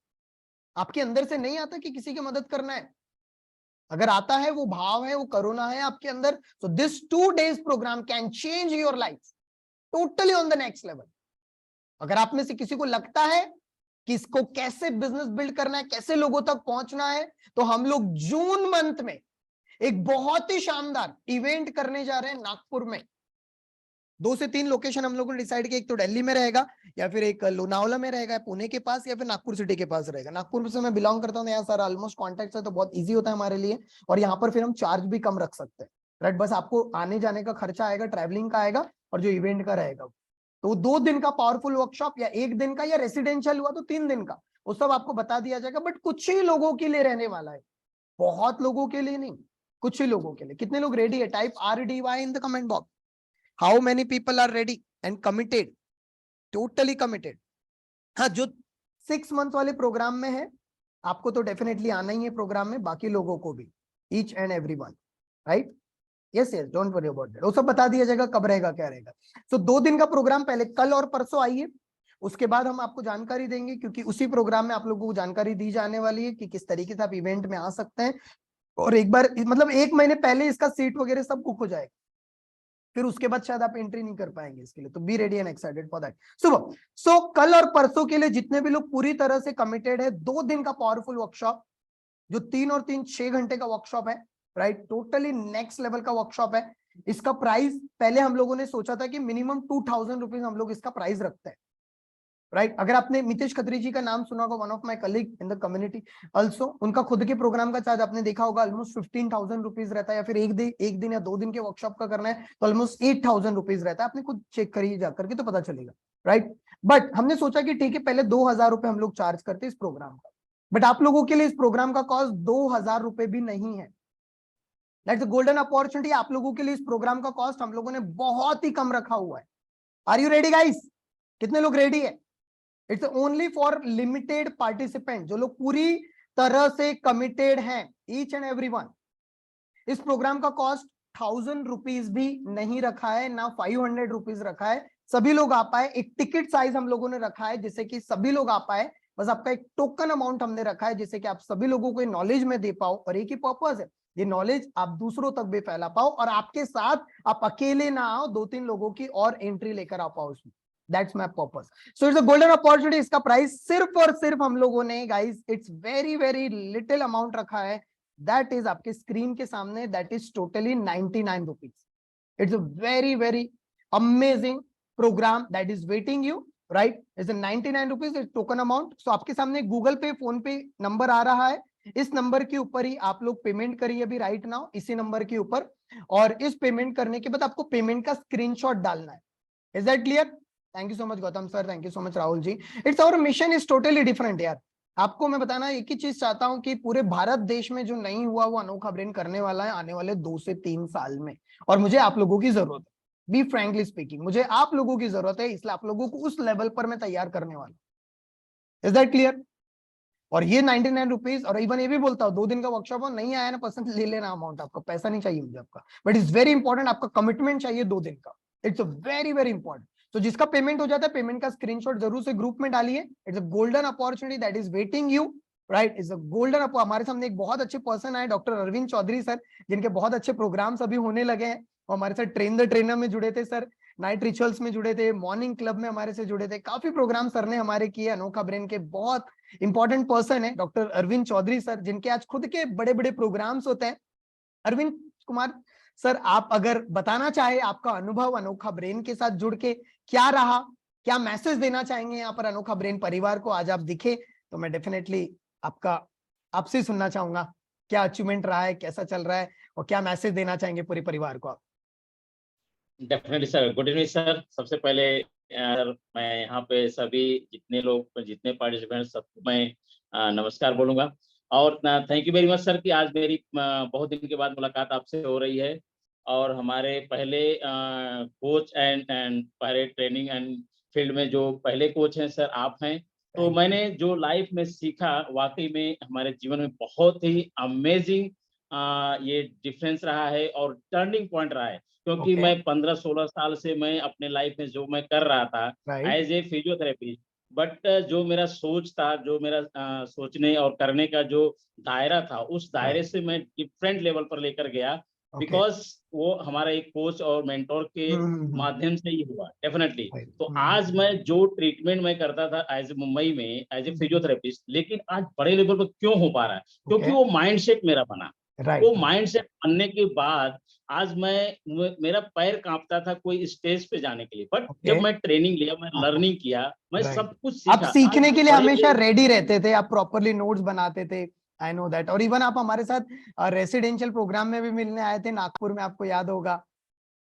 S1: आपके अंदर से नहीं आता कि किसी की मदद करना है? अगर आता है, वो भाव है, वो करुणा है आपके अंदर, तो this 2 days programme can change your life totally on the next level. अगर आप में से किसी को लगता है कि इसको कैसे बिजनेस बिल्ड करना है, कैसे लोगों तक पहुंचना है, तो हम लोग जून मंथ में एक बहुत ही शानदार इवेंट करने जा रहे हैं नागपुर में। 2 से 3 लोकेशन हम लोगों ने डिसाइड किया, एक तो दिल्ली में रहेगा, या फिर एक लोनावला में रहेगा, पुणे के पास, या फिर नागपुर सिटी के पास रहेगा। नागपुर से मैं बिलोंग करता हूँ, यहाँ सारा ऑलमोस्ट कॉन्टेक्ट है, तो बहुत ईजी होता है हमारे लिए। और यहाँ पर फिर हम चार्ज भी कम रख सकते हैं, राइट। बस आपको आने जाने का खर्चा आएगा, ट्रैवलिंग का आएगा, और जो इवेंट का रहेगा। तो 2 दिन का पावरफुल वर्कशॉप, या 1 दिन का, या रेसिडेंशियल हुआ तो 3 दिन का, वो सब आपको बता दिया जाएगा। बट कुछ ही लोगों के लिए रहने वाला है, बहुत लोगों के लिए नहीं, कुछ ही लोगों के लिए। कितने लोग रेडी है? Type RDY in the comment box. How many people are ready and committed, totally committed? हाँ, जो 6 मंथ वाले प्रोग्राम में है, आपको तो डेफिनेटली आना ही है प्रोग्राम में, बाकी लोगों को भी, each and everyone, right? Yes yes, don't worry about that, वो सब बता दिया जाएगा कब रहेगा क्या रहेगा। तो 2 दिन का प्रोग्राम, पहले कल और परसों आइए, उसके बाद हम आपको जानकारी देंगे, क्योंकि उसी प्रोग्राम में आप लोगों को जानकारी दी जाने वाली है कि किस तरीके से आप इवेंट में आ सकते हैं। और एक बार, मतलब 1 महीने पहले इसका सीट वगैरह सब बुक हो जाएगा, फिर उसके बाद शायद आप एंट्री नहीं कर पाएंगे इसके लिए। तो B ready and excited for that. सुबह सो कल और परसों के लिए जितने भी लोग पूरी तरह से कमिटेड है, 2 दिन का पावरफुल वर्कशॉप, जो 3 और 3 6 घंटे का वर्कशॉप है, राइट, टोटली नेक्स्ट लेवल का वर्कशॉप है। इसका प्राइस पहले हम लोगों ने सोचा था कि मिनिमम 2000 रुपीज हम लोग इसका प्राइस रखते हैं, राइट। अगर आपने मितेश खत्री जी का नाम सुना होगा, one of my colleague in the community also, उनका खुद के प्रोग्राम का चार्ज आपने देखा होगा ऑलमोस्ट 15,000 रुपीज रहता है, या फिर एक दिन या 2 दिन के वर्कशॉप का करना है तो ऑलमोस्ट 8,000 रुपीज रहता है। आपने खुद चेक करिए जाकर के तो पता चलेगा, राइट। बट हमने सोचा कि ठीक है, पहले 2,000 रुपए हम लोग चार्ज करते इस प्रोग्राम का, बट आप लोगों के लिए इस प्रोग्राम का कॉस्ट 2,000 रुपए भी नहीं है। That's a golden opportunity. आप लोगों के लिए इस प्रोग्राम का कॉस्ट हम लोगों ने बहुत ही कम रखा हुआ है। Are you ready guys? कितने लोग रेडी है? It's only for limited participant, जो लोग पूरी तरह से कमिटेड हैं, ईच एंड एवरीवन। इस प्रोग्राम का कॉस्ट 1,000 रुपीज भी नहीं रखा है, ना 500 रुपीज रखा है। सभी लोग आ पाए। एक टिकट साइज हम लोगों ने रखा है जिससे कि सभी लोग आ पाए। बस आपका एक टोकन अमाउंट हमने रखा है जिससे कि आप सभी लोगों को नॉलेज में दे पाओ, और एक ही पर्पस है, ये नॉलेज आप दूसरों तक भी फैला पाओ, और आपके साथ आप अकेले ना आओ, 2-3 लोगों की और एंट्री लेकर आ पाओ उसमें। That's my purpose. So it's a golden opportunity. इसका प्राइस सिर्फ और सिर्फ हम लोगों ने guys, it's very very little amount रखा है, दैट इज आपके स्क्रीन के सामने, that is totally 99 rupees. It's a very very amazing program that is waiting you, right. It's 99 rupees is token amount. So आपके सामने गूगल पे, phone पे number आ रहा है, इस नंबर के ऊपर ही आप लोग पेमेंट करिए अभी राइट नाउ, इसी नंबर के ऊपर। और इस पेमेंट करने के बाद आपको पेमेंट का स्क्रीनशॉट डालना है। Is that clear? Thank you so much Gautam sir, thank you so much Rahul ji. It's our mission is totally different यार। आपको मैं बताना एक ही चीज चाहता हूं कि पूरे भारत देश में जो नहीं हुआ वो अनोखा ब्रेन करने वाला है आने वाले 2 से 3 साल में, और मुझे आप लोगों की जरूरत है। बी फ्रैंकली स्पीकिंग, मुझे आप लोगों की जरूरत है, इसलिए आप लोगों को उस लेवल पर मैं तैयार करने वाला। Is that clear? और ये 99 रुपीज, और इवन ये भी बोलता हूँ 2 दिन का वर्कशॉप हो, नहीं आया ना पसंद, ले लेना अमाउंट, आपका पैसा नहीं चाहिए मुझे आपका, बट इट्स वेरी इंपॉर्टेंट, आपका कमिटमेंट चाहिए 2 दिन का। It's very very important. तो जिसका पेमेंट हो जाता है, पेमेंट का स्क्रीनशॉट जरूर से ग्रुप में डालिए। It's a golden opportunity that is waiting you, right. It's a golden. हमारे सामने एक बहुत अच्छे पर्सन आए, डॉक्टर अरविंद चौधरी सर, जिनके बहुत अच्छे प्रोग्राम्स अभी होने लगे हैं, और हमारे साथ ट्रेन द ट्रेनर में जुड़े थे सर, नाइट रिचुअल्स में जुड़े थे, मॉर्निंग क्लब में हमारे से जुड़े थे, काफी प्रोग्राम सर ने हमारे किए। अनोखा ब्रेन के बहुत इंपॉर्टेंट पर्सन है डॉक्टर अरविंद चौधरी सर, जिनके आज खुद के बड़े बड़े प्रोग्राम्स होते हैं। अरविंद कुमार सर, आप अगर बताना चाहे आपका अनुभव अनोखा ब्रेन के साथ जुड़ के क्या रहा, क्या मैसेज देना चाहेंगे यहाँ पर अनोखा ब्रेन परिवार को, आज आप दिखे तो मैं डेफिनेटली आपसे सुनना चाहूंगा, क्या अचीवमेंट रहा है, कैसा चल रहा है, और क्या मैसेज देना चाहेंगे पूरे परिवार को आप?
S4: Definitely sir, good evening sir. सबसे पहले सर मैं यहाँ पे सभी जितने पार्टिसिपेंट सबको मैं नमस्कार बोलूँगा, और thank you very much sir कि आज मेरी बहुत दिन के बाद मुलाकात आपसे हो रही है। और हमारे पहले कोच एंड पहले ट्रेनिंग एंड फील्ड में जो पहले कोच हैं सर आप हैं। तो मैंने जो लाइफ में सीखा वाकई में हमारे जीवन में बहुत ही अमेजिंग ये डिफरेंस रहा है और टर्निंग पॉइंट रहा है, क्योंकि मैं 15-16 साल से मैं अपने लाइफ में जो मैं कर रहा था एज ए फिजियोथेरेपी, बट जो मेरा सोच था, जो मेरा सोचने और करने का जो दायरा था, उस दायरे से मैं डिफरेंट लेवल पर लेकर गया, बिकॉज वो हमारा एक कोच और मेंटोर के माध्यम से ही हुआ डेफिनेटली। तो आज मैं जो ट्रीटमेंट मैं करता था एज मुंबई में एज ए फिजियोथेरेपिस्ट, लेकिन आज बड़े लेवल पर क्यों हो पा रहा है? क्योंकि वो माइंडसेट मेरा बना। वो माइंडसेट बनने के बाद आज मेरा पैर कांपता था कोई स्टेज पे जाने के लिए, बट जब मैं ट्रेनिंग लिया, मैं लर्निंग किया, मैं सब कुछ सीखा।
S1: आप सीखने के लिए हमेशा रेडी रहते थे, आप प्रॉपरली नोट्स बनाते थे, आई नो दैट। और इवन आप हमारे साथ रेसिडेंशियल प्रोग्राम में भी मिलने आए थे नागपुर में, आपको याद होगा।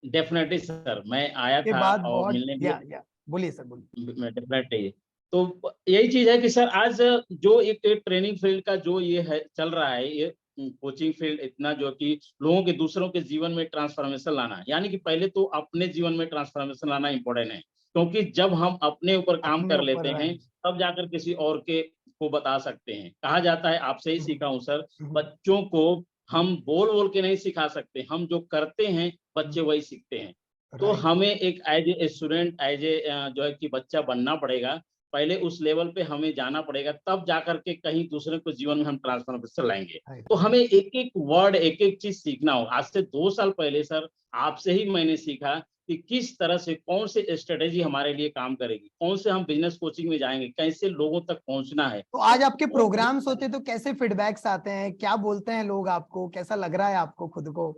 S4: डेफिनेटली सर, मैं आया था और मिलने भी।
S1: बोलिए सर, बोलिए।
S4: डेफिनेटली। तो यही चीज है कि सर आज जो एक ट्रेनिंग फील्ड का जो ये है चल रहा है, ये कोचिंग फील्ड इतना जो कि लोगों के दूसरों के जीवन में ट्रांसफॉर्मेशन लाना है, यानी कि पहले तो अपने जीवन में ट्रांसफॉर्मेशन लाना इंपॉर्टेंट है, क्योंकि जब हम अपने ऊपर काम कर लेते हैं तब जाकर किसी और के को बता सकते हैं। कहा जाता है, आपसे ही सीखा हूँ सर, बच्चों को हम बोल बोल के नहीं सिखा सकते, हम जो करते हैं बच्चे वही सीखते हैं। तो हमें एक as a student, as a जो है कि बच्चा बनना पड़ेगा, पहले उस लेवल पे हमें जाना पड़ेगा, तब जाकर के कहीं दूसरे को जीवन में हम ट्रांसफॉर्मेशन लाएंगे। तो हमें एक एक वर्ड, एक एक चीज सीखना हो। आज से 2 साल पहले सर आपसे ही मैंने सीखा कि किस तरह से कौन सी स्ट्रेटेजी हमारे लिए काम करेगी, कौन से हम बिजनेस कोचिंग में जाएंगे, कैसे लोगों तक पहुंचना है।
S1: तो आज आपके प्रोग्राम्स होते तो कैसे फीडबैक्स आते हैं, क्या बोलते हैं लोग आपको, कैसा लग रहा है आपको खुद को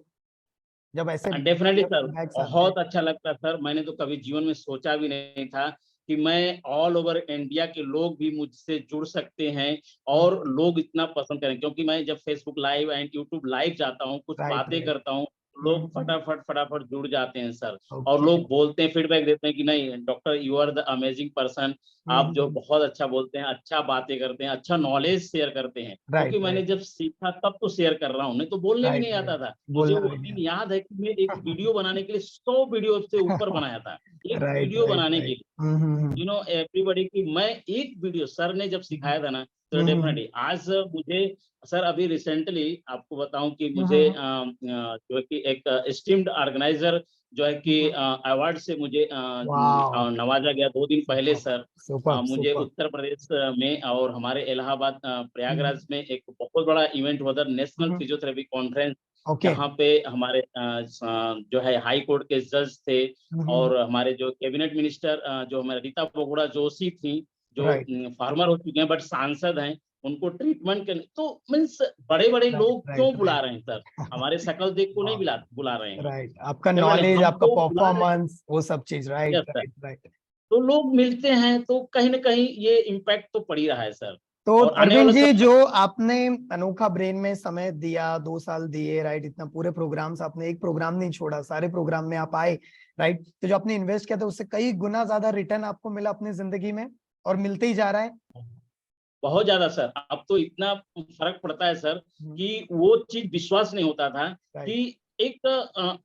S1: जब ऐसे?
S4: डेफिनेटली सर, बहुत अच्छा लगता है सर। मैंने तो कभी जीवन में सोचा भी नहीं था कि मैं ऑल ओवर इंडिया के लोग भी मुझसे जुड़ सकते हैं और लोग इतना पसंद करें, क्योंकि मैं जब Facebook live and YouTube live जाता हूँ, कुछ
S1: राइट
S4: बातें
S1: राइट।
S4: करता हूँ, लोग फटाफट जुड़ जाते हैं सर। और
S1: ओके।
S4: लोग बोलते हैं, फीडबैक देते हैं कि नहीं doctor, you are the amazing person, आप जो बहुत अच्छा बोलते हैं, अच्छा बातें करते हैं, अच्छा नॉलेज शेयर करते हैं। क्योंकि
S1: राइट
S4: मैंने
S1: राइट
S4: जब सीखा तब तो शेयर कर रहा हूँ, नहीं तो बोलने भी
S1: राइट
S4: नहीं आता
S1: राइट।
S4: था। मुझे
S1: बोलना
S4: वो
S1: भी नहीं
S4: दिन याद है कि मैं एक वीडियो बनाने के लिए 100 वीडियो से ऊपर
S1: आता।
S4: बनाया था, एक
S1: राइट
S4: वीडियो
S1: राइट
S4: बनाने के
S1: राइट।
S4: लिए। यू नो एवरीबॉडी की मैं एक वीडियो सर ने जब सिखाया था ना, तो
S1: हम्म
S4: डेफिनेटली आज मुझे सर अभी रिसेंटली आपको बताऊं कि मुझे
S1: हम्म
S4: जो है कि एक स्टीम्ड ऑर्गेनाइजर जो है कि अवार्ड से मुझे
S1: वाओ।
S4: नवाजा गया 2 दिन पहले
S1: सुपर
S4: सर।
S1: सुपर
S4: मुझे
S1: सुपर।
S4: उत्तर प्रदेश में और हमारे इलाहाबाद प्रयागराज में एक बहुत बड़ा इवेंट हुआ था, नेशनल फिजियोथेरेपी कॉन्फ्रेंस,
S1: ओके।
S4: जहाँ पे हमारे जो है हाई कोर्ट के जज थे और हमारे जो कैबिनेट मिनिस्टर जो हमारे रीता बहुगुणा जोशी थी, जो
S1: राइट
S4: फार्मर हो चुके हैं बट सांसद हैं, उनको ट्रीटमेंट करने तो मीन्स बड़े बड़े
S1: राइट
S4: लोग क्यों
S1: राइट
S4: बुला
S1: राइट।
S4: रहे हैं सर, हमारे शक्ल देख को नहीं बुला रहे हैं,
S1: राइट, आपका
S4: डेफिनेटली
S1: नॉलेज, आपका
S4: हमको बुला रहे हैं।
S1: परफॉर्मेंस, वो सब चीज। Right
S4: yes sir.
S1: Right right.
S4: तो लोग मिलते हैं तो कहीं ना कहीं ये इम्पैक्ट तो पड़ ही रहा है सर।
S1: तो
S4: और आने
S1: अरविंद
S4: वाला
S1: जी,
S4: समय।
S1: जो आपने अनोखा ब्रेन में समय दिया, 2 साल दिए, राइट, इतना पूरे प्रोग्राम्स, आपने एक प्रोग्राम नहीं छोड़ा, सारे प्रोग्राम में आप आए, राइट, तो जो आपने इन्वेस्ट किया था उससे कई गुना ज्यादा रिटर्न आपको मिला अपनी जिंदगी में और मिलते ही जा रहा है।
S4: बहुत ज्यादा सर, अब तो इतना फर्क पड़ता है सर कि वो चीज विश्वास नहीं होता था
S1: राइट
S4: कि एक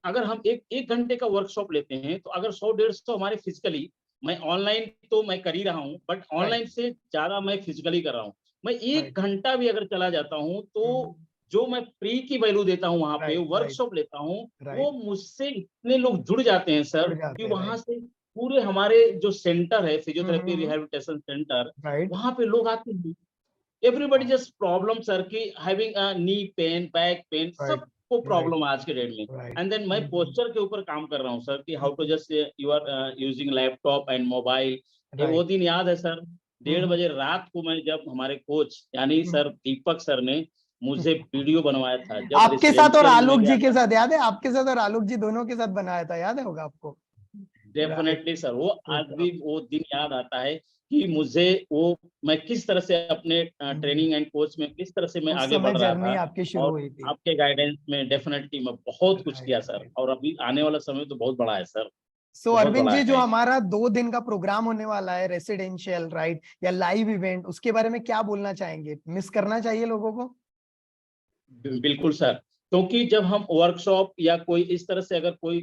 S4: अगर हम एक घंटे का वर्कशॉप लेते हैं तो अगर 100-150 हमारे फिजिकली, मैं ऑनलाइन तो मैं कर ही रहा हूँ बट
S1: राइट
S4: ऑनलाइन से ज्यादा मैं फिजिकली कर रहा हूँ। मैं
S1: राइट
S4: 1 घंटा भी अगर चला जाता हूँ तो जो मैं फ्री की वैल्यू देता हूँ वहां पे
S1: राइट राइट
S4: वर्कशॉप लेता हूँ, वो
S1: राइट।
S4: मुझसे इतने लोग जुड़ जाते हैं सर
S1: जुड़
S4: कि
S1: जाते हैं।
S4: वहां
S1: राइट
S4: से पूरे हमारे जो सेंटर है फिजियोथेरेपी रिहैबिलिटेशन सेंटर,
S1: राइट।
S4: वहां पे लोग आते हैं। एवरीबॉडी जस्ट प्रॉब्लम सर की having knee pain, back pain,
S1: right
S4: सबको
S1: राइट
S4: प्रॉब्लम आज के डेट में।
S1: राइट।
S4: एंड देन मैं पोस्चर के ऊपर काम कर रहा हूँ सर कि how to just you are using laptop and mobile. ये वो
S1: राइट।
S4: दिन याद है सर, 1:30 बजे रात को मैं जब हमारे कोच यानी सर दीपक सर ने मुझे वीडियो बनवाया था जब
S1: आपके साथ और
S4: रेसिडेंशियल में मैं
S1: आलोक
S4: गया
S1: जी के
S4: था।
S1: साथ, याद है? आपके साथ और आलोक जी दोनों के साथ बनाया था, याद है होगा आपको? राइट।
S4: डेफिनेटली सर, वो आज भी वो दिन याद आता है कि मुझे वो मैं किस तरह से अपने ट्रेनिंग एंड कोच में किस तरह से मैं
S1: उस
S4: आगे
S1: समय
S4: बढ़ रहा
S1: जर्नी
S4: था।
S1: आपकी शुरू
S4: और
S1: हुई थी।
S4: आपके गाइडेंस में डेफिनेटली मैं बहुत कुछ
S1: राइट
S4: किया सर,
S1: राइट।
S4: और अभी आने वाला समय तो बहुत बड़ा है सर,
S1: सो
S4: बहुत
S1: अरविंद
S4: बड़ा
S1: जी, जो
S4: है।
S1: हमारा 2 दिन का प्रोग्राम होने वाला है, रेसिडेंशियल, राइट, या लाइव इवेंट, उसके बारे में क्या बोलना चाहेंगे? मिस करना चाहिए लोगों को?
S4: बिल्कुल सर, क्योंकि जब हम वर्कशॉप या कोई इस तरह से अगर कोई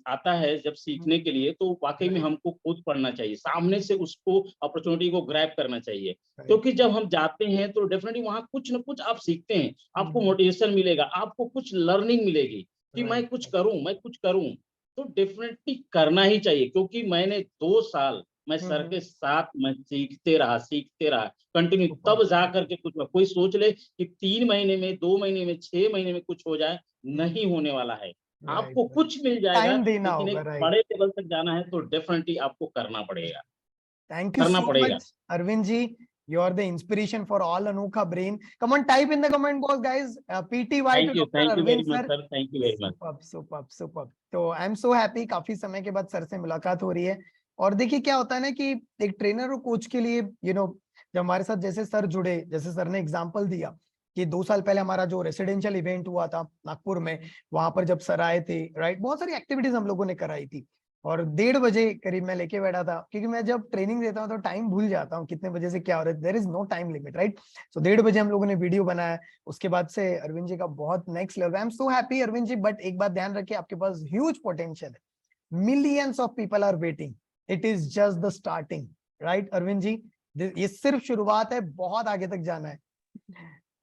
S4: आता है जब सीखने के लिए, तो वाकई में
S1: राइट
S4: हमको खुद पढ़ना चाहिए, सामने से उसको अपॉर्चुनिटी को ग्रैब करना चाहिए।
S1: राइट।
S4: क्योंकि जब हम जाते हैं तो डेफिनेटली वहां कुछ ना कुछ आप सीखते हैं, आपको मोटिवेशन मिलेगा, आपको कुछ लर्निंग मिलेगी कि मैं कुछ
S1: राइट।
S4: करूं, मैं कुछ करूं। तो डेफिनेटली करना ही चाहिए, क्योंकि मैंने 2 साल मैं सर के साथ मैं सीखते रहा कंटिन्यू,
S1: सुपर
S4: तब जा
S1: सुपर।
S4: करके कुछ हुआ। कोई सोच ले कि 3 महीने में, 2 महीने में, 6 महीने में कुछ हो जाए, नहीं होने वाला है।
S1: राइट
S4: आपको
S1: राइट।
S4: कुछ मिल जाएगा,
S1: टाइम देना
S4: लेकिन
S1: होगा।
S4: एक
S1: राइट।
S4: बड़े लेवल तक जाना है तो डेफिनेटली आपको करना पड़ेगा,
S1: Thank you
S4: करना
S1: so
S4: पड़ेगा।
S1: much, Arvind ji. You are the inspiration for all Anokha Brain. Come on, type in the comment box, guys. PTY to Dr.
S4: Thank you very
S1: Arvind
S4: much
S1: sir.
S4: Sir, thank you very much.
S1: Super super super. तो I am so happy, काफी समय के बाद sir से मुलाकात हो रही है। और देखिए क्या होता है ना कि एक ट्रेनर और कोच के लिए, जब हमारे साथ जैसे सर जुड़े, जैसे सर ने एग्जांपल दिया कि 2 साल पहले हमारा जो रेसिडेंशियल इवेंट हुआ था नागपुर में, वहां पर जब सर आए थे, राइट, बहुत सारी एक्टिविटीज हम लोगों ने कराई थी। और 1:30 बजे करीब मैं लेके बैठा था, क्योंकि मैं जब ट्रेनिंग देता हूँ तो टाइम भूल जाता हूँ कितने बजे से क्या हो रहा है, there is no time limit, right. So 1:30 बजे हम लोगों ने वीडियो बनाया। उसके बाद से अरविंद जी का बहुत next level. I am so happy Arvind ji, but एक बात ध्यान रखिए, आपके पास ह्यूज पोटेंशियल है, millions of people are waiting, it is just the starting, right Arvind ji? ये सिर्फ शुरुआत है, बहुत आगे तक जाना है।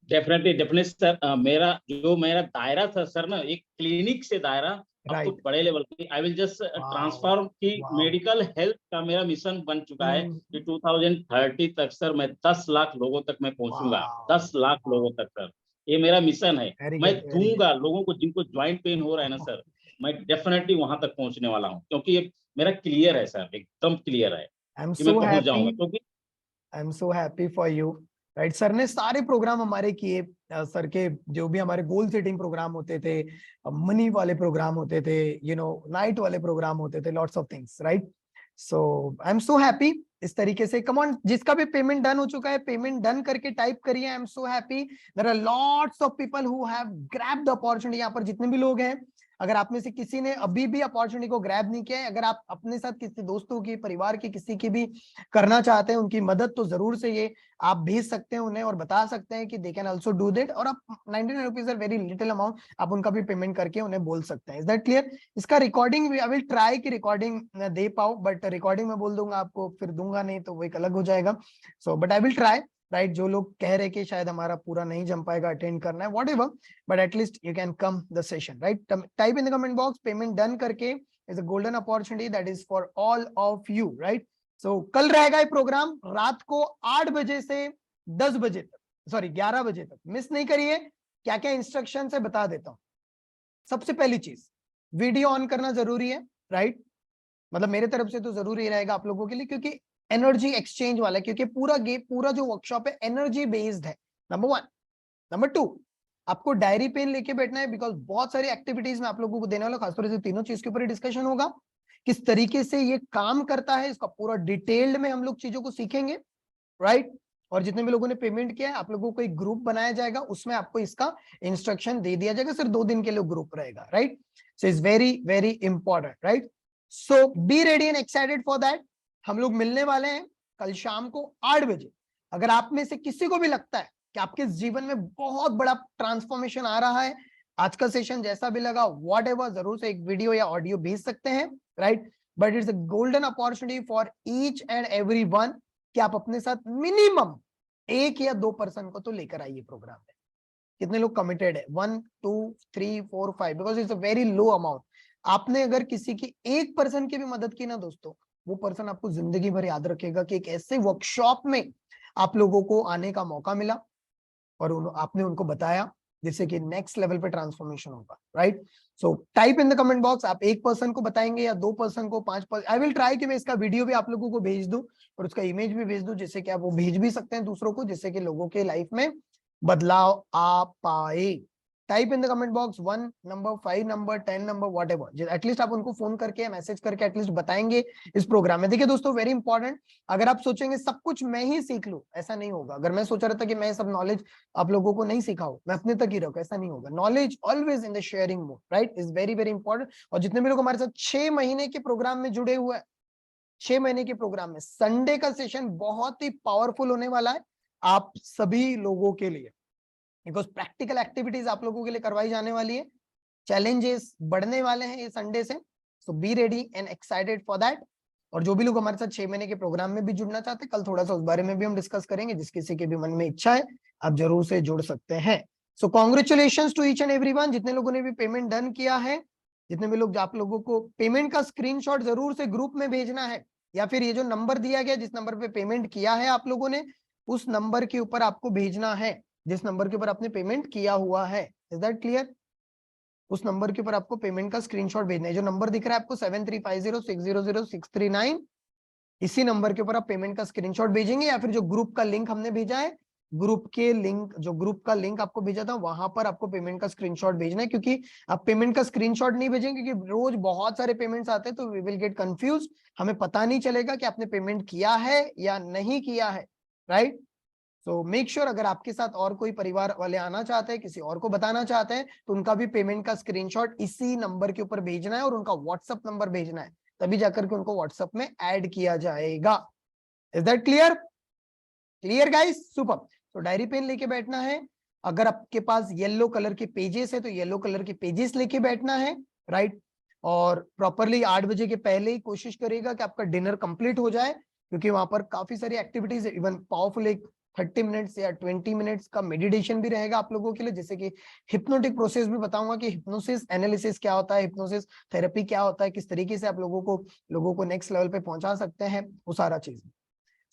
S4: डेफिनेटली सर, मेरा दायरा था सर ना, एक क्लिनिक से दायरा अब तो
S1: राइट।
S4: बड़े लेवल की, I will just
S1: wow
S4: transform की
S1: वाओ।
S4: मेडिकल हेल्थ का मेरा मिशन बन चुका है कि 2030 तक सर मैं 10 लाख लोगों तक मैं पहुंचूंगा,
S1: वाओ
S4: 10 लाख लोगों तक सर, ये मेरा मिशन है।
S1: वेरी
S4: मैं
S1: गुड वेरी
S4: दूंगा लोगों को जिनको ज्वाइंट पेन हो रहा है ना
S1: गुड।
S4: सर, मैं डेफिनेटली वहां तक पहुंचने वाला हूँ, क्योंकि ये मेरा क्लियर है सर, एकदम क्लियर है
S1: आई एम
S4: कि मैं
S1: सो
S4: पहुंच
S1: हैप्पी,
S4: जाऊंगा, क्योंकि
S1: आई am so happy for you, right. Sir ने सारे प्रोग्राम हमारे किए, सर के जो भी हमारे गोल सेटिंग प्रोग्राम होते थे, मनी वाले प्रोग्राम होते थे, नाइट वाले प्रोग्राम होते थे, lots of things, right. So I am so happy. इस तरीके से कम ऑन, जिसका भी पेमेंट डन हो चुका है पेमेंट डन करके टाइप करिए I am so happy. There are lots of people who have grabbed the opportunity. यहाँ पर जितने भी लोग हैं, अगर आप में से किसी ने अभी भी अपॉर्चुनिटी को ग्रैब नहीं किया है, अगर आप अपने साथ किसी दोस्तों की, परिवार की, किसी की भी करना चाहते हैं उनकी मदद, तो जरूर से ये आप भेज सकते हैं उन्हें और बता सकते हैं कि they can also do that. और आप 99 rupees are very little amount, आप उनका भी पेमेंट करके उन्हें बोल सकते हैं। Is that clear? इसका रिकॉर्डिंग आई विल ट्राई कि रिकॉर्डिंग दे पाओ, बट रिकॉर्डिंग में बोल दूंगा आपको, फिर दूंगा नहीं तो वो एक अलग हो जाएगा। So but I will try, right? जो लोग कह रहे कि शायद हमारा पूरा नहीं जम पाएगा, अटेंड करना है, whatever, but at least you can come the session, right? Type in the comment box payment done करके, is a golden opportunity that is for all of you, right? So कल रहेगा ये प्रोग्राम रात को 8 बजे से 10 बजे तक, सॉरी 11 बजे तक, मिस नहीं करिए। क्या क्या इंस्ट्रक्शन है बता देता हूं। सबसे पहली चीज, वीडियो ऑन करना जरूरी है, राइट? मतलब मेरे तरफ से तो जरूरी रहेगा आप लोगों के लिए, क्योंकि एनर्जी एक्सचेंज वाला है, क्योंकि पूरा जो वर्कशॉप है एनर्जी बेस्ड है, नंबर 1। नंबर 2, आपको डायरी पेन लेके बैठना है, बिकॉज बहुत सारी एक्टिविटीज में आप लोगों को देने वाला, खासतौर से तीनों चीज के ऊपर डिस्कशन होगा। किस तरीके से ये काम करता है इसका पूरा डिटेल्ड में हम लोग चीजों को सीखेंगे, राइट? और जितने भी लोगों ने पेमेंट किया है, आप लोगों को एक ग्रुप बनाया जाएगा, उसमें आपको इसका इंस्ट्रक्शन दे दिया जाएगा। सिर्फ 2 दिन के लिए ग्रुप रहेगा, right? So is very very important, right? So be ready and excited for that. हम लोग मिलने वाले हैं कल शाम को 8 बजे। अगर आप में से किसी को भी लगता है कि आपके जीवन में बहुत बड़ा ट्रांसफॉर्मेशन आ रहा है, आज का सेशन जैसा भी लगा, वॉट एवर, जरूर से एक वीडियो या ऑडियो भेज सकते हैं, right? But it's a golden opportunity for each and every one कि आप अपने साथ मिनिमम 1 या 2 पर्सन को तो लेकर आइए प्रोग्राम में। कितने लोग कमिटेड है? 1 2 3 4 5, because it's a very low amount. आपने अगर किसी की एक पर्सन की भी मदद की ना दोस्तों, वो पर्सन आपको जिंदगी भर याद रखेगा कि एक ऐसे वर्कशॉप में आप लोगों को आने का मौका मिला और आपने उनको बताया, जिससे कि नेक्स्ट लेवल पे ट्रांसफॉर्मेशन होगा, right? So type in the comment box, आप 1 पर्सन को बताएंगे या 2 पर्सन को, 5 पर्सन। आई विल ट्राई कि मैं इसका वीडियो भी आप लोगों को भेज दूं और उसका इमेज भी भेज दूं, जिससे कि आप वो भेज भी सकते हैं दूसरों को, जिससे कि लोगों के लाइफ में बदलाव आ पाए। Type in the comment box 1 number, 5 number, 10 number, what ever. At least आप उनको फोन करके, मैसेज करके एटलीस्ट बताएंगे इस प्रोग्राम में। देखिए दोस्तों, वेरी इंपॉर्टेंट, अगर आप सोचेंगे सब कुछ मैं ही सीख लूं, ऐसा नहीं होगा। अगर मैं सोच रहा था कि मैं सब नॉलेज आप लोगों को नहीं सिखाऊं, मैं अपने तक ही रखूं, ऐसा नहीं होगा। Knowledge always in the sharing mode, right? Is very very important. और जितने भी लोग हमारे साथ 6 महीने के प्रोग्राम में जुड़े हुए हैं, 6 महीने के प्रोग्राम में संडे का सेशन बहुत ही पावरफुल होने वाला है आप सभी लोगों के लिए, बिकॉज प्रैक्टिकल एक्टिविटीज आप लोगों के लिए करवाई जाने वाली है। चैलेंजेस बढ़ने वाले हैं ये संडे से, so be ready and excited for that. और जो भी लोग हमारे साथ 6 महीने के प्रोग्राम में भी जुड़ना चाहते हैं, कल थोड़ा सा उस बारे में भी हम डिस्कस करेंगे। जिस किसी के भी मन में इच्छा है, आप जरूर से जुड़ सकते हैं। So congratulation to each and everyone, जितने लोगों ने भी पेमेंट डन किया है, जितने भी लोग, आप लोगों को पेमेंट का स्क्रीनशॉट जरूर से ग्रुप में भेजना है, या फिर ये जो नंबर दिया गया, जिस नंबर पे पेमेंट किया है आप लोगों ने, उस नंबर के ऊपर आपको भेजना है, जिस नंबर के ऊपर आपने पेमेंट किया हुआ है। Is that clear? उस नंबर के ऊपर आपको पेमेंट का स्क्रीनशॉट भेजना है। जो नंबर दिख रहा है आपको 7350600639, इसी नंबर के ऊपर आप पेमेंट का स्क्रीनशॉट भेजेंगे, या फिर जो ग्रुप का लिंक हमने भेजा है, ग्रुप के लिंक, जो ग्रुप का लिंक आपको भेजा था, वहां पर आपको पेमेंट का स्क्रीनशॉट भेजना है। क्योंकि आप पेमेंट का स्क्रीनशॉट नहीं भेजेंगे, क्योंकि रोज बहुत सारे पेमेंट्स आते हैं, तो वी विल गेट कंफ्यूज, हमें पता नहीं चलेगा कि आपने पेमेंट किया है या नहीं किया है, राइट? सो मेक श्योर, अगर आपके साथ और कोई परिवार वाले आना चाहते हैं, किसी और को बताना चाहते हैं, तो उनका भी पेमेंट का स्क्रीनशॉट इसी नंबर के ऊपर भेजना है और उनका व्हाट्सएप नंबर भेजना है, तभी जाकर के उनको व्हाट्सएप में ऐड किया जाएगा। Is that clear? Clear guys? Super. तो डायरी पेन लेके बैठना है। अगर आपके पास येलो कलर के पेजेस है तो येलो कलर के पेजेस लेके बैठना है, राइट? और प्रॉपरली 8 बजे के पहले ही कोशिश करिएगा कि आपका डिनर कंप्लीट हो जाए, क्योंकि वहां पर काफी सारी एक्टिविटीज है। इवन पावरफुल एक 30 मिनट्स या 20 मिनट्स का मेडिटेशन भी रहेगा आप लोगों के लिए, जैसे कि हिप्नोटिक प्रोसेस भी बताऊंगा कि हिप्नोसिस एनालिसिस क्या होता है, हिप्नोसिस थेरेपी क्या होता है, किस तरीके से आप लोगों को नेक्स्ट लेवल पे पहुंचा सकते हैं, वो सारा चीज।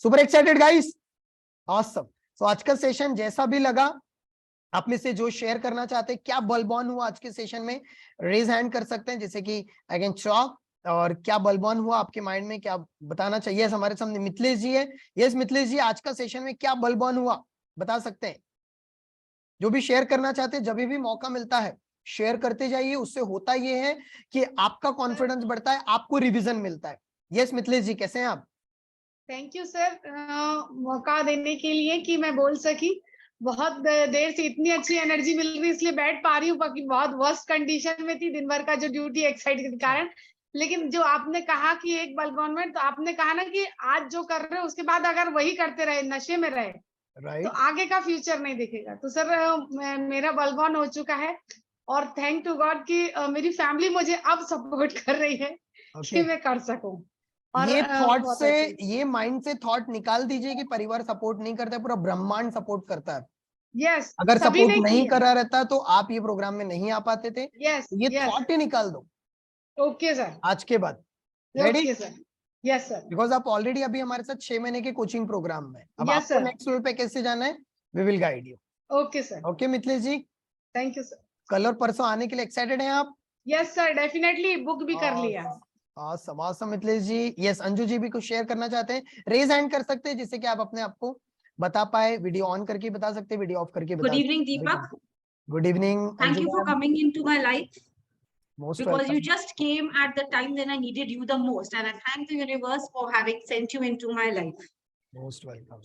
S1: Super excited guys, awesome. So आज का सेशन जैसा भी लगा, आप में से जो शेयर करना चाहते हैं, क्या बलबॉन हुआ आज के सेशन में, रेज हैंड कर सकते हैं, जैसे कि आई कैन टॉक। और क्या बलबॉन हुआ आपके माइंड में, क्या बताना चाहिए? हमारे सामने मिथिलेश जी है। यस मिथिलेश जी, आज का सेशन में क्या बलबॉन हुआ बता सकते हैं? जो भी शेयर करना चाहते हैं, जब भी मौका मिलता है शेयर करते जाइए। उससे होता ये है कि आपका कॉन्फिडेंस बढ़ता है, आपको रिवीजन मिलता है। यस मिथिलेश जी, कैसे हैं आप?
S5: थैंक यू सर मौका देने के लिए कि मैं बोल सकी। बहुत देर से इतनी अच्छी एनर्जी मिल रही इसलिए बैठ पा रही हूँ, बाकी बहुत वर्स्ट कंडीशन में थी दिन भर का जो ड्यूटी एक्साइटेड के कारण। लेकिन जो आपने कहा कि एक बलगौन में, तो आपने कहा ना कि आज जो कर रहे हो उसके बाद अगर वही करते रहे, नशे में रहे, तो
S1: राइट,
S5: आगे का फ्यूचर नहीं दिखेगा। तो सर मेरा बलगौन हो चुका है और थैंक टू गॉड कि मेरी फैमिली मुझे अब सपोर्ट कर रही है कि
S1: ओके।
S5: मैं कर सकूं। और
S1: ये थॉट
S5: बहुत
S1: से,
S5: अच्छी-
S1: ये माइंड से थॉट निकाल दीजिए कि परिवार सपोर्ट नहीं करता है, पूरा ब्रह्मांड सपोर्ट करता है।
S5: यस,
S1: अगर
S5: सभी
S1: सपोर्ट
S5: ने
S1: नहीं
S5: किया।
S1: करा रहता तो आप ये प्रोग्राम में नहीं आ पाते थे।
S5: यस
S1: ये
S5: यस,
S1: थॉट ही निकाल दो
S5: ओके सर,
S1: आज के बाद। Ready?
S5: Okay sir, yes sir,
S1: because आप ऑलरेडी अभी हमारे साथ 6 महीने के कोचिंग प्रोग्राम में, अब
S5: Yes,
S1: आपको
S5: sir.
S1: नेक्स्ट लेवल पे कैसे जाना है, we will guide you.
S5: Okay sir,
S1: okay Mithilesh ji,
S5: thank you sir.
S1: कल और परसों आने के लिए एक्साइटेड हैं आप?
S5: यस सर, डेफिनेटली बुक भी कर लिया।
S1: awesome, awesome मिथिलेश जी। यस, अंजू जी भी कुछ शेयर करना चाहते हैं, रेज हैंड कर सकते हैं जिससे कि आप अपने आप को बता पाए। वीडियो ऑन करके बता सकते हैं, वीडियो ऑफ करके बता
S6: Good evening, Deepak.
S1: Good evening.
S6: Thank you for coming into my life
S1: most
S6: because you
S1: welcome.
S6: just came at the time when I needed you the most. And I thank the universe for having sent you into my life.
S1: Most welcome.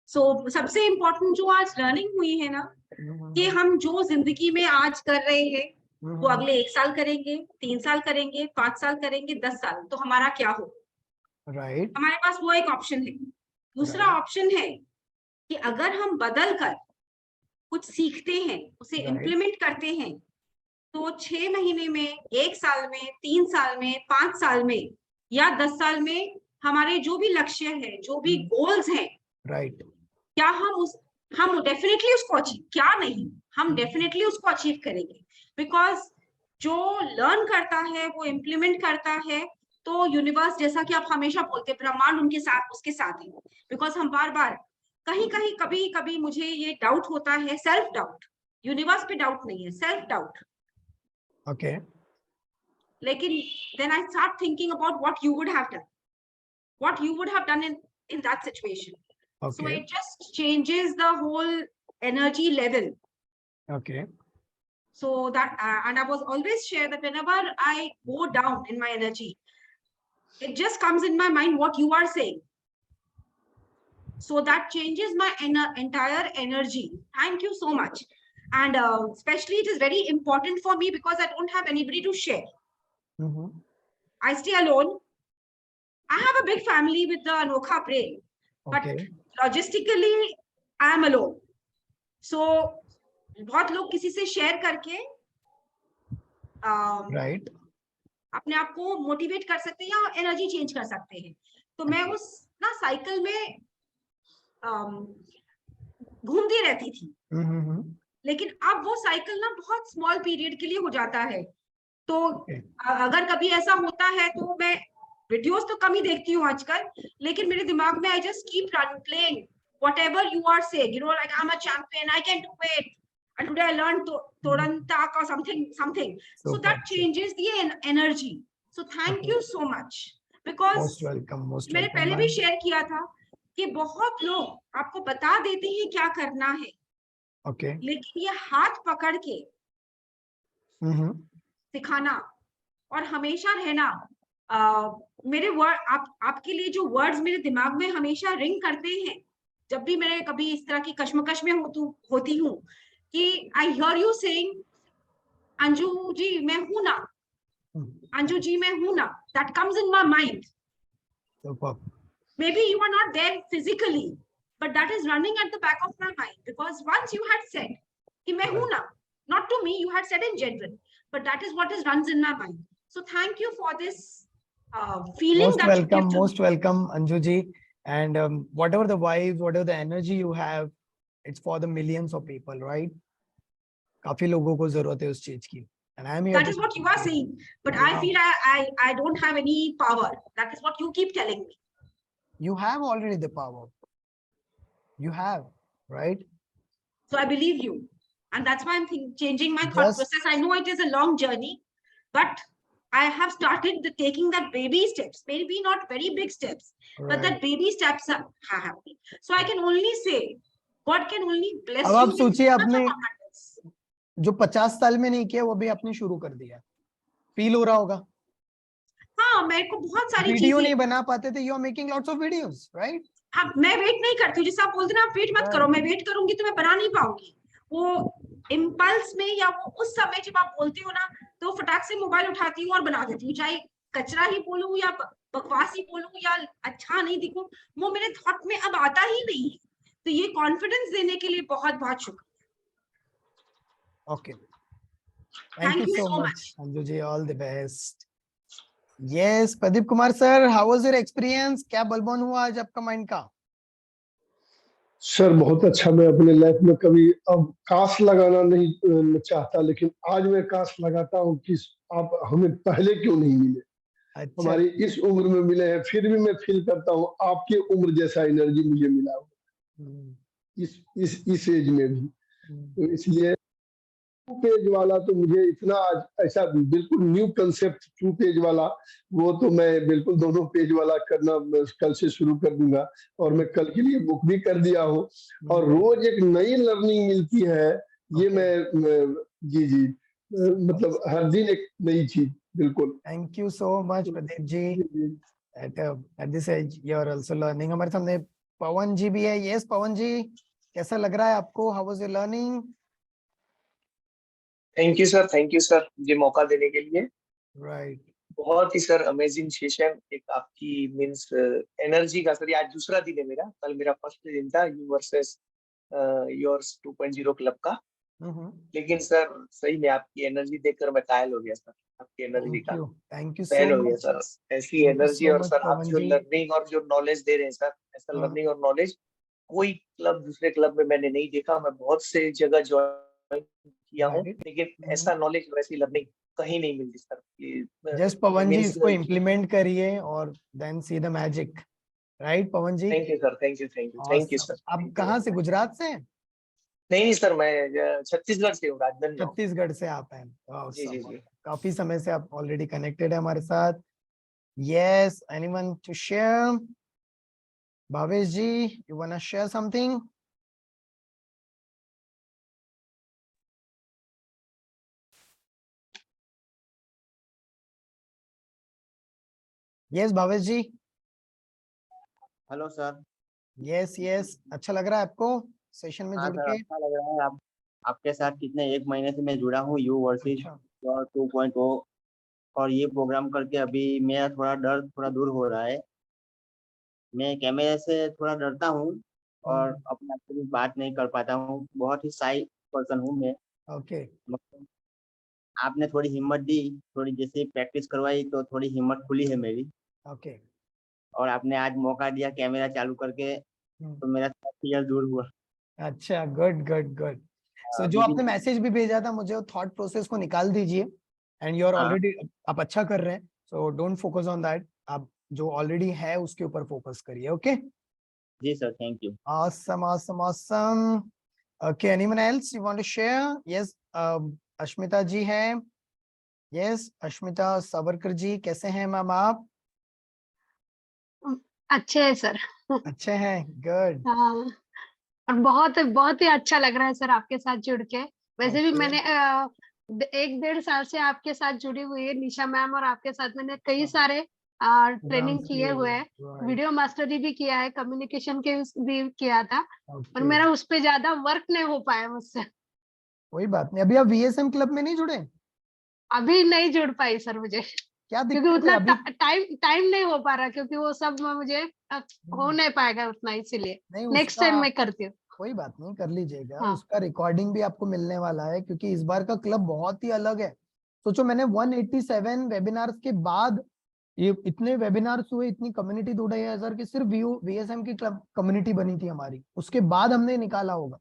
S6: So, सबसे important जो आज learning हुई है ना, कि हम जो जिंदगी में आज कर रहे हैं, वो अगले 1 साल करेंगे, 3 साल करेंगे, 5 साल करेंगे, 10 साल, तो हमारा क्या हो?
S1: राइट,
S6: हमारे पास वो एक ऑप्शन है। दूसरा ऑप्शन है कि अगर हम बदल कर कुछ सीखते हैं, उसे
S1: Right.
S6: इम्प्लीमेंट करते हैं, तो 6 महीने में, 1 साल में, 3 साल में, 5 साल में या 10 साल में हमारे जो भी लक्ष्य है, जो भी गोल्स हैं,
S1: राइट,
S6: क्या हम डेफिनेटली उसको अचीव, क्या नहीं, हम डेफिनेटली उसको अचीव करेंगे। बिकॉज जो लर्न करता है वो इम्प्लीमेंट करता है, तो यूनिवर्स, जैसा कि आप हमेशा बोलते हैं, ब्रह्मांड उनके साथ, उसके साथ है। बिकॉज हम बार बार कहीं कहीं कभी कभी मुझे ये डाउट होता है, सेल्फ डाउट, यूनिवर्स पे डाउट नहीं है, सेल्फ डाउट।
S1: ओके,
S6: लेकिन then I start thinking about what you would have done in that situation. So
S1: okay,
S6: it just changes the whole energy level.
S1: Okay,
S6: So that and I was always share that whenever I go down in my energy, it just comes in my mind what you are saying. So that changes my entire energy. Thank you so much. And especially it is very important for me because I don't have anybody to share. I stay alone. I have a big family with the Anokha brain, but
S1: okay,
S6: logistically I am alone. So बहुत लोग किसी से share करके
S1: right,
S6: अपने आप को motivate कर सकते हैं या एनर्जी चेंज कर सकते हैं। तो मैं उस ना साइकिल में घूमती रहती थी, लेकिन अब वो साइकिल ना बहुत स्मॉल पीरियड के लिए हो जाता है। तो अगर कभी ऐसा होता है तो मैं वीडियोस तो कम ही देखती हूँ आजकल, लेकिन मेरे दिमाग में I just keep playing whatever you are saying, you know, like I'm a champion, I can do it, and today I learned Todantak or something. So that changes the energy. So thank you so much, because
S1: most welcome, most
S6: मैंने पहले भी share किया था कि बहुत लोग आपको बता देते हैं क्या करना है,
S1: ओके,
S6: लेकिन ये हाथ पकड़ के सिखाना और हमेशा रहना, मेरे वर्ड आपके लिए जो वर्ड्स मेरे दिमाग में हमेशा रिंग करते हैं जब भी मैं कभी इस तरह की कश्मकश में होती हूँ, कि I hear you saying, Anju ji मैं हूं ना, अंजू जी मैं हूं ना, that comes in my mind. Maybe you are not there physically, but that is running at the back of my mind, because once you had said कि मैं हूं ना, not to me, you had said in general, but that is what runs in my mind. So thank you for this feeling.
S1: Most
S6: that
S1: welcome,
S6: you give to
S1: most welcome, Anju ji. And whatever the vibes, whatever the energy you have, it's for the millions of people, right? काफी लोगों को जरूरत है उस चीज की. And I'm here.
S6: That is what you are saying, but I feel I don't have any power. That is what you keep telling me.
S1: You have already the power. You have, right?
S6: So I believe you, and that's why I'm changing my thought process. I know it is a long journey, but I have started taking that baby steps, maybe not very big steps, but that baby steps are happening. So I can only say, God can only bless you.
S1: अब आप सोचिए आपने जो 50 साल में नहीं किया वो भी आपने शुरू कर दिया, फील हो रहा होगा?
S6: हाँ, मेरे को बहुत सारी
S1: वीडियो
S6: चीजें,
S1: नहीं बना पाते थे, you are making lots of videos, right?
S6: अब मैं वेट नहीं करती हूँ, जैसे आप बोलते ना आप वेट मत करो, मैं वेट करूंगी तो मैं बना नहीं पाऊंगी। वो इम्पल्स में या वो उस समय जब आप बोलती हो ना, तो फटाक से मोबाइल उठाती हूँ और बना देती हूँ, चाहे कचरा ही बोलूं या बकवास ही बोलूं या अच्छा नहीं दिखूं, वो मेरे थॉट में अब आता ही नहीं है। तो ये कॉन्फिडेंस देने के लिए बहुत बहुत शुक्रिया।
S1: Okay, thank you so much
S6: much.
S1: Anju ji, all the best. Yes, Pradeep Kumar sir, how was your experience? क्या बलबोन हुआ आज आपका माइंड का?
S7: सर बहुत अच्छा। मैं अपने लाइफ में कभी अब काश लगाना नहीं चाहता, लेकिन आज मैं काश लगाता हूँ कि आप हमें पहले क्यों नहीं मिले,
S1: अच्छा,
S7: हमारी इस उम्र में मिले हैं। फिर भी मैं फील करता हूँ आपकी उम्र जैसा एनर्जी मुझे मिला हो इस एज में भी। तो इसलिए 2 पेज वाला तो मुझे इतना आज ऐसा बिल्कुल न्यू कंसेप्ट 2 पेज वाला, वो तो मैं बिल्कुल दोनों पेज वाला करना कल से शुरू कर दूंगा। और मैं कल के लिए बुक भी कर दिया हूँ, और रोज एक नई लर्निंग मिलती है। ये मैं जी जी मतलब हर दिन एक नई चीज। बिल्कुल,
S1: thank you so much Pradeep ji.
S7: जी।
S1: At this age you are also learning। हमारे सामने पवन जी भी है। यस पवन जी, कैसा लग रहा है आपको? How was your learning?
S8: Thank you sir, thank you sir मुझे मौका देने के लिए।
S1: राइट,
S8: बहुत ही सर अमेजिंग सेशन, एक आपकी मींस एनर्जी का सर। ये आज दूसरा दिन है मेरा, कल मेरा फर्स्ट दिन था यू वर्सेस योर्स 2.0 क्लब का। लेकिन सर सही में आपकी एनर्जी देखकर मैं कायल हो गया सर, आपकी एनर्जी का
S1: थैंक यू सो
S8: फैन हो गया
S1: मच,
S8: सर। ऐसी
S1: थैंक यू
S8: एनर्जी,
S1: सो
S8: और
S1: मच
S8: सर आप
S1: पवन
S8: जो
S1: जी।
S8: लर्निंग और जो नॉलेज दे रहे हैं सर, ऐसा लर्निंग और नॉलेज कोई क्लब दूसरे क्लब में मैंने नहीं देखा। मैं बहुत से जगह ज्वाइन किया हूँ, लेकिन ऐसा नॉलेज और ऐसी लर्निंग कहीं नहीं मिलती सर।
S1: जस्ट पवन जी इसको इम्प्लीमेंट करिए और then see the magic, right Pawan ji?
S8: Thank you sir, thank you, thank you, thank you sir.
S1: आप कहाँ से, गुजरात से?
S8: नहीं सर, मैं छत्तीसगढ़ से हूँ, राजधानी।
S1: छत्तीसगढ़ से आप हैं?
S8: जी जी जी।
S1: काफी समय से आप ऑलरेडी कनेक्टेड है हमारे साथ। Yes, anyone to share? Bhavesh ji, you want to share something? Yes Bhavesh ji.
S9: Hello sir.
S1: Yes yes, अच्छा लग रहा है आपको सेशन में
S9: हाँ
S1: जुड़
S9: सर,
S1: के?
S9: अच्छा लग रहा है। आप आपके साथ कितने 1 महीने से मैं जुड़ा हूँ यू वर्सेस
S1: अच्छा,
S9: 2.0, और ये प्रोग्राम करके अभी मेरा थोड़ा डर थोड़ा दूर हो रहा है। मैं कैमरे से थोड़ा डरता हूँ और अपने आप से भी बात नहीं कर पाता हूँ, बहुत ही शाई पर्सन हूँ मैं।
S1: ओके,
S9: मतलब आपने थोड़ी हिम्मत दी, थोड़ी जैसे प्रैक्टिस करवाई तो थोड़ी हिम्मत खुली है मेरी।
S1: ओके,
S9: और आपने आज मौका दिया कैमरा चालू करके, तो मेरा फियर दूर हुआ।
S1: अच्छा, गुड गुड गुड। सो जो
S9: अभी
S1: आपने
S9: भी
S1: मैसेज भी भेजा था मुझे, वो थॉट प्रोसेस को निकाल दीजिए। एंड यू आर
S9: हाँ
S1: ऑलरेडी, आप अच्छा कर रहे हैं, so don't focus on that. आप जो ऑलरेडी है उसके ऊपर फोकस करिए। ओके,
S9: जी sir, thank you.
S1: awesome awesome awesome। okay, anyone else you want to share? yes, Ashmita ji है। yes, अश्मिता सावरकर जी, कैसे हैं मैम आप?
S10: अच्छे है सर।
S1: अच्छे हैं, गुड।
S10: हाँ, और बहुत बहुत ही अच्छा लग रहा है सर आपके साथ जुड़ के। वैसे भी मैंने 1-1.5 साल से आपके साथ जुड़ी हुई है निशा मैम, और आपके साथ मैंने कई सारे ट्रेनिंग किए हुए हैं, वीडियो मास्टरी भी किया है, कम्युनिकेशन के भी किया था, और मेरा उस पे ज्यादा वर्क नहीं हो पाया मुझसे।
S1: कोई बात नहीं, अभी आप VSM क्लब में नहीं जुड़े?
S10: अभी नहीं जुड़ पाई सर मुझे,
S1: क्या
S10: क्योंकि
S1: दिक्कत है
S10: उतना
S1: अभी?
S10: टाइम नहीं हो पा रहा, क्योंकि वो सब मुझे हो नहीं पाएगा उतना, इसीलिए
S1: नहीं,
S10: नेक्स्ट
S1: उसका
S10: टाइम मैं करती हूँ।
S1: कोई बात नहीं, कर लीजिएगा।
S10: हाँ।
S1: उसका रिकॉर्डिंग भी आपको मिलने वाला है, क्योंकि इस बार का क्लब बहुत ही अलग है। सोचो, मैंने 187 वेबिनार्स के बाद, ये इतने वेबिनार्स हुए, इतनी कम्युनिटी 2500 की सिर्फ VSM की क्लब कम्युनिटी बनी थी हमारी, उसके बाद हमने निकाला होगा।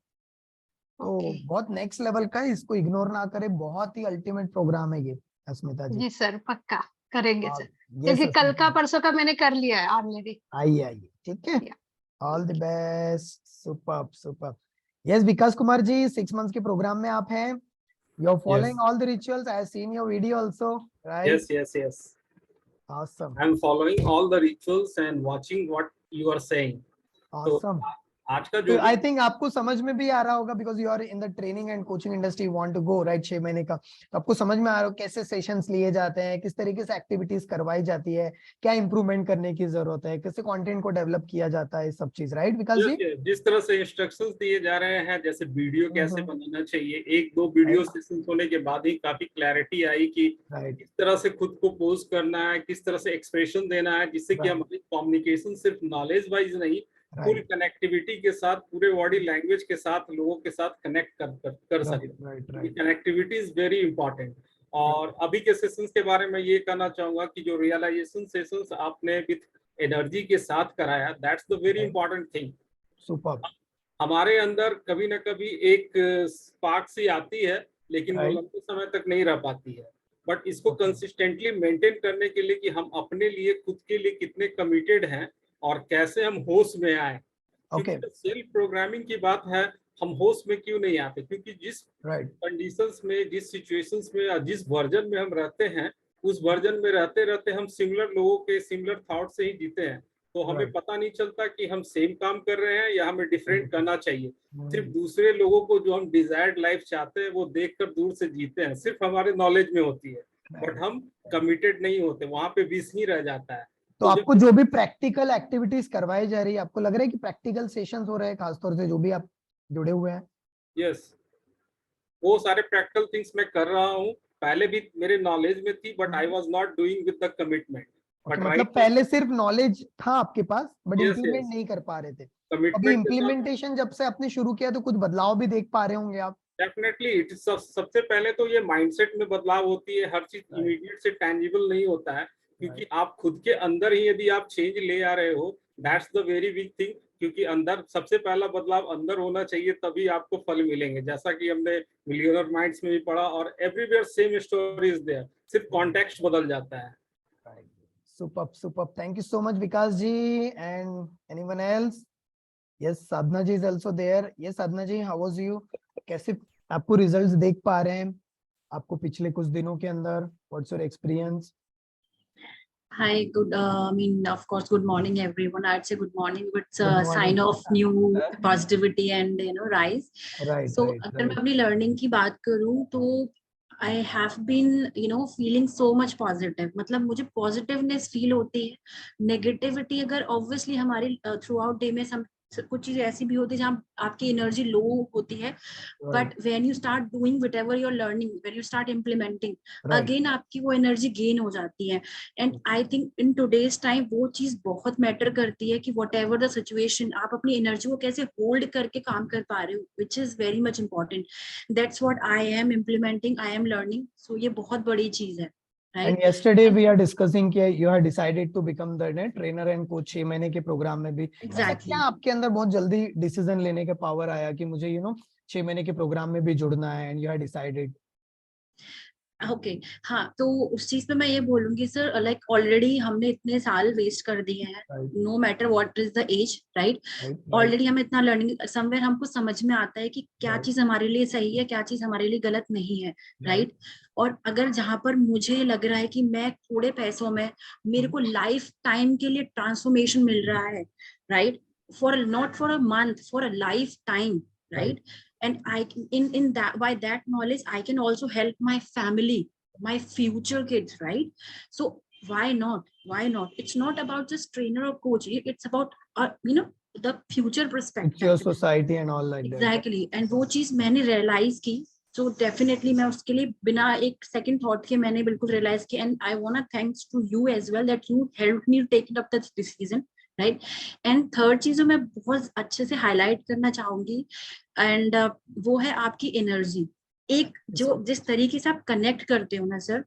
S1: तो बहुत नेक्स्ट लेवल का है, इसको इग्नोर ना करें, बहुत ही अल्टीमेट प्रोग्राम है ये अस्मिता जी।
S10: जी सर, पक्का करेंगे सर,
S1: यस,
S10: क्योंकि कल का परसों का मैंने कर लिया है ऑलरेडी।
S1: आइए आइए, ठीक है। All the best, superb superb. Yes, Vikas Kumar ji, 6 months के प्रोग्राम में आप हैं। You are following all the rituals, I have seen your video also, right?
S11: Yes.
S1: Awesome,
S11: I'm following all the rituals and watching what you are saying.
S1: awesome.
S11: आज का जो
S1: I think आपको समझ में भी आ रहा होगा because you are in the training and coaching industry, want to go right 6 महीने का, तो आपको समझ में आ रहा हो कैसे सेशंस लिए जाते हैं, किस तरीके से एक्टिविटीज करवाई जाती है, क्या इंप्रूवमेंट करने की जरूरत है, कैसे कंटेंट को डेवलप किया जाता है, सब चीज राइट विकास जी।
S11: जिस तरह से इंस्ट्रक्शंस दिए जा रहे हैं, जैसे वीडियो कैसे बनाना चाहिए, 1-2 वीडियो सेशन होने के बाद ही काफी क्लैरिटी आई कि किस तरह से खुद को पोज करना है, किस तरह से एक्सप्रेशन देना है, जिससे कि हमारी कम्युनिकेशन सिर्फ नॉलेज वाइज नहीं, फुल कनेक्टिविटी के साथ, पूरे बॉडी लैंग्वेज के साथ लोगों के साथ कनेक्ट कर सके। Connectivity is very important. और अभी के सेशंस के बारे में ये कहना चाहूंगा कि जो रियलाइजेशन सेशंस आपने विद एनर्जी के साथ कराया, that's the very important thing.
S1: Super.
S11: हमारे अंदर कभी ना कभी एक स्पार्क सी आती है, लेकिन वो लंबे समय तक नहीं रह पाती है। बट इसको कंसिस्टेंटली मेंटेन करने के लिए कि हम अपने लिए, खुद के लिए कितने कमिटेड हैं और कैसे हम होश में आए। क्योंकि सेल्फ प्रोग्रामिंग की बात है, हम होश में क्यों नहीं आते? क्योंकि जिस कंडीशंस में, जिस सिचुएशंस में या जिस वर्जन में हम रहते हैं, उस वर्जन में रहते रहते हम सिमिलर लोगों के सिमिलर थॉट से ही जीते हैं। तो हमें पता नहीं चलता कि हम सेम काम कर रहे हैं या हमें डिफरेंट करना चाहिए। सिर्फ दूसरे लोगों को जो हम डिजायर्ड लाइफ चाहते हैं वो देखकर दूर से जीते हैं, सिर्फ हमारे नॉलेज में होती है, बट हम कमिटेड नहीं होते, वहां पे विष ही रह जाता है।
S1: तो आपको जो भी प्रैक्टिकल एक्टिविटीज करवाई जा रही है, आपको लग रहा है कि प्रैक्टिकल सेशंस हो रहे हैं, खासतौर से जो भी आप जुड़े हुए हैं?
S11: यस, वो सारे प्रैक्टिकल थिंग्स मैं कर रहा हूँ। पहले भी मेरे नॉलेज में थी, but I was not doing with the commitment.
S1: मतलब पहले सिर्फ नॉलेज था आपके पास, बट इम्प्लीमेंट नहीं कर पा रहे थे। अभी इम्प्लीमेंटेशन जब से आपने शुरू किया तो कुछ बदलाव भी देख पा रहे होंगे आप?
S11: डेफिनेटली। सबसे पहले तो ये माइंडसेट में बदलाव होती है। हर चीज इमीडिएट से टैंजिबल नहीं होता है, क्योंकि आप खुद के अंदर ही यदि आप चेंज ले आ रहे हो, that's the very big thing. क्योंकि अंदर सबसे पहला बदलाव अंदर होना चाहिए, तभी आपको फल मिलेंगे। जैसा कि हमने मिलियनर माइंड्स में भी पढ़ा, और everywhere same story is there, सिर्फ कॉन्टेक्स्ट बदल जाता है।
S1: Superb, superb. Thank you so much, Vikas ji. And anyone else? Yes, Sadhna ji is also there. Yes, Sadhna ji, how was you? कैसे आपको रिजल्ट्स देख पा रहे हैं आपको पिछले कुछ दिनों के अंदर? What's your experience?
S12: Hi, good. Of course, good morning, everyone. I'd say good morning, but it's a sign of new positivity and rise.
S1: Right.
S12: So, अगर मैं अपनी learning की बात करूँ तो I have been, feeling so much positive. मतलब मुझे positiveness feel होती है. Negativity अगर obviously हमारी throughout day में कुछ चीजें ऐसी भी होती है जहाँ आपकी एनर्जी लो होती है, but when you start doing whatever you are learning, when you start implementing, again आपकी वो एनर्जी गेन हो जाती है। And I think in today's time वो चीज बहुत मैटर करती है कि व्हाटएवर द सिचुएशन, आप अपनी एनर्जी को कैसे होल्ड करके काम कर पा रहे हो, which is very much important. That's what I am implementing, I am learning. So ये बहुत बड़ी चीज है। Right?
S1: And yesterday we are discussing कि you have decided to become the trainer and coach 6 महीने के प्रोग्राम में भी।
S12: Exactly.
S1: क्या आपके अंदर बहुत जल्दी डिसीजन लेने का पावर आया कि मुझे 6 महीने के प्रोग्राम में भी जुड़ना है, and you have decided?
S12: Okay हाँ, तो उस चीज पे मैं ये बोलूंगी सर, लाइक ऑलरेडी हमने इतने साल वेस्ट कर दिए हैं, no matter what is the age, right? Already हमें इतना लर्निंग समवेयर हमको समझ में आता है कि क्या चीज हमारे लिए सही है, क्या चीज हमारे लिए गलत नहीं है, राइट? और अगर जहां पर मुझे लग रहा है कि मैं थोड़े पैसों में मेरे को लाइफ टाइम के लिए ट्रांसफॉर्मेशन मिल रहा है, right, for not for a month, for a life time, right? And I in that, by that knowledge I can also help my family, my future kids, right? So why not? It's not about just trainer or coach, it's about the future perspective,
S1: future society and all like
S12: exactly. And वो चीज मैंने realize की, so definitely मैं उसके लिए बिना एक second thought के मैंने बिल्कुल realize की, and I wanna thanks to you as well that you helped me take up that decision, right? And third चीज जो मैं बहुत अच्छे से हाईलाइट करना चाहूंगी, एंड वो है आपकी एनर्जी। एक जो जिस तरीके से आप कनेक्ट करते हो ना सर,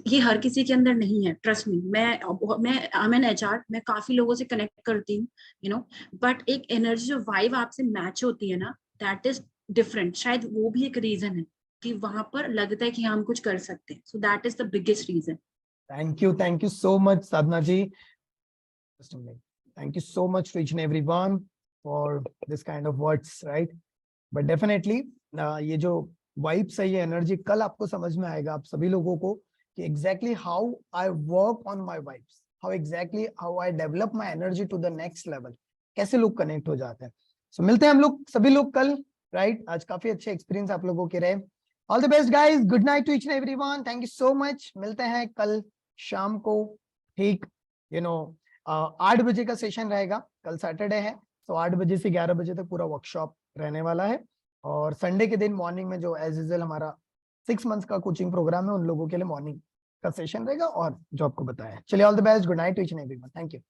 S12: ये हर किसी के अंदर नहीं है, ट्रस्ट मी। मैं आई एम एन एचआर, मैं काफी लोगों से कनेक्ट करती हूँ, बट एक एनर्जी जो वाइब आपसे मैच होती है ना, दैट इज डिफरेंट। शायद वो भी एक रीजन है कि वहां पर लगता है कि हम कुछ कर सकते हैं। So that is the biggest reason.
S1: Thank you so much Sadhana ji. Thank you so much to each and everyone for this kind of words, right? But definitely ये जो vibes है, ये energy कल आपको समझ में आएगा आप सभी लोगों को कि exactly how I work on my vibes, how I develop my energy to the next level, कैसे लोग कनेक्ट हो जाते हैं। सो मिलते हैं हम लोग सभी लोग कल, राइट। आज काफी अच्छे एक्सपीरियंस आप लोगों के रहे। All the best guys, good night to each and everyone, thank you so much. मिलते हैं कल शाम को, ठीक 8 बजे का सेशन रहेगा, कल सैटरडे है, तो 8 बजे से 11 बजे तक पूरा वर्कशॉप रहने वाला है। और संडे के दिन मॉर्निंग में जो एज यूजुअल हमारा 6 मंथ्स का कोचिंग प्रोग्राम है, उन लोगों के लिए मॉर्निंग का सेशन रहेगा और जो आपको बताया। चलिए all the best, good night to each and everyone, thank you.